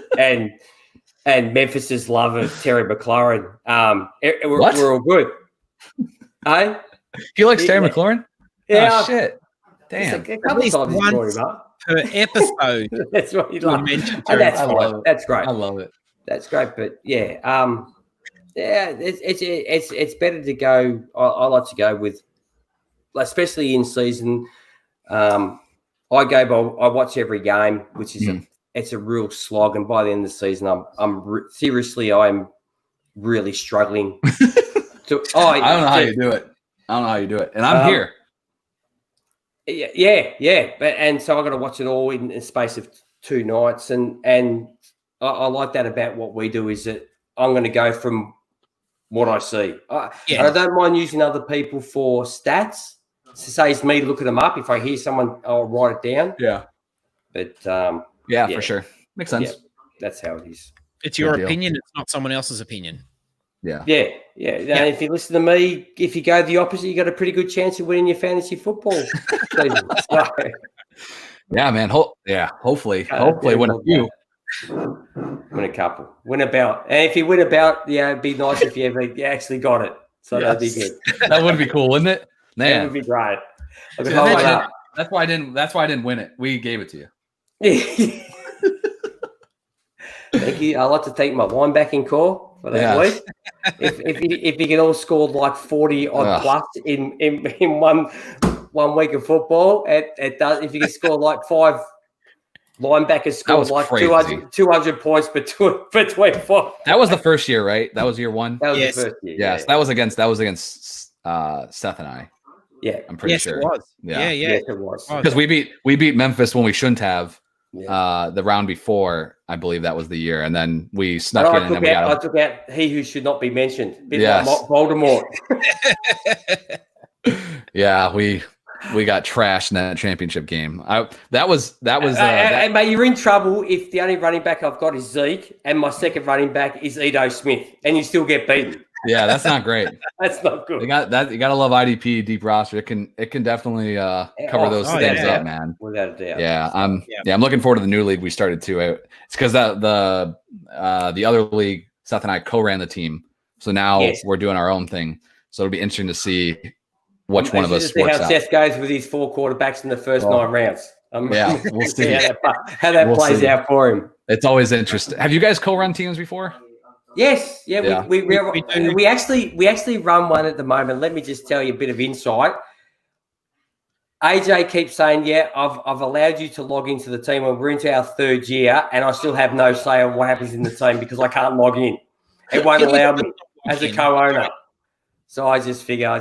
Memphis's love of Terry McLaurin, we're all good. Hey, he likes Terry McLaurin? Yeah. Oh, shit. Damn. At least once per episode. That's what he loves. That's great. I love it. That's great, but it's better to go. I like to go with, especially in season. I watch every game, which is it's a real slog, and by the end of the season, I'm really struggling. I don't know how you do it. And I'm here. Yeah. But so I got to watch it all in the space of 2 nights, and I like that about what we do is that I'm going to go from what I see. And I don't mind using other people for stats. To say it's me looking them up. If I hear someone, I'll write it down. Yeah. But for sure. Makes sense. Yeah, that's how it is. It's your opinion. It's not someone else's opinion. Yeah. Yeah. And if you listen to me, if you go the opposite, you got a pretty good chance of winning your fantasy football season. Yeah, man. Hopefully win a few. Win a couple. Win a belt. And if you win a belt, it'd be nice if you actually got it. So that'd be good. That would be cool, wouldn't it? Man. That would be great. That's why I didn't win it. We gave it to you. Thank you. I'd like to thank my linebacking core for that week. If you can all score like 40 odd plus in one week of football, it does. If you can score like 5 linebackers score like 200 points between 4. That was the first year, right? That was year 1. That was the first year. Yes, that was against Seth and I. Yeah, I'm pretty sure. It was. Yeah. Yes, it was. Because we beat Memphis when we shouldn't have. The round before, I believe that was the year, and then we snuck in. I took out he who should not be mentioned. Like Voldemort. Yeah, we got trashed in that championship game. That was. Mate, you're in trouble if the only running back I've got is Zeke, and my second running back is Edo Smith, and you still get beaten. Yeah, that's not great. That's not good. You got to love IDP deep roster. It can definitely cover those things up, man. Without a doubt. Yeah, I'm looking forward to the new league we started too. It's because the other league, Seth and I co-ran the team, so now we're doing our own thing. So it'll be interesting to see which one of us works how out. Seth goes with his 4 quarterbacks in the first 9 rounds. We'll see how that plays out for him. It's always interesting. Have you guys co-run teams before? Yes, we actually run one at the moment. Let me just tell you a bit of insight. AJ keeps saying, I've allowed you to log into the team when we're into our 3rd year, and I still have no say on what happens in the team because I can't log in. It won't allow me as a co-owner. So I just figure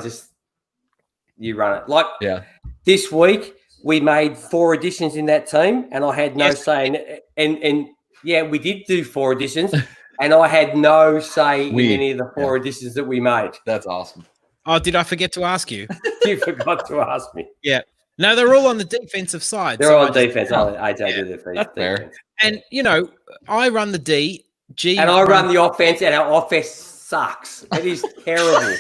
you run it. This week we made 4 additions in that team, and I had no say. And we did do 4 additions. And I had no say in any of the 4 additions that we made. That's awesome. Oh, did I forget to ask you? You forgot to ask me. Yeah. No, they're all on the defensive side. They're all on defense. AJ did the defense. That's fair. And, I run the D. And I run the offense, and our offense sucks. It is terrible.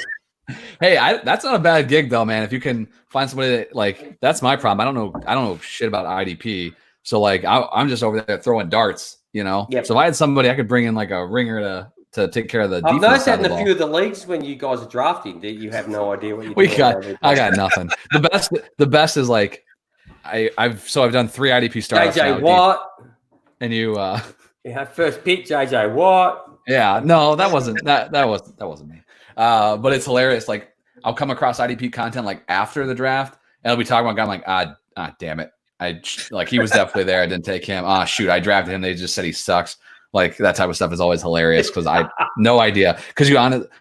Hey, that's not a bad gig, though, man. If you can find somebody that's my problem. I don't know shit about IDP. So, I'm just over there throwing darts. So if I had somebody, I could bring in like a ringer to take care of the defense. I've noticed that in a few of the leagues when you guys are drafting that you have no idea what you're doing. I got nothing. The best is like I've done 3 IDP startups. JJ Watt. And you first pick JJ Watt. Yeah, no, that wasn't me. But it's hilarious. Like I'll come across IDP content like after the draft and I'll be talking about a guy. I'm like, damn it. He was definitely there. I didn't take him. Shoot, I drafted him. They just said he sucks. Like that type of stuff is always hilarious because I no idea. Because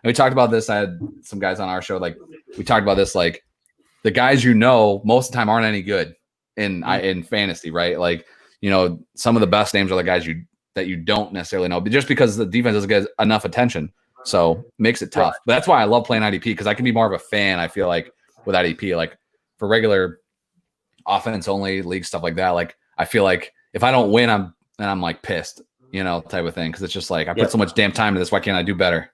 we talked about this. I had some guys on our show. Like we talked about this. Like the guys most of the time aren't any good in fantasy, right? Like some of the best names are the guys that you don't necessarily know, but just because the defense doesn't get enough attention, so it makes it tough. But that's why I love playing IDP because I can be more of a fan. I feel like with IDP, like for regular offense only league stuff like that, like I feel like if I don't win I'm like pissed, type of thing, because it's just like I put so much damn time into this, why can't I do better?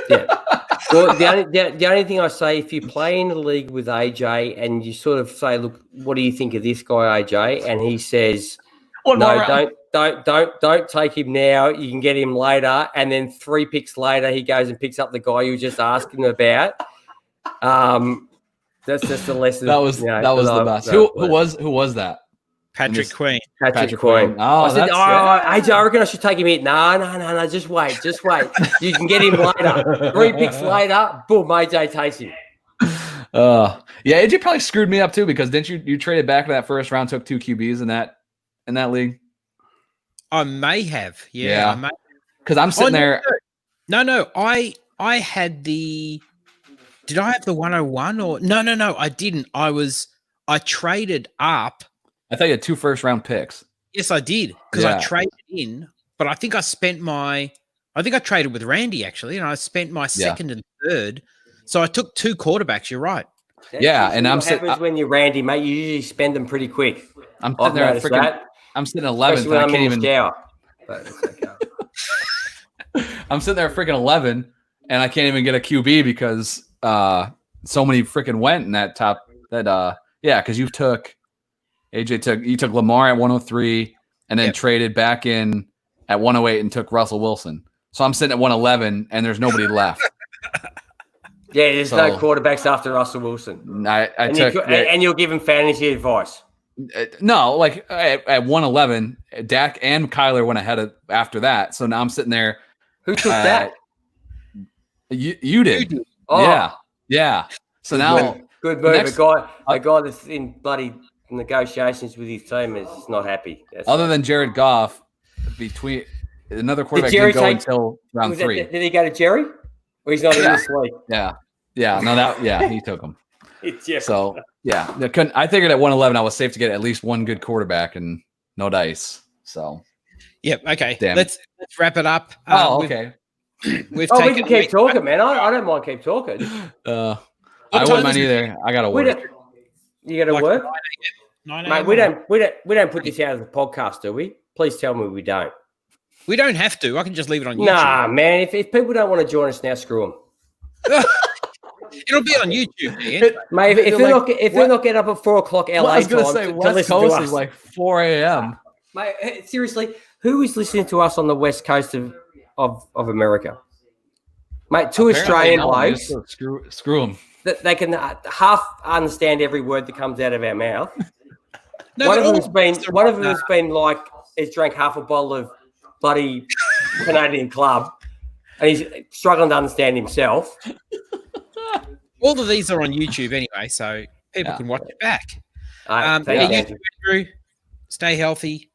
Well, the only thing I say, if you play in the league with AJ and you sort of say, look, what do you think of this guy, AJ? And he says, don't take him now, you can get him later, and then 3 picks later he goes and picks up the guy you were just asking about. That's just the lesson. That was the best. Who was that? Patrick Queen. Patrick Queen. Oh, I said, AJ, I reckon I should take him in. No. Just wait. You can get him later. 3 picks later, boom, AJ takes him. AJ probably screwed me up too because didn't you traded back to that first round, took 2 QBs in that league? I may have. Yeah. Because I'm sitting there. No. I had the. Did I have the 101 or no? I didn't. I traded up. I thought you had 2 first-round picks. Yes, I did because I traded in, but I think I traded with Randy actually, and I spent my second and third. So I took 2 quarterbacks. You're right. And I'm sitting. Happens when you're Randy, mate. You usually spend them pretty quick. I'm sitting there. I'm sitting 11th. I can't even. But it's okay. I'm sitting there freaking 11, and I can't even get a QB because so many freaking went in that top. Because you took Lamar at 103 and then traded back in at 108 and took Russell Wilson. So I'm sitting at 111 and there's nobody left. There's no quarterbacks after Russell Wilson. And you'll give him fantasy advice. No, like at 111, Dak and Kyler went ahead after that. So now I'm sitting there. Who took that? You did. Oh. Yeah. So good now move. Good move. A guy that's in bloody negotiations with his team is not happy. Other than Jared Goff, between another quarterback didn't go until round 3. Did he go to Jerry? Or he's not in this league? Yeah. No, he took him. Yeah. So I figured at 111 I was safe to get at least one good quarterback and no dice. So yep. Okay. Damn. Let's wrap it up. Okay. We can keep talking, man. I don't mind keep talking. I wouldn't mind either. I gotta work. You gotta work? 9 Mate, we don't put this out as a podcast, do we? Please tell me we don't. We don't have to. I can just leave it on YouTube. Nah, man. If people don't want to join us now, screw them. It'll be on YouTube, man. Mate, if they're not getting up at 4 o'clock LA I was gonna time say to West listen Coast to us. is like 4 a.m. Mate, seriously, who is listening to us on the West Coast of America? Mate, two Australian blokes. Screw them. That they can half understand every word that comes out of our mouth. No, one of them has been like he's drank half a bottle of bloody Canadian Club, and he's struggling to understand himself. All of these are on YouTube anyway, so people can watch it back. Andrew, stay healthy.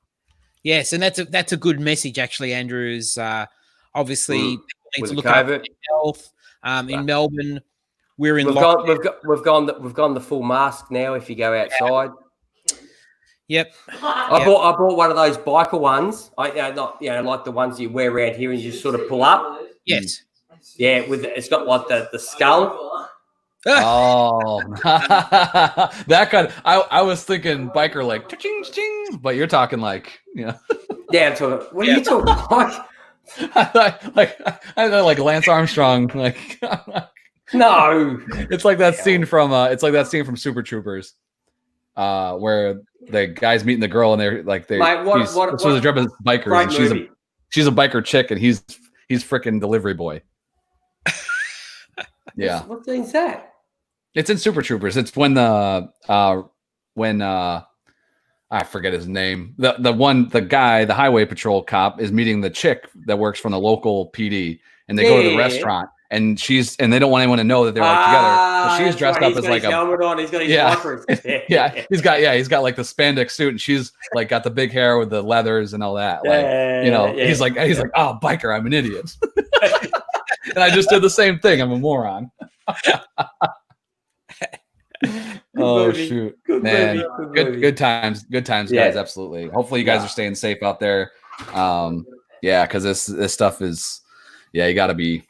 Yes, and that's a good message, actually, Andrew. Is obviously people need to look after their health. In Melbourne, we're in lockdown. We've gone the full mask now. If you go outside. Yep. I bought one of those biker ones. Like the ones you wear around here and you just sort of pull up. Yes. Yeah, it's got like the skull. Oh, that kind. I was thinking biker like ching ching, but you're talking like Yeah, I'm talking. What are you talking like? like Lance Armstrong. Like no, it's like that scene from Super Troopers, where the guy's meeting the girl and they're like so the job is bikers and she's a biker chick and he's freaking delivery boy. Yeah, what thing's that? It's in Super Troopers. It's when I forget his name. The guy, the highway patrol cop, is meeting the chick that works from the local PD, and they go to the restaurant, and they don't want anyone to know that they're like together. But she's dressed up as like a helmet on. He's got his wipers. He's got like the spandex suit, and she's like got the big hair with the leathers and all that. He's like, oh, biker, I'm an idiot. And I just did the same thing. I'm a moron. Shoot, man! Good times, guys. Absolutely. Hopefully, you guys are staying safe out there. Because this stuff is, you gotta be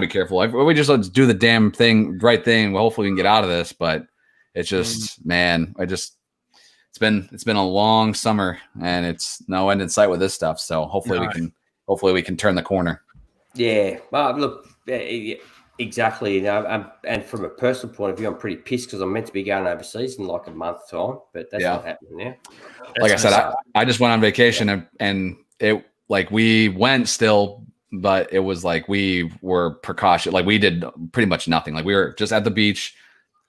careful. We just let's do the right thing. Well, hopefully, we can get out of this. But it's just, it's been a long summer, and it's no end in sight with this stuff. So hopefully we can turn the corner. Yeah. Well, look. Exactly, and from a personal point of view, I'm pretty pissed because I'm meant to be going overseas in like a month's time, but that's not happening now. Like I said, I just went on vacation and it like we went still, but it was like we were precaution. Like we did pretty much nothing. Like we were just at the beach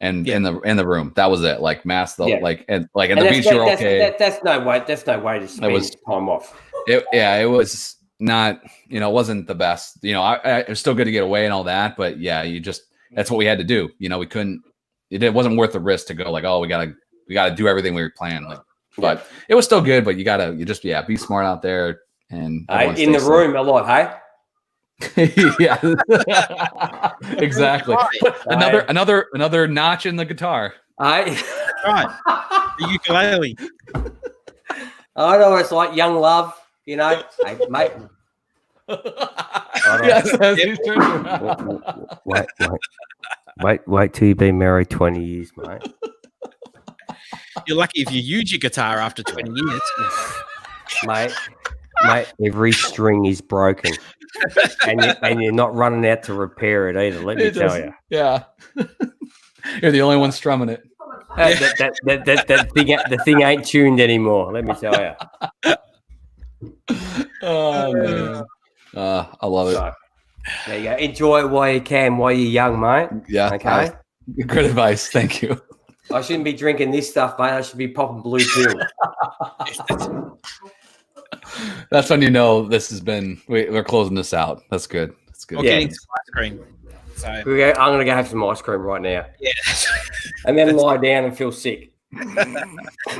and in the room. That was it. Like mask at the beach. You're okay. That's no way. That's no way to spend time off. It was. Not, it wasn't the best. It was still good to get away and all that, but that's what we had to do. We couldn't. It wasn't worth the risk to go like, oh, we gotta do everything we were planning. Like, but it was still good. But you just be smart out there and in the room a lot, hey. Yeah, exactly. Another notch in the guitar. Right, the ukulele. I know it's like young love. Hey, mate. Wait till you've been married 20 years, mate. You're lucky if you use your guitar after 20 years. Mate, every string is broken. And you're not running out to repair it either, let me tell you. Yeah. You're the only one strumming it. The thing ain't tuned anymore, let me tell you. Oh man, I love it. So, there you go. Enjoy it while you can, while you're young, mate. Yeah. Okay. Good advice. Thank you. I shouldn't be drinking this stuff, mate. I should be popping blue pills. That's when you know this has been. We're closing this out. That's good. That's good. Or getting some ice cream. So I'm going to go have some ice cream right now. yeah, And then lie down and feel sick.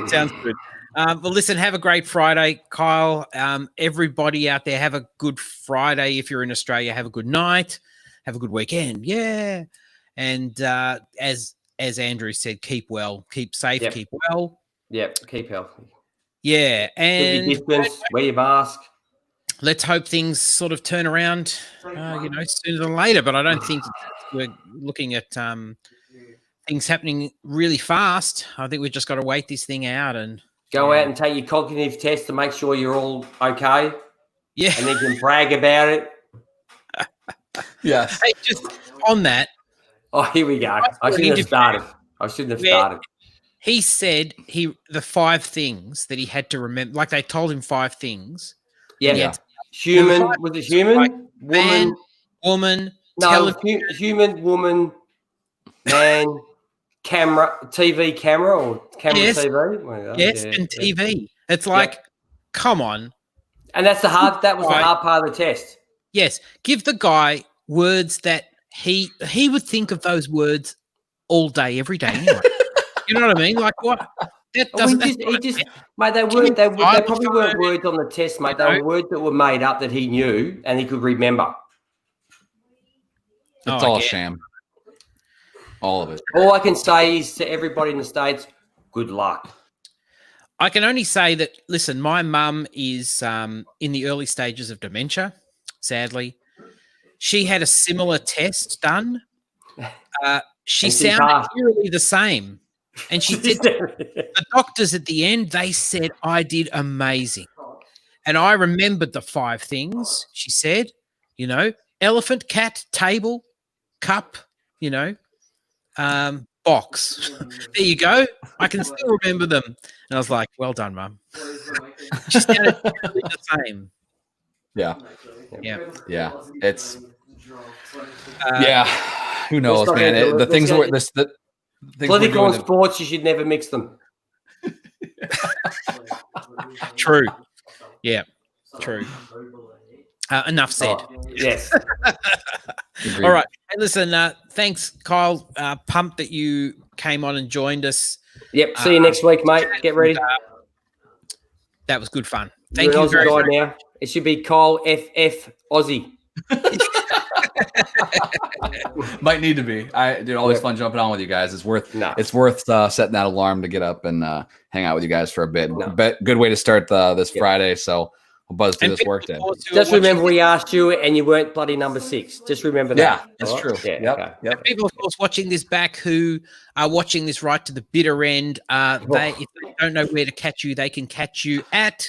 sounds good. Well, listen, have a great Friday, Kyle. Everybody out there, have a good Friday. If you're in Australia, have a good night. Have a good weekend. Yeah. And as Andrew said, keep well, keep safe, Yep. keep well. Yep, keep healthy. Yeah. Keep your And distance, wear your mask. let's hope things sort of turn around, sooner than later. But I don't think we're looking at things happening really fast. I think we've just got to wait this thing out and Go out and take your cognitive test to make sure you're all okay. yeah. And then you can brag about it. Yes. Hey, just on that, Oh, here we go. I shouldn't have started. he said the 5 things that he had to remember. Like they told him 5 things. Yeah. Yeah. Human. Was it human? Man, woman, No, human, woman, man, camera, TV camera or camera Yes. TV. Well, yes, yeah, and yeah. TV. It's like, come on. And that was the hard part of the test. Yes, give the guy words that he would think of those words all day, every day. Anyway. You know what I mean? Like what? That doesn't. Mate, they probably weren't words on the test, mate. They were words that were made up that he knew and he could remember. It's all a sham. All of it. All I can say is to everybody in the States, good luck. I can only say that, listen, my mum is in the early stages of dementia, sadly. She had a similar test done. She sounded eerily the same. And she said, the doctors at the end, they said, I did amazing. And I remembered the 5 things she said, elephant, cat, table, cup, box. There you go. I can still remember them. And I was like, well done, Mum. She sounded really the same. Yeah. Yeah. Yeah. It's who knows, man? The things were this the political and sports, you should never mix them. True. Yeah. True. Enough said. Yes. All right. Hey, listen, thanks, Kyle. Pumped that you came on and joined us. Yep. See you next week, mate. Get ready. That was good fun. Thank you very much. Now. It should be Kyle FF Aussie. Might need to be. Always fun jumping on with you guys. It's worth setting that alarm to get up and hang out with you guys for a bit. Good way to start this Friday. So we'll buzz through this work day. Just remember we asked you and you weren't bloody number 6. Just remember that. Yeah, that's true. Yeah, yep. And people, of course, watching this back who are watching this right to the bitter end, if they don't know where to catch you, they can catch you at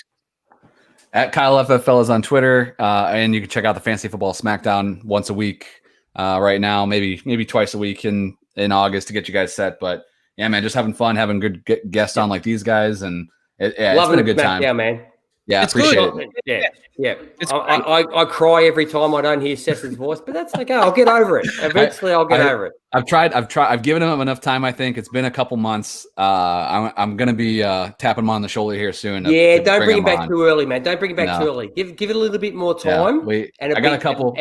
Kyle FF Fellas on Twitter, and you can check out the Fantasy Football Smackdown once a week right now, maybe twice a week in August to get you guys set. But yeah, man, just having fun, having good guests on like these guys, and it's been a good time. Yeah, man. Yeah, it's appreciate good. it. Yeah. I cry every time I don't hear Seth's voice, but that's okay. I'll get over it. Eventually, I'll get over it. I've given him enough time. I think it's been a couple months. I'm going to be tapping him on the shoulder here soon. Don't bring him back too early, man. Don't bring him back too early. Give it a little bit more time. I got a couple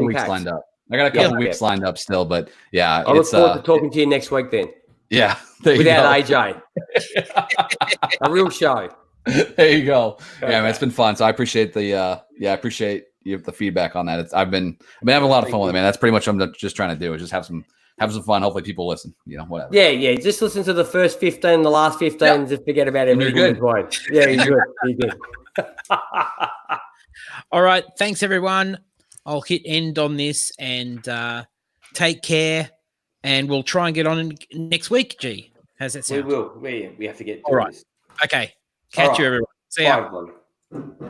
weeks lined up. I got a couple weeks lined up still, but yeah. I look forward to talking to you next week then. Yeah. Without AJ. A real show. There you go. Yeah, man, it's been fun. So I appreciate the feedback on that. I've been having a lot of fun with it, man. That's pretty much what I'm just trying to do is just have some fun. Hopefully people listen, whatever. Yeah. Just listen to the first 15, the last 15, and just forget about everything. You're good. Yeah, you're good. All right. Thanks, everyone. I'll hit end on this and take care. And we'll try and get on next week, G. How's that sound? We will. We have to get all right. This. Okay. Catch you, everyone. See ya. Bye,